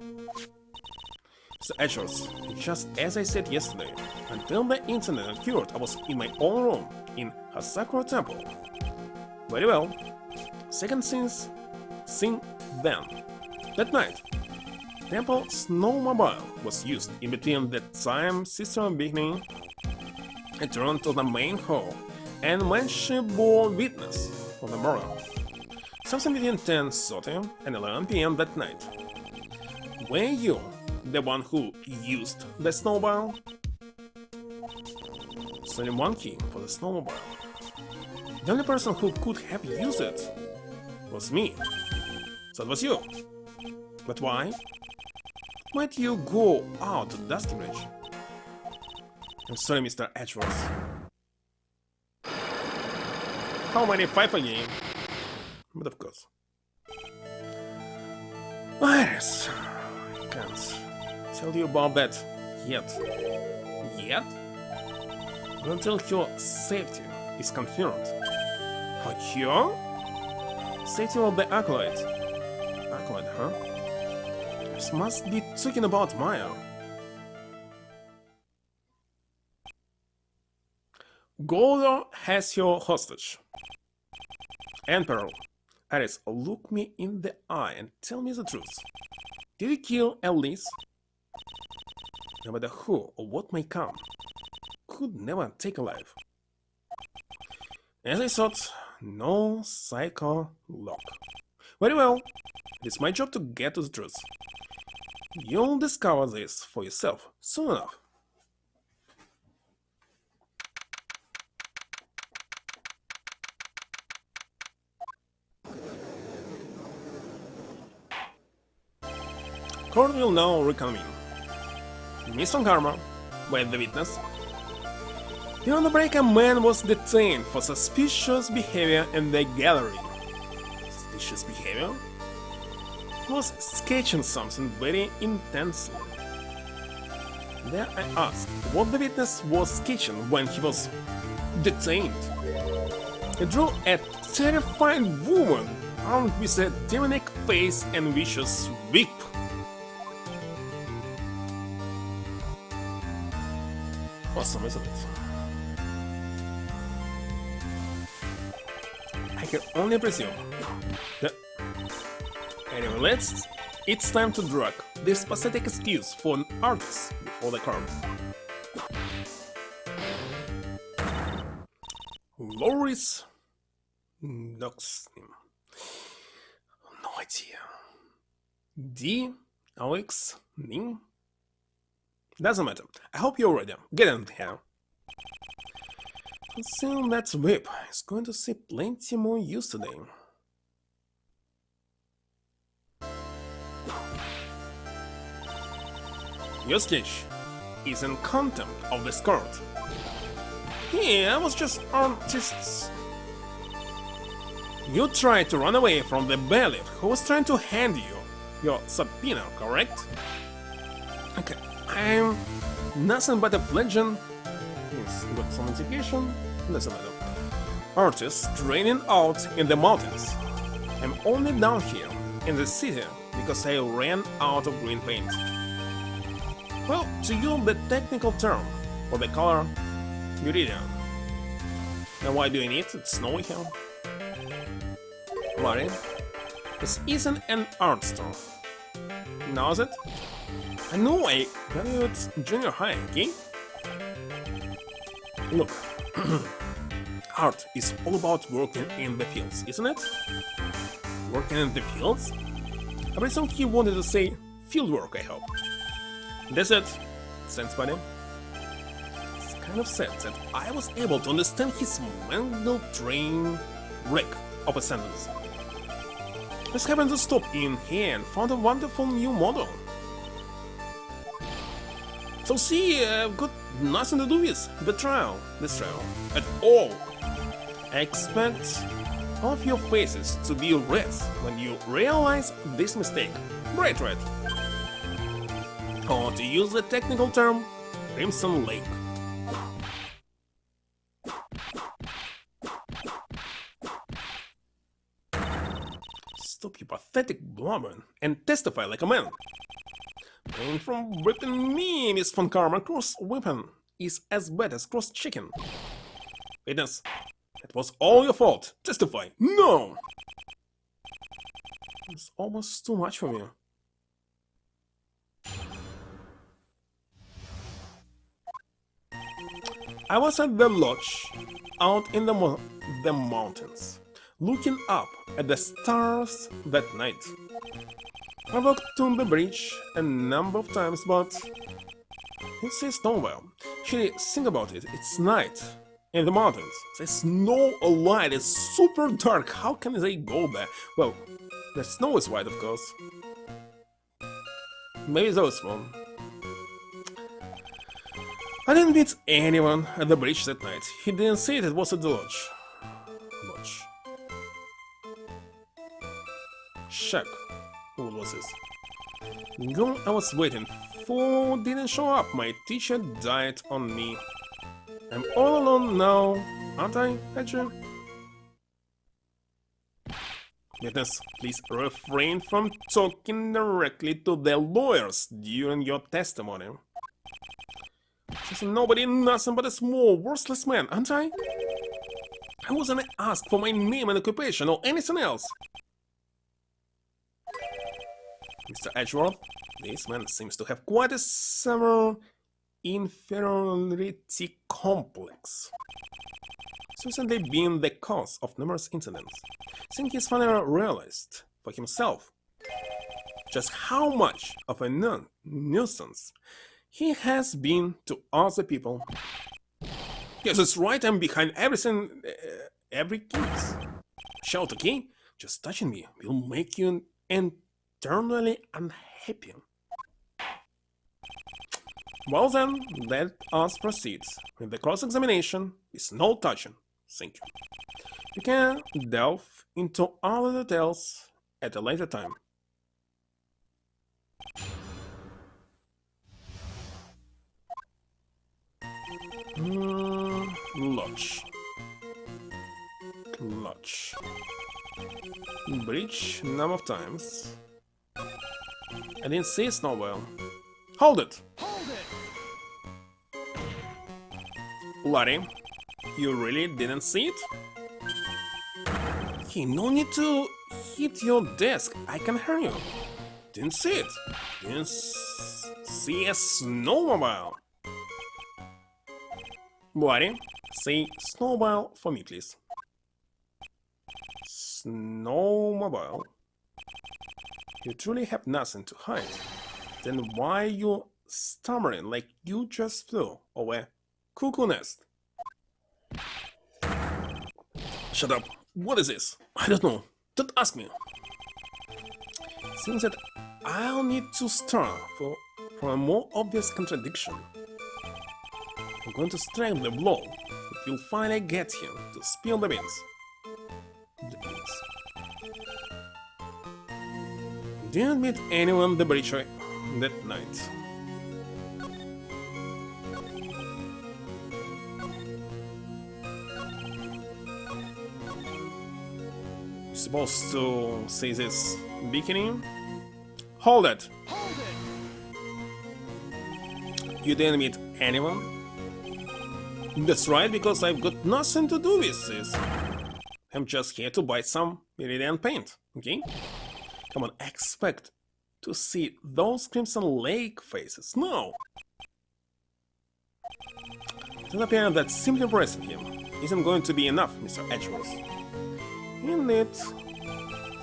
Mr. Edgeworth, just as I said yesterday, until the incident occurred, I was in my own room in Hasakura Temple. Very well. Second thing then. That night, Temple snowmobile was used in between the time Sister Bikini returned to the main hall and when she bore witness for the murder. Something between 10:30 and 11 p.m. that night. Were you the one who used the snowmobile? There's only one key for the snowmobile. The only person who could have used it was me. So it was you. But why? Why'd you go out to Dusky Bridge? I'm sorry, Mr. Edgeworth. how many FIFA game? But of course. Iris, I can't tell you about that yet. Yet? Until your safety is confirmed. Your safety of the acolyte. Acolyte, huh? This must be talking about Maya. Goldo has your hostage. Emperor, Aris, look me in the eye and tell me the truth. Did you kill Elise? No matter who or what may come, could never take alive. As I thought, no psycho lock. Very well, it's my job to get to the truth. You'll discover this for yourself soon enough. Court will now reconvene. Miss Von Karma, with the witness. The Underbreaker man was detained for suspicious behavior in the gallery. Suspicious behavior? He was sketching something very intensely. There I asked what the witness was sketching when he was detained. He drew a terrifying woman armed with a demonic face and vicious whip. Awesome, isn't it? I can only presume that... Anyway, it's time to drag this pathetic excuse for an artist before the court. Loris Noxnim. No idea. D. Alex Ning. Doesn't matter. I hope you're ready. Get in here. Soon that whip is going to see plenty more use today. Your sketch is in contempt of this court. Yeah, I was just artists. You tried to run away from the bailiff who was trying to hand you your subpoena, correct? Okay. I'm nothing but a fledgling. Yes, got some education. Doesn't matter. Artist training out in the mountains. I'm only down here in the city because I ran out of green paint. Well, to use the technical term for the color, Iridium. And why do you need it? Snowy here. Worry. This isn't an art store. Knows it? I know I graduated junior high, okay? Look, art is all about working in the fields, isn't it? Working in the fields? I presume he wanted to say fieldwork, I hope. That's it. Thanks, buddy. It's kind of sad that I was able to understand his mangled train wreck of a sentence. Just happened to stop in here and found a wonderful new model. So see, I've got nothing to do with this trial, at all. I expect all of your faces to be red when you realize this mistake. Right. Or to use the technical term, Crimson Lake. Stop your pathetic blubbering and testify like a man. And from whipping me, Miss Von Karma, cross-whipping is as bad as cross-chicken. Witness, it was all your fault. Testify. No! It's almost too much for me. I was at the lodge, out in the mountains, looking up at the stars that night. I walked to the bridge a number of times, but it says nowhere. Actually, think about it, it's night in the mountains. There's no light, it's super dark, how can they go there? Well, the snow is white, of course. Maybe those one. I didn't meet anyone at the bridge that night. He didn't say it was at the lodge. check. What was this? Girl I was waiting for didn't show up. My teacher died on me. I'm all alone now, aren't I, Edger? Witness, please refrain from talking directly to the lawyers during your testimony. She's nobody, nothing but a small, worthless man, aren't I? I wasn't asked for my name and occupation or anything else. Mr. Edgeworth, this man seems to have quite a severe inferiority complex. Certainly being the cause of numerous incidents. I think he's finally realized for himself just how much of a nuisance he has been to other people. Yes, that's right, I'm behind everything, every case. Shout, okay? Just touching me will make you eternally unhappy. Well then, let us proceed with the cross-examination. Is no touching. Thank you. We can delve into all the details at a later time. Lodge. Breach number of times. I didn't see it snowball. Hold it! Hold it! Larry, you really didn't see it? Hey, no need to hit your desk. I can hear you. Didn't see it. Didn't see a snowmobile. Larry, say snowmobile for me, please. Snowmobile. You truly have nothing to hide. Then why are you stammering like you just flew over cuckoo nest? Shut up. What is this? I don't know. Don't ask me. Seems that I'll need to start for a more obvious contradiction. I'm going to strike the blow that will finally get him to spill the beans. Didn't meet anyone in the breach that night. You're supposed to say this beginning? Hold it! Hold it! You didn't meet anyone? That's right, because I've got nothing to do with this. I'm just here to buy some Meridian paint, okay? Come on, expect to see those Crimson Lake faces. No! It appears that simply embracing him isn't going to be enough, Mr. Edgeworth. Indeed, it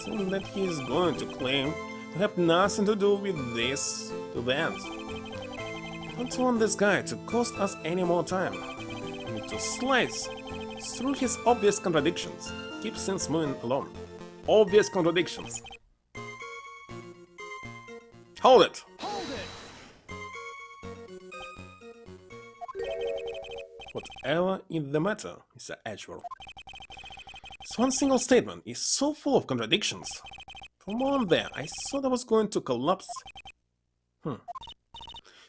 seems that he is going to claim to have nothing to do with this to the end. I don't want this guy to cost us any more time. We need to slice through his obvious contradictions. Keep things moving along. Obvious contradictions. Hold it! Hold it! Whatever is the matter, Mr. Edgeworth? This one single statement is so full of contradictions. For a moment there, I thought I was going to collapse.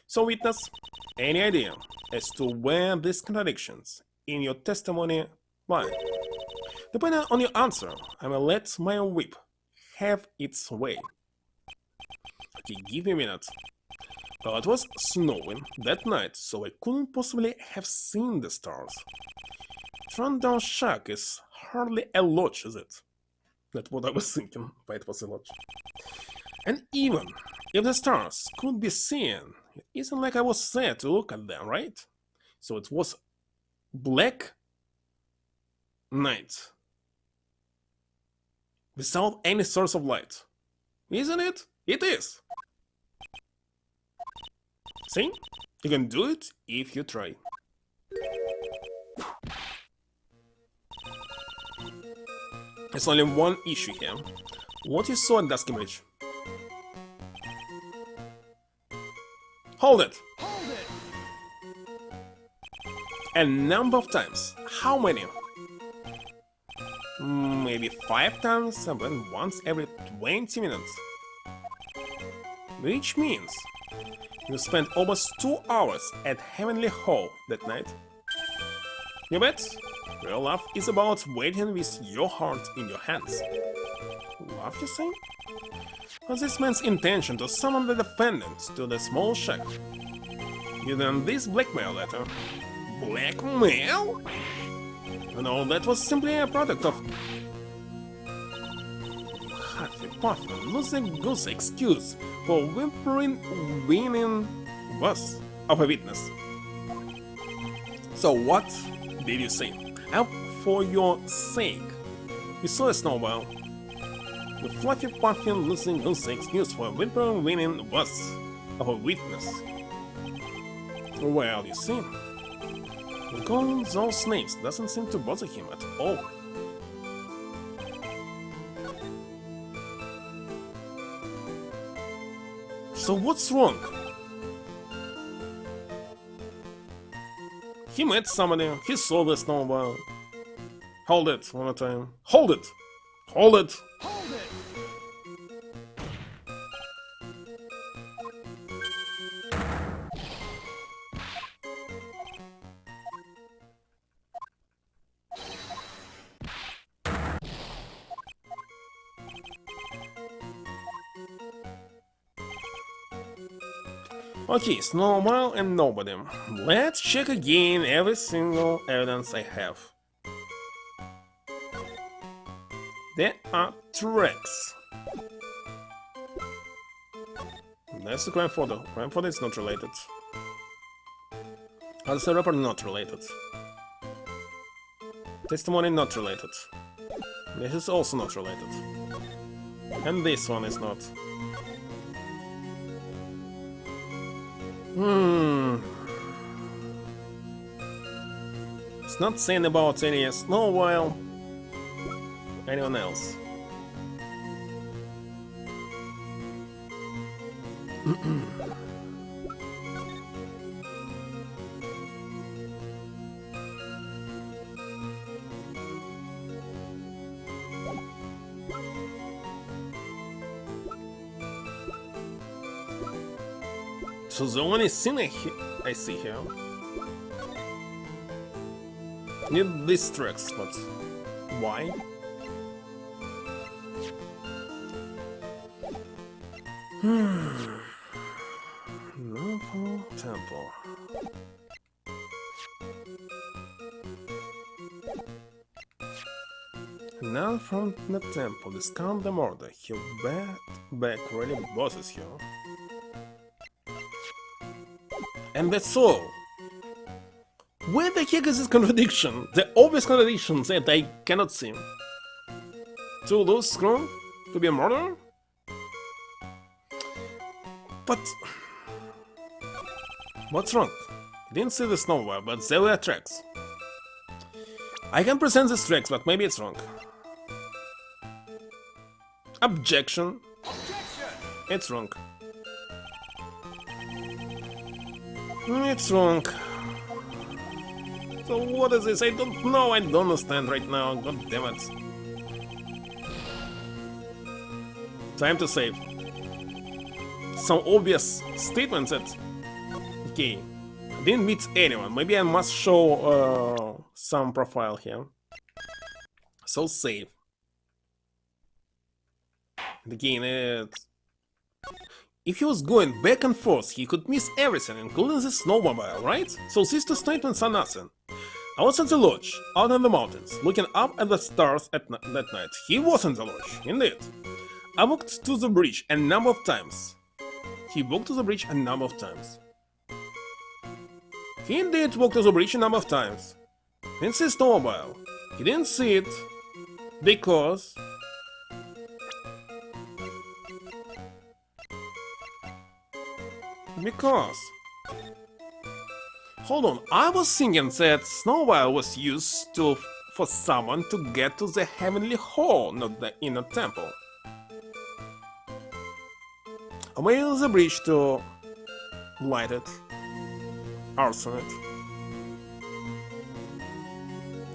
So, witness, any idea as to where these contradictions in your testimony lie? Depending on your answer, I will let my whip have its way. Okay, give me a minute. Well, it was snowing that night, so I couldn't possibly have seen the stars. Rundown shack is hardly a lodge, is it? That's what I was thinking, but it was a lodge. And even if the stars could be seen, it isn't like I was there to look at them, right? So it was black night. Without any source of light. Isn't it? It is! See? You can do it if you try. There's only one issue here. What you saw at Dusky Bridge? Hold it! Hold it! A number of times. How many? maybe 5 times, and then once every 20 minutes. Which means you spent almost 2 hours at Heavenly Hall that night. You bet? Real love is about waiting with your heart in your hands. Love, you say? Was this man's intention to summon the defendant to the small shack? Using this blackmail letter. Blackmail? No, that was simply a product of Hufflepuff loosey-goosey excuse for whimpering winning was of a witness. So what did you say? For your sake, you saw a snowball. The fluffy puffin loosey-goosey excuse for whimpering winning was of a witness. Well, you see, calling those names doesn't seem to bother him at all. So what's wrong? He met somebody, he saw the snowball. Hold it, one more time. Hold it! Hold it! Hold it! Okay, snowball and nobody. Let's check again every single evidence I have. There are tracks. That's the crime photo. Crime photo is not related. Answer report not related. Testimony not related. This is also not related. And this one is not. It's not saying about any snowball. Anyone else? So the only thing I see here need these tracks, but why? Novel Temple. Now from the temple, discount the murder. He back really bosses you. And that's all. Where the heck is this contradiction? The obvious contradiction that I cannot see. To lose screw? To be a murderer? But what's wrong? Didn't see the snowball, but there were tracks. I can present these tracks, but maybe it's wrong. Objection. Objection! It's wrong. It's wrong. So what is this? I don't know. I don't understand right now. God damn it. Time to save. Some obvious statements that... Okay. I didn't meet anyone. Maybe I must show some profile here. So save. And again, it's... If he was going back and forth, he could miss everything, including the snowmobile, right? So these two statements are nothing. I was at the lodge, out in the mountains, looking up at the stars at that night. He was in the lodge, indeed. I walked to the bridge a number of times. He walked to the bridge a number of times. He indeed walked to the bridge a number of times. He didn't see snowmobile. He didn't see it because... Hold on, I was thinking that snowmobile was used for someone to get to the heavenly hall, not the inner temple. Or maybe the bridge to light it, arson it.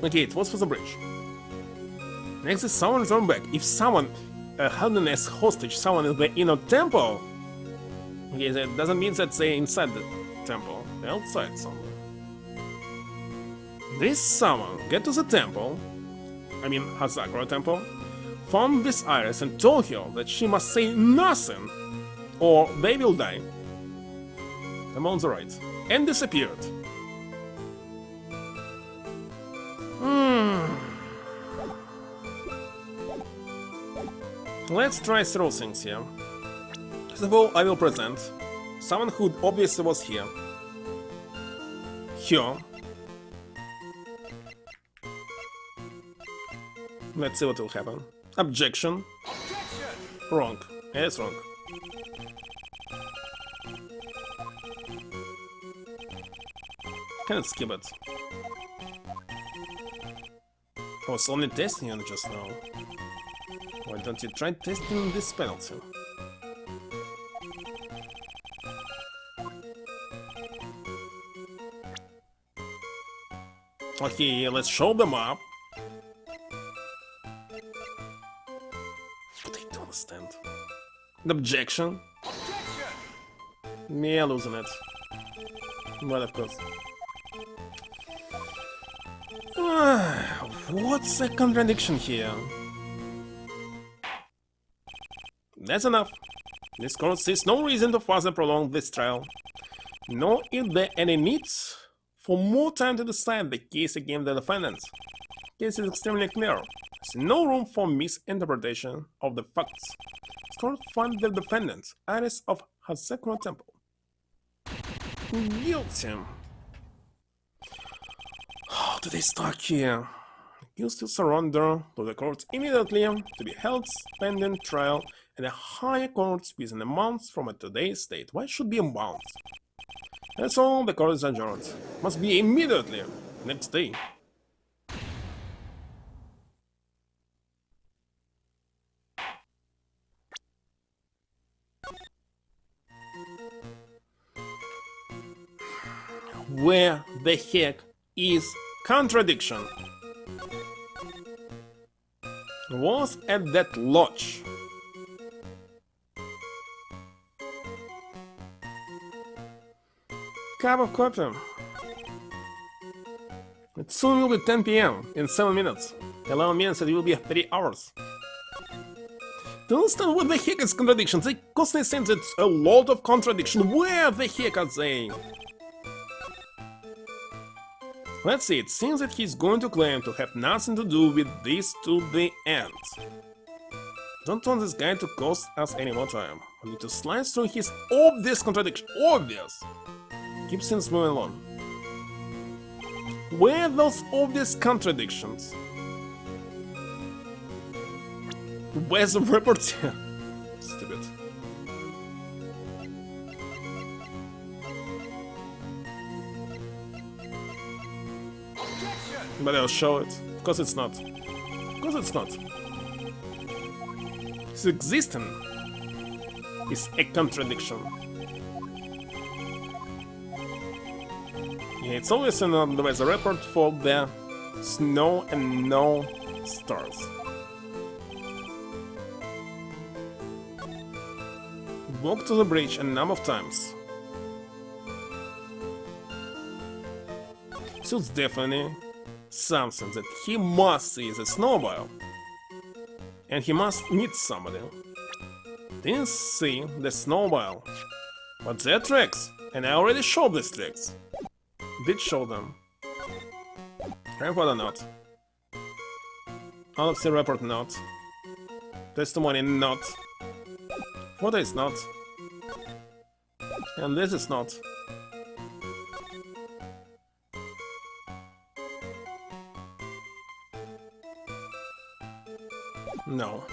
Okay, it was for the bridge. Next is someone return back. If someone held as hostage someone in the inner temple, okay, that doesn't mean that they're inside the temple. They're outside somewhere. This someone get to the temple, I mean Hazakura temple, found this iris and told her that she must say nothing or they will die. I'm on the right. And disappeared. Let's try through things here. First of all, I will present someone who obviously was here. Here. Let's see what will happen. Objection. Wrong. Yeah, it's wrong. Can't skip it. I was only testing it just now. Why don't you try testing this penalty? Okay, let's show them up. But I don't understand. Objection? Yeah, losing it. But of course. What's a contradiction here? That's enough. This court sees no reason to further prolong this trial, nor is there any need for more time to decide the case against the defendants. The case is extremely clear. There's no room for misinterpretation of the facts. This court finds the defendants, Iris of Hazakura Temple, guilty. How do they start here? Accused to surrender to the court immediately to be held pending trial in a higher court within a month from today's date. Why should be a month? That's all. The court is adjourned. Must be immediately. Next day. Where the heck is contradiction? Was at that lodge. Cup of coffee. It soon will be 10 p.m. in 7 minutes. 11 minutes it will be 3 hours. Don't understand what the heck is contradiction. They constantly say that a lot of contradiction. Where the heck are they? Let's see, it seems that he's going to claim to have nothing to do with this to the end. Don't want this guy to cost us any more time. We need to slice through his obvious contradiction. Obvious! Keep things moving along. Where are those obvious contradictions? Where's the report here? Stupid. But I'll show it. Because it's not. Because it's not. His existence is a contradiction. Yeah, it's always in the weather report for the snow and no stars. Walk to the bridge a number of times. So it's definitely something that he must see is a snowmobile. And he must meet somebody. Didn't see the snowmobile. But there are tracks, and I already showed these tracks. Did show them. Report or not. Autopsy report not. Testimony not. Photo is not. And this is not. No.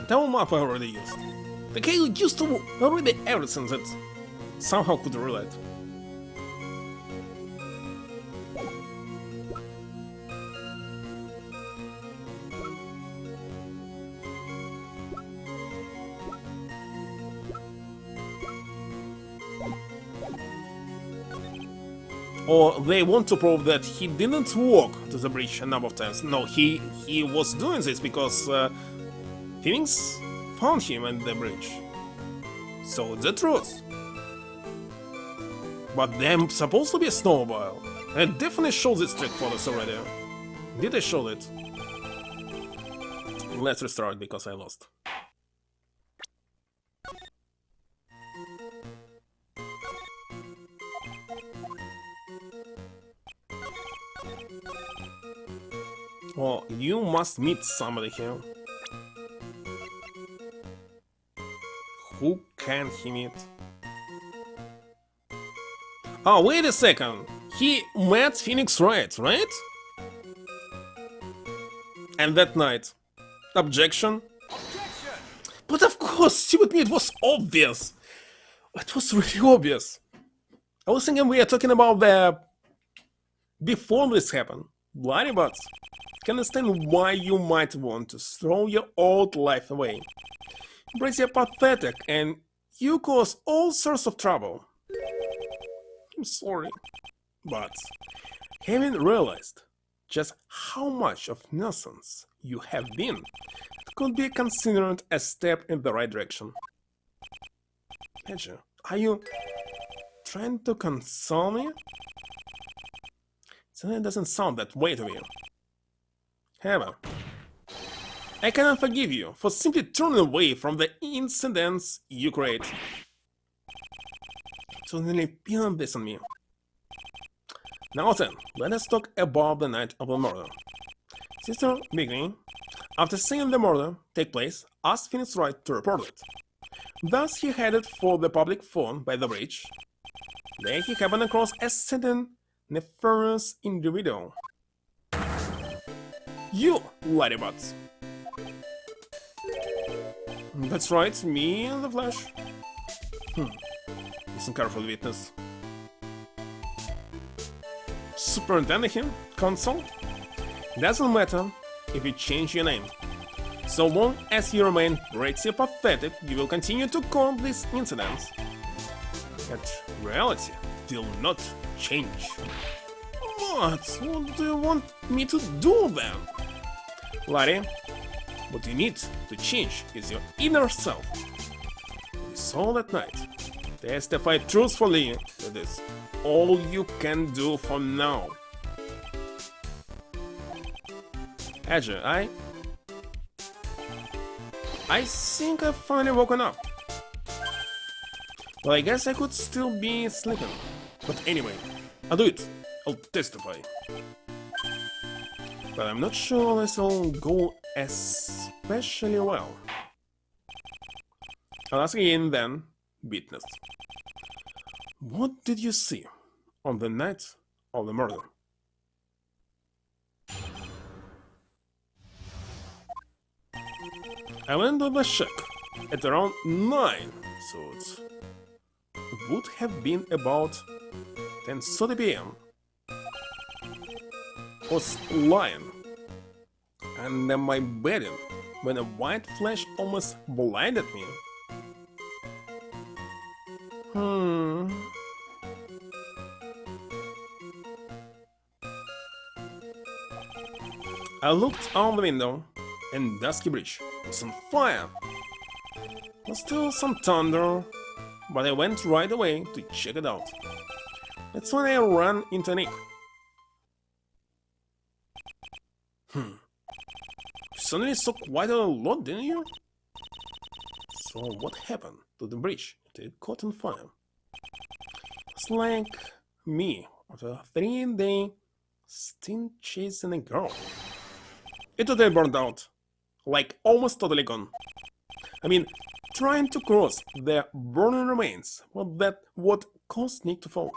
That map I already used. The guy used to already everything that somehow could relate. Or they want to prove that he didn't walk to the bridge a number of times. No, he was doing this because Phoenix found him at the bridge. So it's the truth. But they're supposed to be a snowmobile. I definitely showed this trick for us already. Did I show it? Let's restart because I lost. Well, you must meet somebody here. Who can he meet? Oh, wait a second. He met Phoenix Wright, right? And that night. Objection? Objection! But of course, stupid me, it was obvious. It was really obvious. I was thinking we are talking about the... before this happened. Bloody butts. Can understand why you might want to throw your old life away. Embrace you're pathetic and you cause all sorts of trouble. I'm sorry. But having realized just how much of nuisance you have been, it could be considered a step in the right direction. Hedge, are you trying to console me? It doesn't sound that way to me. However, I cannot forgive you for simply turning away from the incidents you create. So nearly pin this on me. Now then, let us talk about the night of the murder. Sister Bigny, after seeing the murder take place, asked Phoenix Wright to report it. Thus he headed for the public phone by the bridge. There he happened across a certain nefarious individual. You, ladybutts! That's right, me in the flesh. Listen carefully, witness. Superintendent him, console? Doesn't matter if you change your name. So long as you remain pretty pathetic, you will continue to call these incidents. But reality will not change. What do you want me to do then? Larry, what you need to change is your inner self. We saw that night. Testify truthfully that is all you can do for now. Edge, I think I've finally woken up. Well, I guess I could still be sleeping. But anyway, I'll do it. I'll testify. But I'm not sure this will go especially well. I'll ask again then, witness. What did you see on the night of the murder? I went to the shack at around 9, so it would have been about 10:30 p.m. I was lying under my bedding when a white flash almost blinded me. I looked out the window, and Dusky Bridge was on fire. There was still some thunder, but I went right away to check it out. That's when I ran into Nick. You suddenly saw quite a lot, didn't you? So what happened to the bridge that it caught on fire? It's like me after a 3-day stint chasing a girl. It totally burned out. Like almost totally gone. I mean, trying to cross the burning remains was that what caused Nick to fall.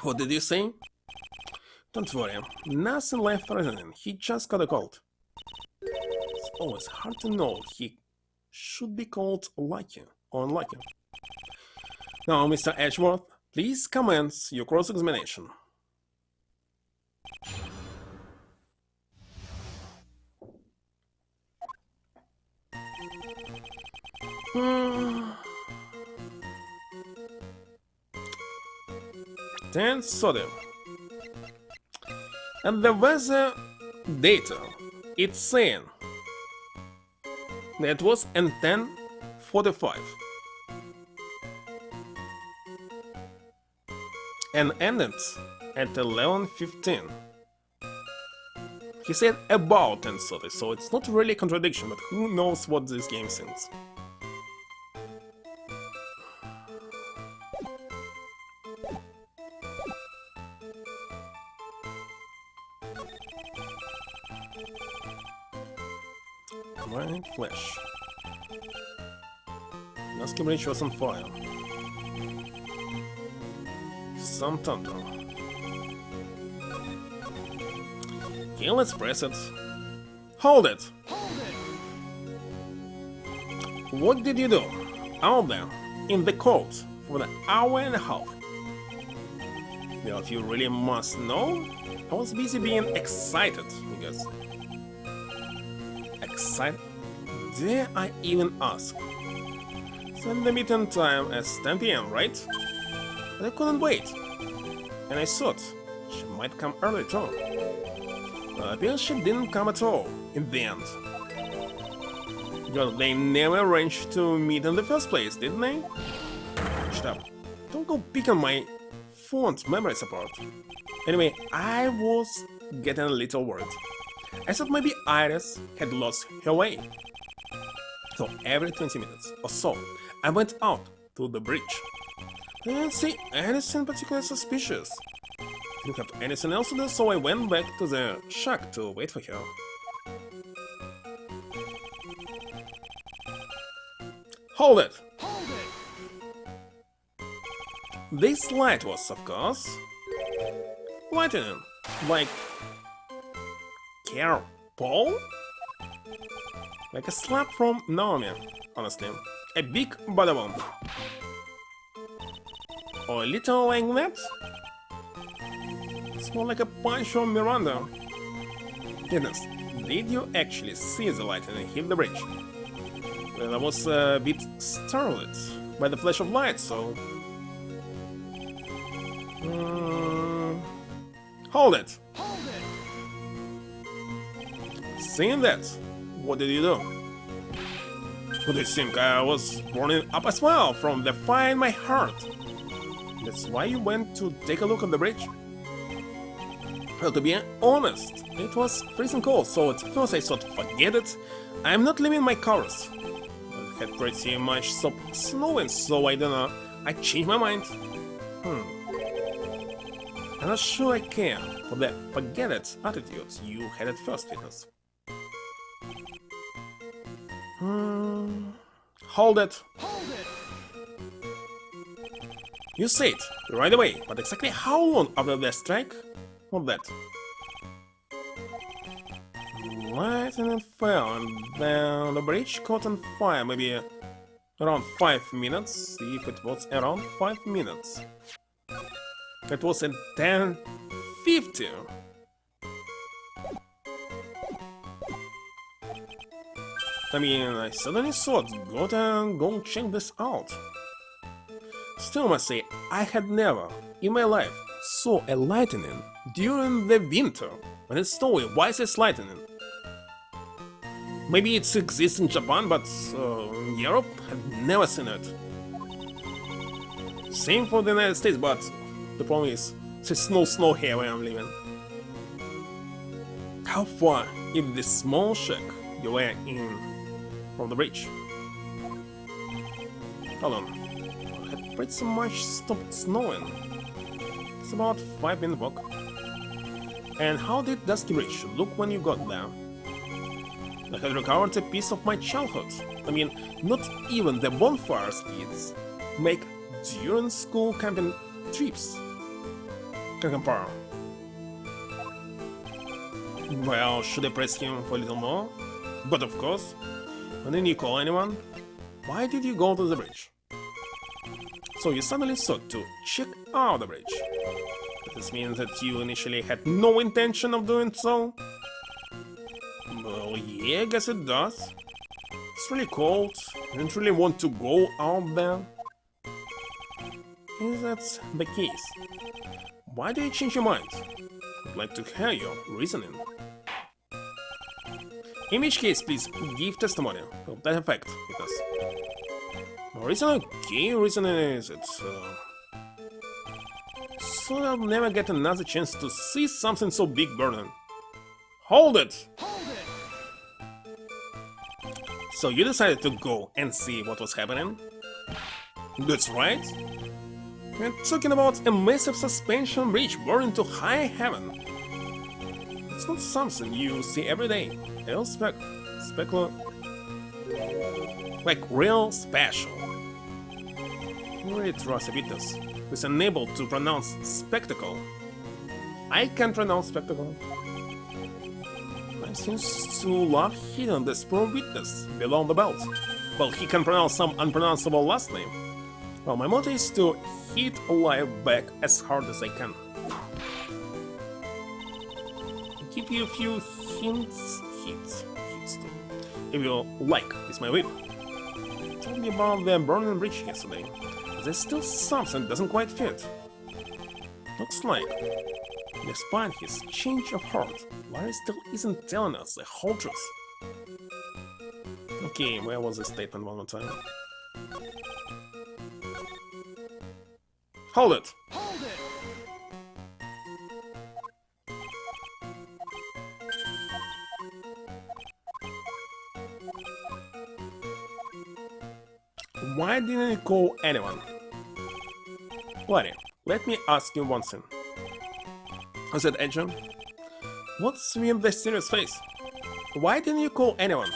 What did you say? Don't worry, nothing life-threatening, he just got a cold. It's always hard to know if he should be called lucky or unlucky. Now, Mr. Edgeworth, please commence your cross-examination. 10:30. And the weather data, it's saying that it was in 10:45 and ended at 11:15. He said about 10:30, so it's not really a contradiction, but who knows what this game thinks. White flash. Nasky bridge was on fire. Some thunder. Okay, let's press it. Hold it! Hold it! What did you do out there in the cold for an hour and a half? Well, if you really must know, I was busy being excited, I guess. Excited? Dare I even ask? Set the meeting time as 10 PM, right? But I couldn't wait. And I thought she might come early too. But appears she didn't come at all, in the end. Because they never arranged to meet in the first place, didn't they? Shut up. Don't go picking my fond memories apart. Anyway, I was getting a little worried. I thought maybe Iris had lost her way. So every 20 minutes or so, I went out to the bridge. I didn't see anything particularly suspicious. Didn't have anything else to do, so I went back to the shack to wait for her. Hold it! Hold it! This light was, of course, lightning, like careful, like a slap from Naomi, honestly. A big bada-boom. Or a little like that. It's more like a punch from Miranda. Goodness, did you actually see the lightning hit the bridge? Well, I was a bit startled by the flash of light, so... Hold it! Hold it! Seeing that, what did you do? What do you think? I was burning up as well from the fire in my heart. That's why you went to take a look at the bridge? Well, to be honest, it was freezing cold, so at first I thought, forget it, I'm not leaving my covers. It had pretty much stopped snowing, so I don't know, I changed my mind. I'm not sure I care for the forget it attitude you had at first, Fitness. Hold it. Hold it! You said right away, but exactly how long after the strike was that? Lightning fell and then the bridge caught on fire, maybe around 5 minutes, if it was around 5 minutes. It was at 10:50. I mean, I suddenly thought, gotta go check this out. Still must say, I had never, in my life, saw a lightning during the winter. When it's snowy, why is it lightning? Maybe it exists in Japan, but in Europe, I've never seen it. Same for the United States, but the problem is, there's no snow here where I'm living. How far is this small shack you were in from the bridge? Hold on. It had pretty much stopped snowing. It's about 5 minute walk. And how did Dusky Bridge look when you got there? I had recovered a piece of my childhood. I mean, not even the bonfires kids make during school camping trips can compare. Well, should I press him for a little more? But of course, didn't you call anyone? Why did you go to the bridge? So you suddenly thought to check out the bridge. Does this mean that you initially had no intention of doing so? Well, yeah, I guess it does. It's really cold. I didn't really want to go out there. Is that the case? Why do you change your mind? I'd like to hear your reasoning. In which case, please give testimony of that effect, because reason okay, reasoning is so I'll never get another chance to see something so big burning. Hold it! Hold it! So you decided to go and see what was happening? That's right. We're talking about a massive suspension bridge burning to high heaven. It's not something you see every day. Real like real special. Really trust a witness who's unable to pronounce spectacle. I can pronounce spectacle. I seems to love hitting this poor witness below the belt. Well, he can pronounce some unpronounceable last name. Well, my motto is to hit life back as hard as I can. I'll give you a few hits too, if you like, with my whip. Tell me about the burning bridge yesterday. There's still something that doesn't quite fit. Looks like, despite his change of heart, Larry still isn't telling us the whole truth. Okay, where was the statement one more time? Hold it! Hold it! Why didn't you call anyone? Larry, let me ask you one thing. Was it Agent? What's with the serious face? Why didn't you call anyone?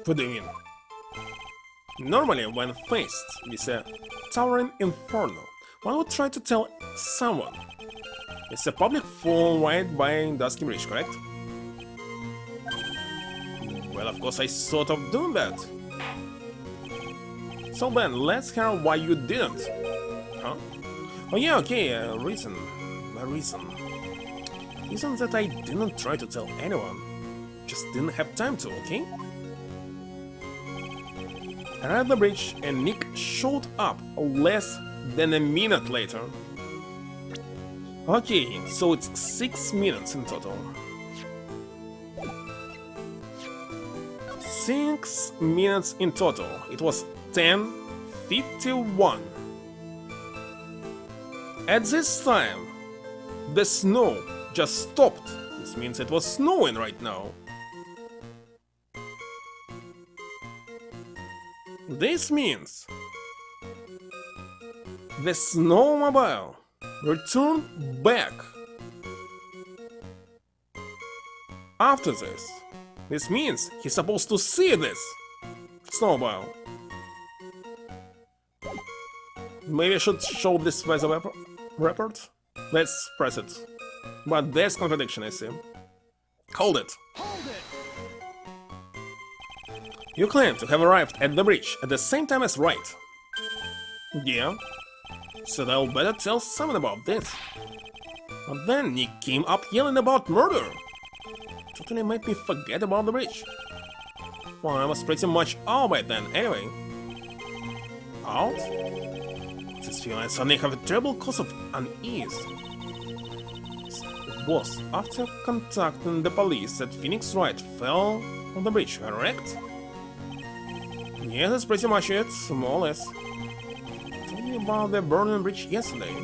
What do you mean? Normally, when faced with a towering inferno, one would try to tell someone. It's a public forum right by Dusky Bridge, correct? Well, of course I thought of doing that. So then, let's hear why you didn't. Huh? Oh yeah, okay, a reason. Reason that I didn't try to tell anyone. Just didn't have time to, okay? I arrived at the bridge and Nick showed up less than a minute later. Okay, so it's 6 minutes in total. 6 minutes in total. It was 10:51. At this time, the snow just stopped. This means it was snowing right now. This means the snowmobile returned back. After this means he's supposed to see this snowmobile. Maybe I should show this weather report? Let's press it. But there's contradiction, I see. Hold it. Hold it! You claim to have arrived at the bridge at the same time as Wright. Yeah. So I'll better tell someone about this. But then Nick came up yelling about murder. Totally made me forget about the bridge. Well, I was pretty much out by then anyway. Out? This feeling suddenly have a terrible cause of unease. It was after contacting the police that Phoenix Wright fell on the bridge, correct? Yeah, that's pretty much it, more or less. Told me about the burning bridge yesterday.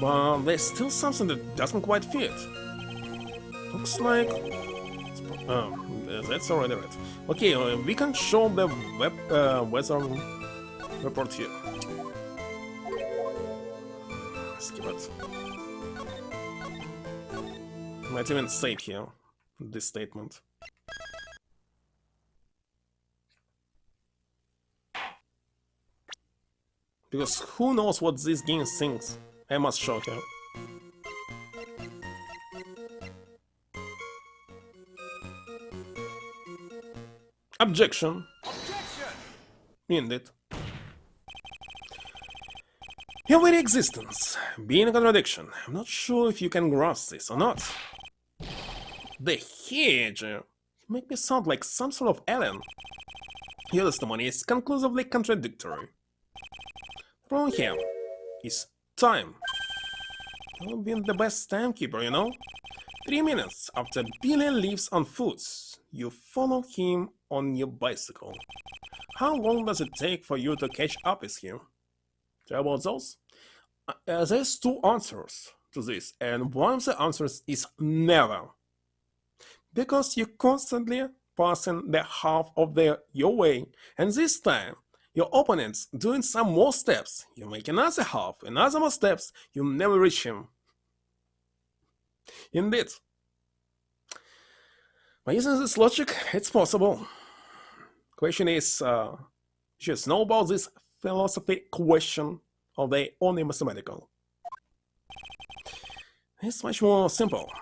But there's still something that doesn't quite fit. Looks like... that's already right. Okay, we can show the weather report here. Skip it. Might even say it here, this statement. Because who knows what this game thinks? I must show her. Objection. Objection! Indeed. Your very existence being a contradiction. I'm not sure if you can grasp this or not. The hedge. You make me sound like some sort of alien. Your testimony is conclusively contradictory. Problem here is time. You've been the best timekeeper, you know? 3 minutes after Billy leaves on foot, you follow him on your bicycle. How long does it take for you to catch up with him? Try about those? There's two answers to this, and one of the answers is never. Because you're constantly passing the half of your way, and this time your opponent's doing some more steps. You make another half, another more steps, you never reach him. Indeed. By using this logic, it's possible. Question is, just know about this philosophy question, or they only mathematical? It's much more simple.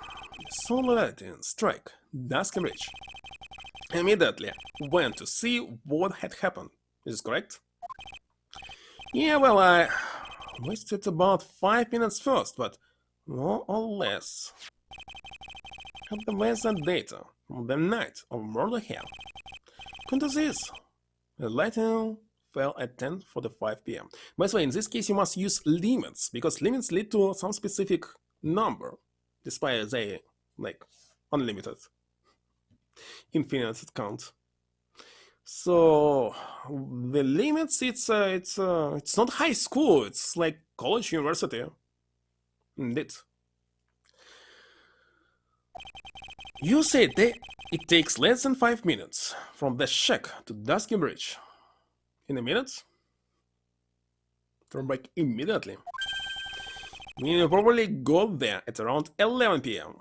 Solidarity strike Dusky Bridge. Immediately went to see what had happened. Is this correct? Yeah, well, I wasted about 5 minutes first, but more or less. Had the weather data from the night of murder here. Couldn't do this. The lightning fell at 10:45 p.m. By the way, in this case you must use limits, because limits lead to some specific number, despite they like unlimited, infinite count. So the limits, it's not high school, it's like college, university. Indeed. You said that it takes less than 5 minutes from the shack to Dusky Bridge. In a minute? Turn back immediately. You probably got there at around 11 p.m.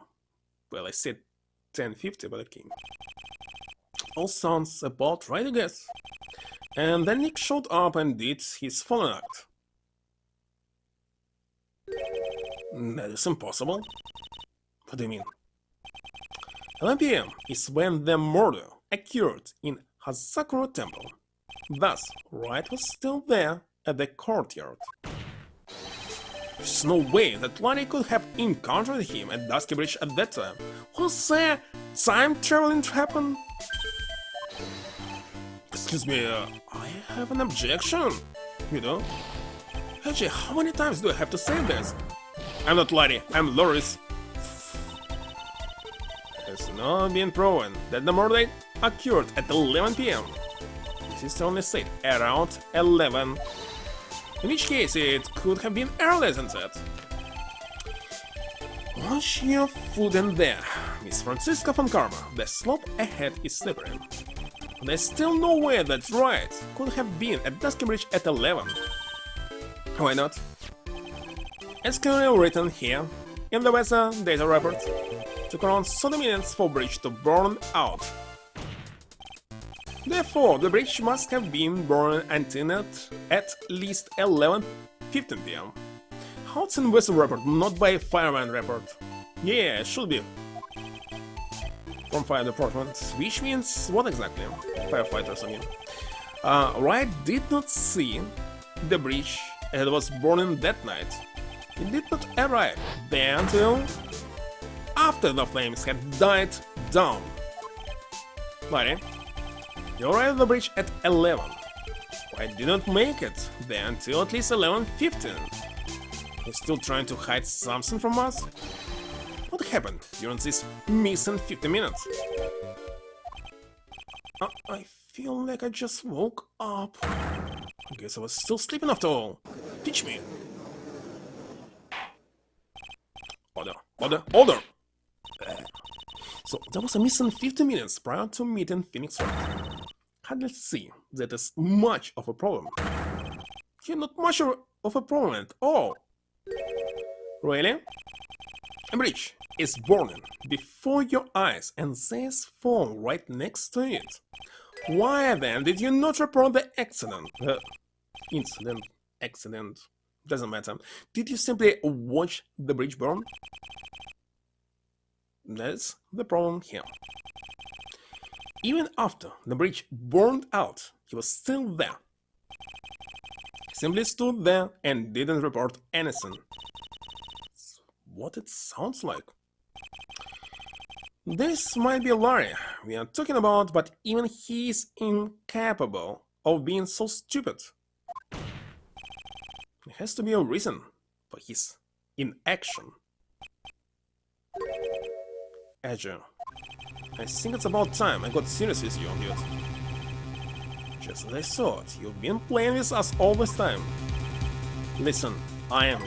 Well, I said 10:50, but okay. All sounds about right, I guess. And then Nick showed up and did his fallen act. That is impossible. What do you mean? 11 p.m. is when the murder occurred in Hazakura Temple. Thus, Wright was still there at the courtyard. There's no way that Larry could have encountered him at Dusky Bridge at that time. Was there time traveling to happen? Excuse me, I have an objection. You know? Actually, how many times do I have to say this? I'm not Larry, I'm Loris. It's not been proven that the murder occurred at 11 p.m. This is only said around 11. In which case, it could have been earlier than that. Watch your foot in there, Miss Francisca von Karma. The slope ahead is slippery. There's still no way that Wright could have been at Dusky Bridge at 11. Why not? As clearly written here in the weather data report, took around 30 minutes for bridge to burn out. Therefore, the bridge must have been burned until at least 11:15 p.m. How it's in weather report, not by fireman report? Yeah, it should be. From fire department, which means what exactly? Firefighters, I mean. Wright did not see the bridge as it was burning that night. He did not arrive there until after the flames had died down. Larry, you arrived at the bridge at 11. Why didn't make it there until at least 11:15? You're still trying to hide something from us? What happened during this missing 50 minutes? I feel like I just woke up. I guess I was still sleeping after all. Teach me. Order, order, order! So there was a missing 50 minutes prior to meeting Phoenix Wright. Hardly see that is much of a problem. You're not much of a problem at all. Really? A bridge is burning before your eyes and there's phone right next to it. Why then did you not report the accident? Accident, doesn't matter. Did you simply watch the bridge burn? That's the problem here. Even after the bridge burned out, he was still there. He simply stood there and didn't report anything. That's what it sounds like. This might be Larry we are talking about, but even he is incapable of being so stupid. has to be a reason for his inaction. Edger, I think it's about time I got serious with you, dude. Just as I thought, you've been playing with us all this time. Listen, I am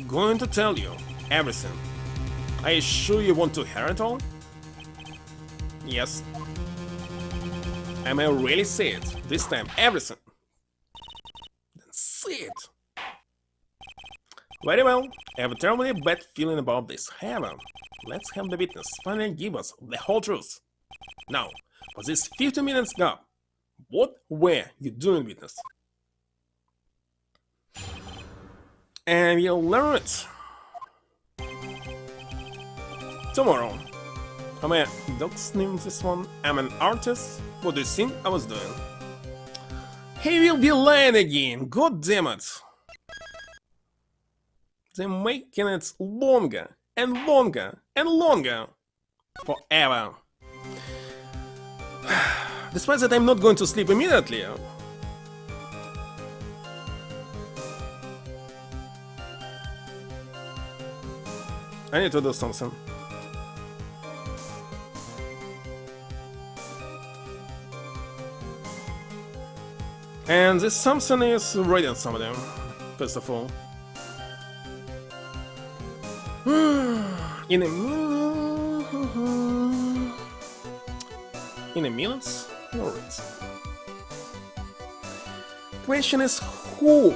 going to tell you everything. Are you sure you want to hear it all? Yes. I may really say it, this time everything. Then say it. Very well, I have a terribly bad feeling about this. However, let's have the witness finally give us the whole truth. Now, for this 50 minutes gap, what were you doing, witness? And you'll learn it tomorrow. Am I doxing this one? I'm an artist. What do you think I was doing? He will be lying again. God damn it! They're making it longer and longer and longer. Forever. Despite that, I'm not going to sleep immediately. I need to do something. And this something is reading somebody, first of all. In a minute? Alright. Question is who?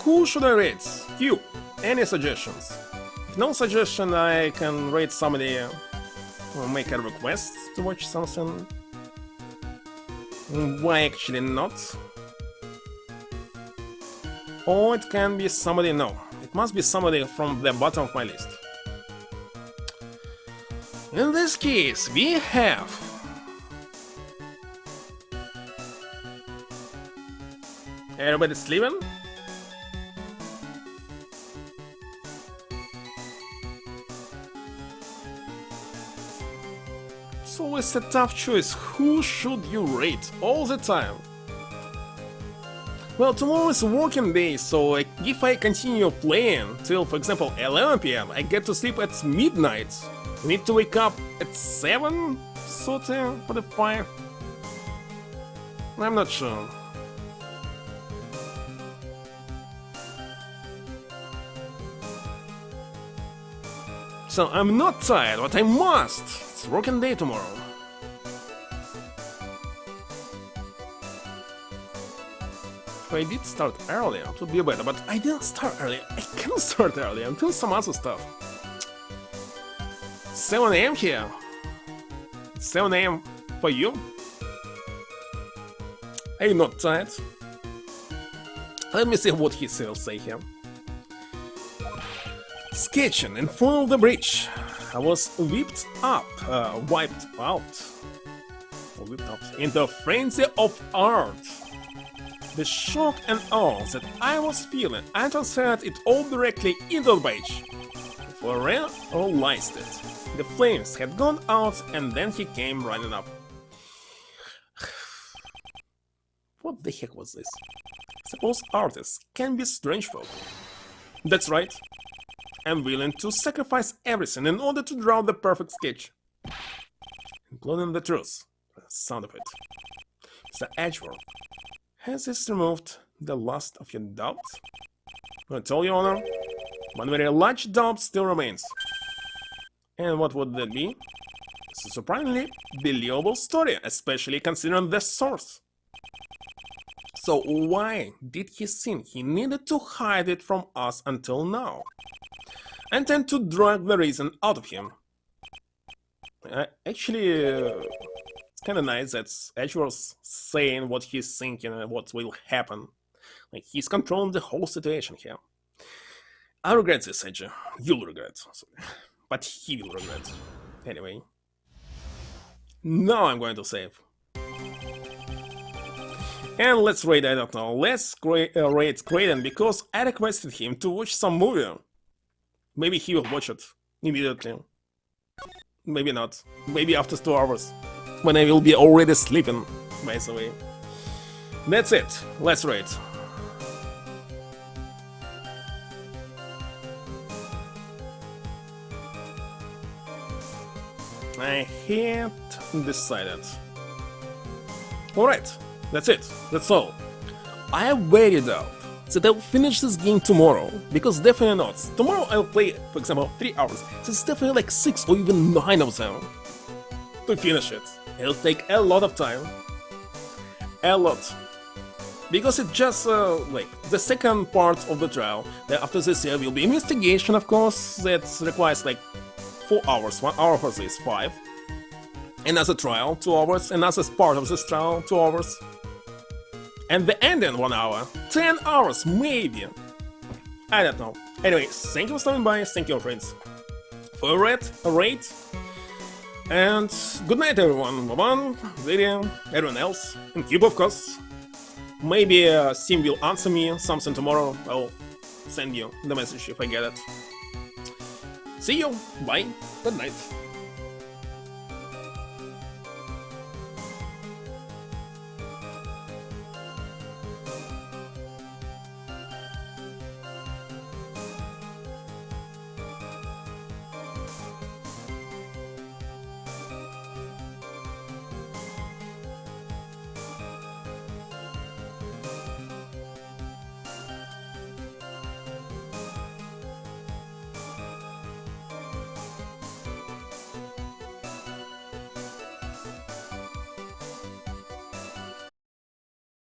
Who should I rate? You. Any suggestions? If no suggestion, I can rate somebody or make a request to watch something. Why actually not? Or it can be somebody, no. It must be somebody from the bottom of my list. In this case, we have everybody sleeping? So it's a tough choice. Who should you rate all the time? Well, tomorrow is a working day, so if I continue playing till, for example, 11 PM, I get to sleep at midnight. I need to wake up at 7:30 for the 5. I'm not sure. So I'm not tired, but I must. It's a working day tomorrow. If I did start earlier, it would be better, but I didn't start earlier. I can't start earlier. I'm doing some other stuff. 7 AM here. 7 AM for you. Are you not tired? Let me see what he will say here. Sketching in front of the bridge. I was wiped out into a frenzy of art. The shock and awe that I was feeling, I transferred it all directly into the bridge. Before I realized it, the flames had gone out and then he came running up. What the heck was this? Suppose artists can be strange folk. That's right. I'm willing to sacrifice everything in order to draw the perfect sketch. Including the truth. The sound of it. Mr. Edgeworth, has this removed the last of your doubts? I tell you, Honor, one very large doubt still remains. And what would that be? It's a surprisingly believable story, especially considering the source. So why did he think he needed to hide it from us until now? And tend to drag the reason out of him? Actually, it's kinda nice that Edgeworth's saying what he's thinking and what will happen. Like, he's controlling the whole situation here. I regret this, Edge. You'll regret. But he will regret. Anyway. Now I'm going to save. And let's rate, I don't know, let's rate Creighton because I requested him to watch some movie. Maybe he will watch it immediately. Maybe not. Maybe after 2 hours. When I will be already sleeping, by the way. That's it. Let's rate. I had decided. Alright, that's it. That's all. I waited out that I'll finish this game tomorrow, because definitely not. Tomorrow I'll play, for example, 3 hours, so it's definitely like 6 or even 9 of them to finish it. It'll take a lot of time. A lot. Because it's just like the second part of the trial. Then after this there will be investigation, of course, that requires like 4 hours. 1 hour for this, 5. Another trial, 2 hours. Another part of this trial, 2 hours. And the ending 1 hour. 10 hours, maybe. I don't know. Anyway, thank you for stopping by. Thank you, friends, for a rate. And good night, everyone. Vavan, Lydia, everyone else, and Cube, of course. Maybe Sim will answer me something tomorrow. I'll send you the message if I get it. See you. Bye. Good night.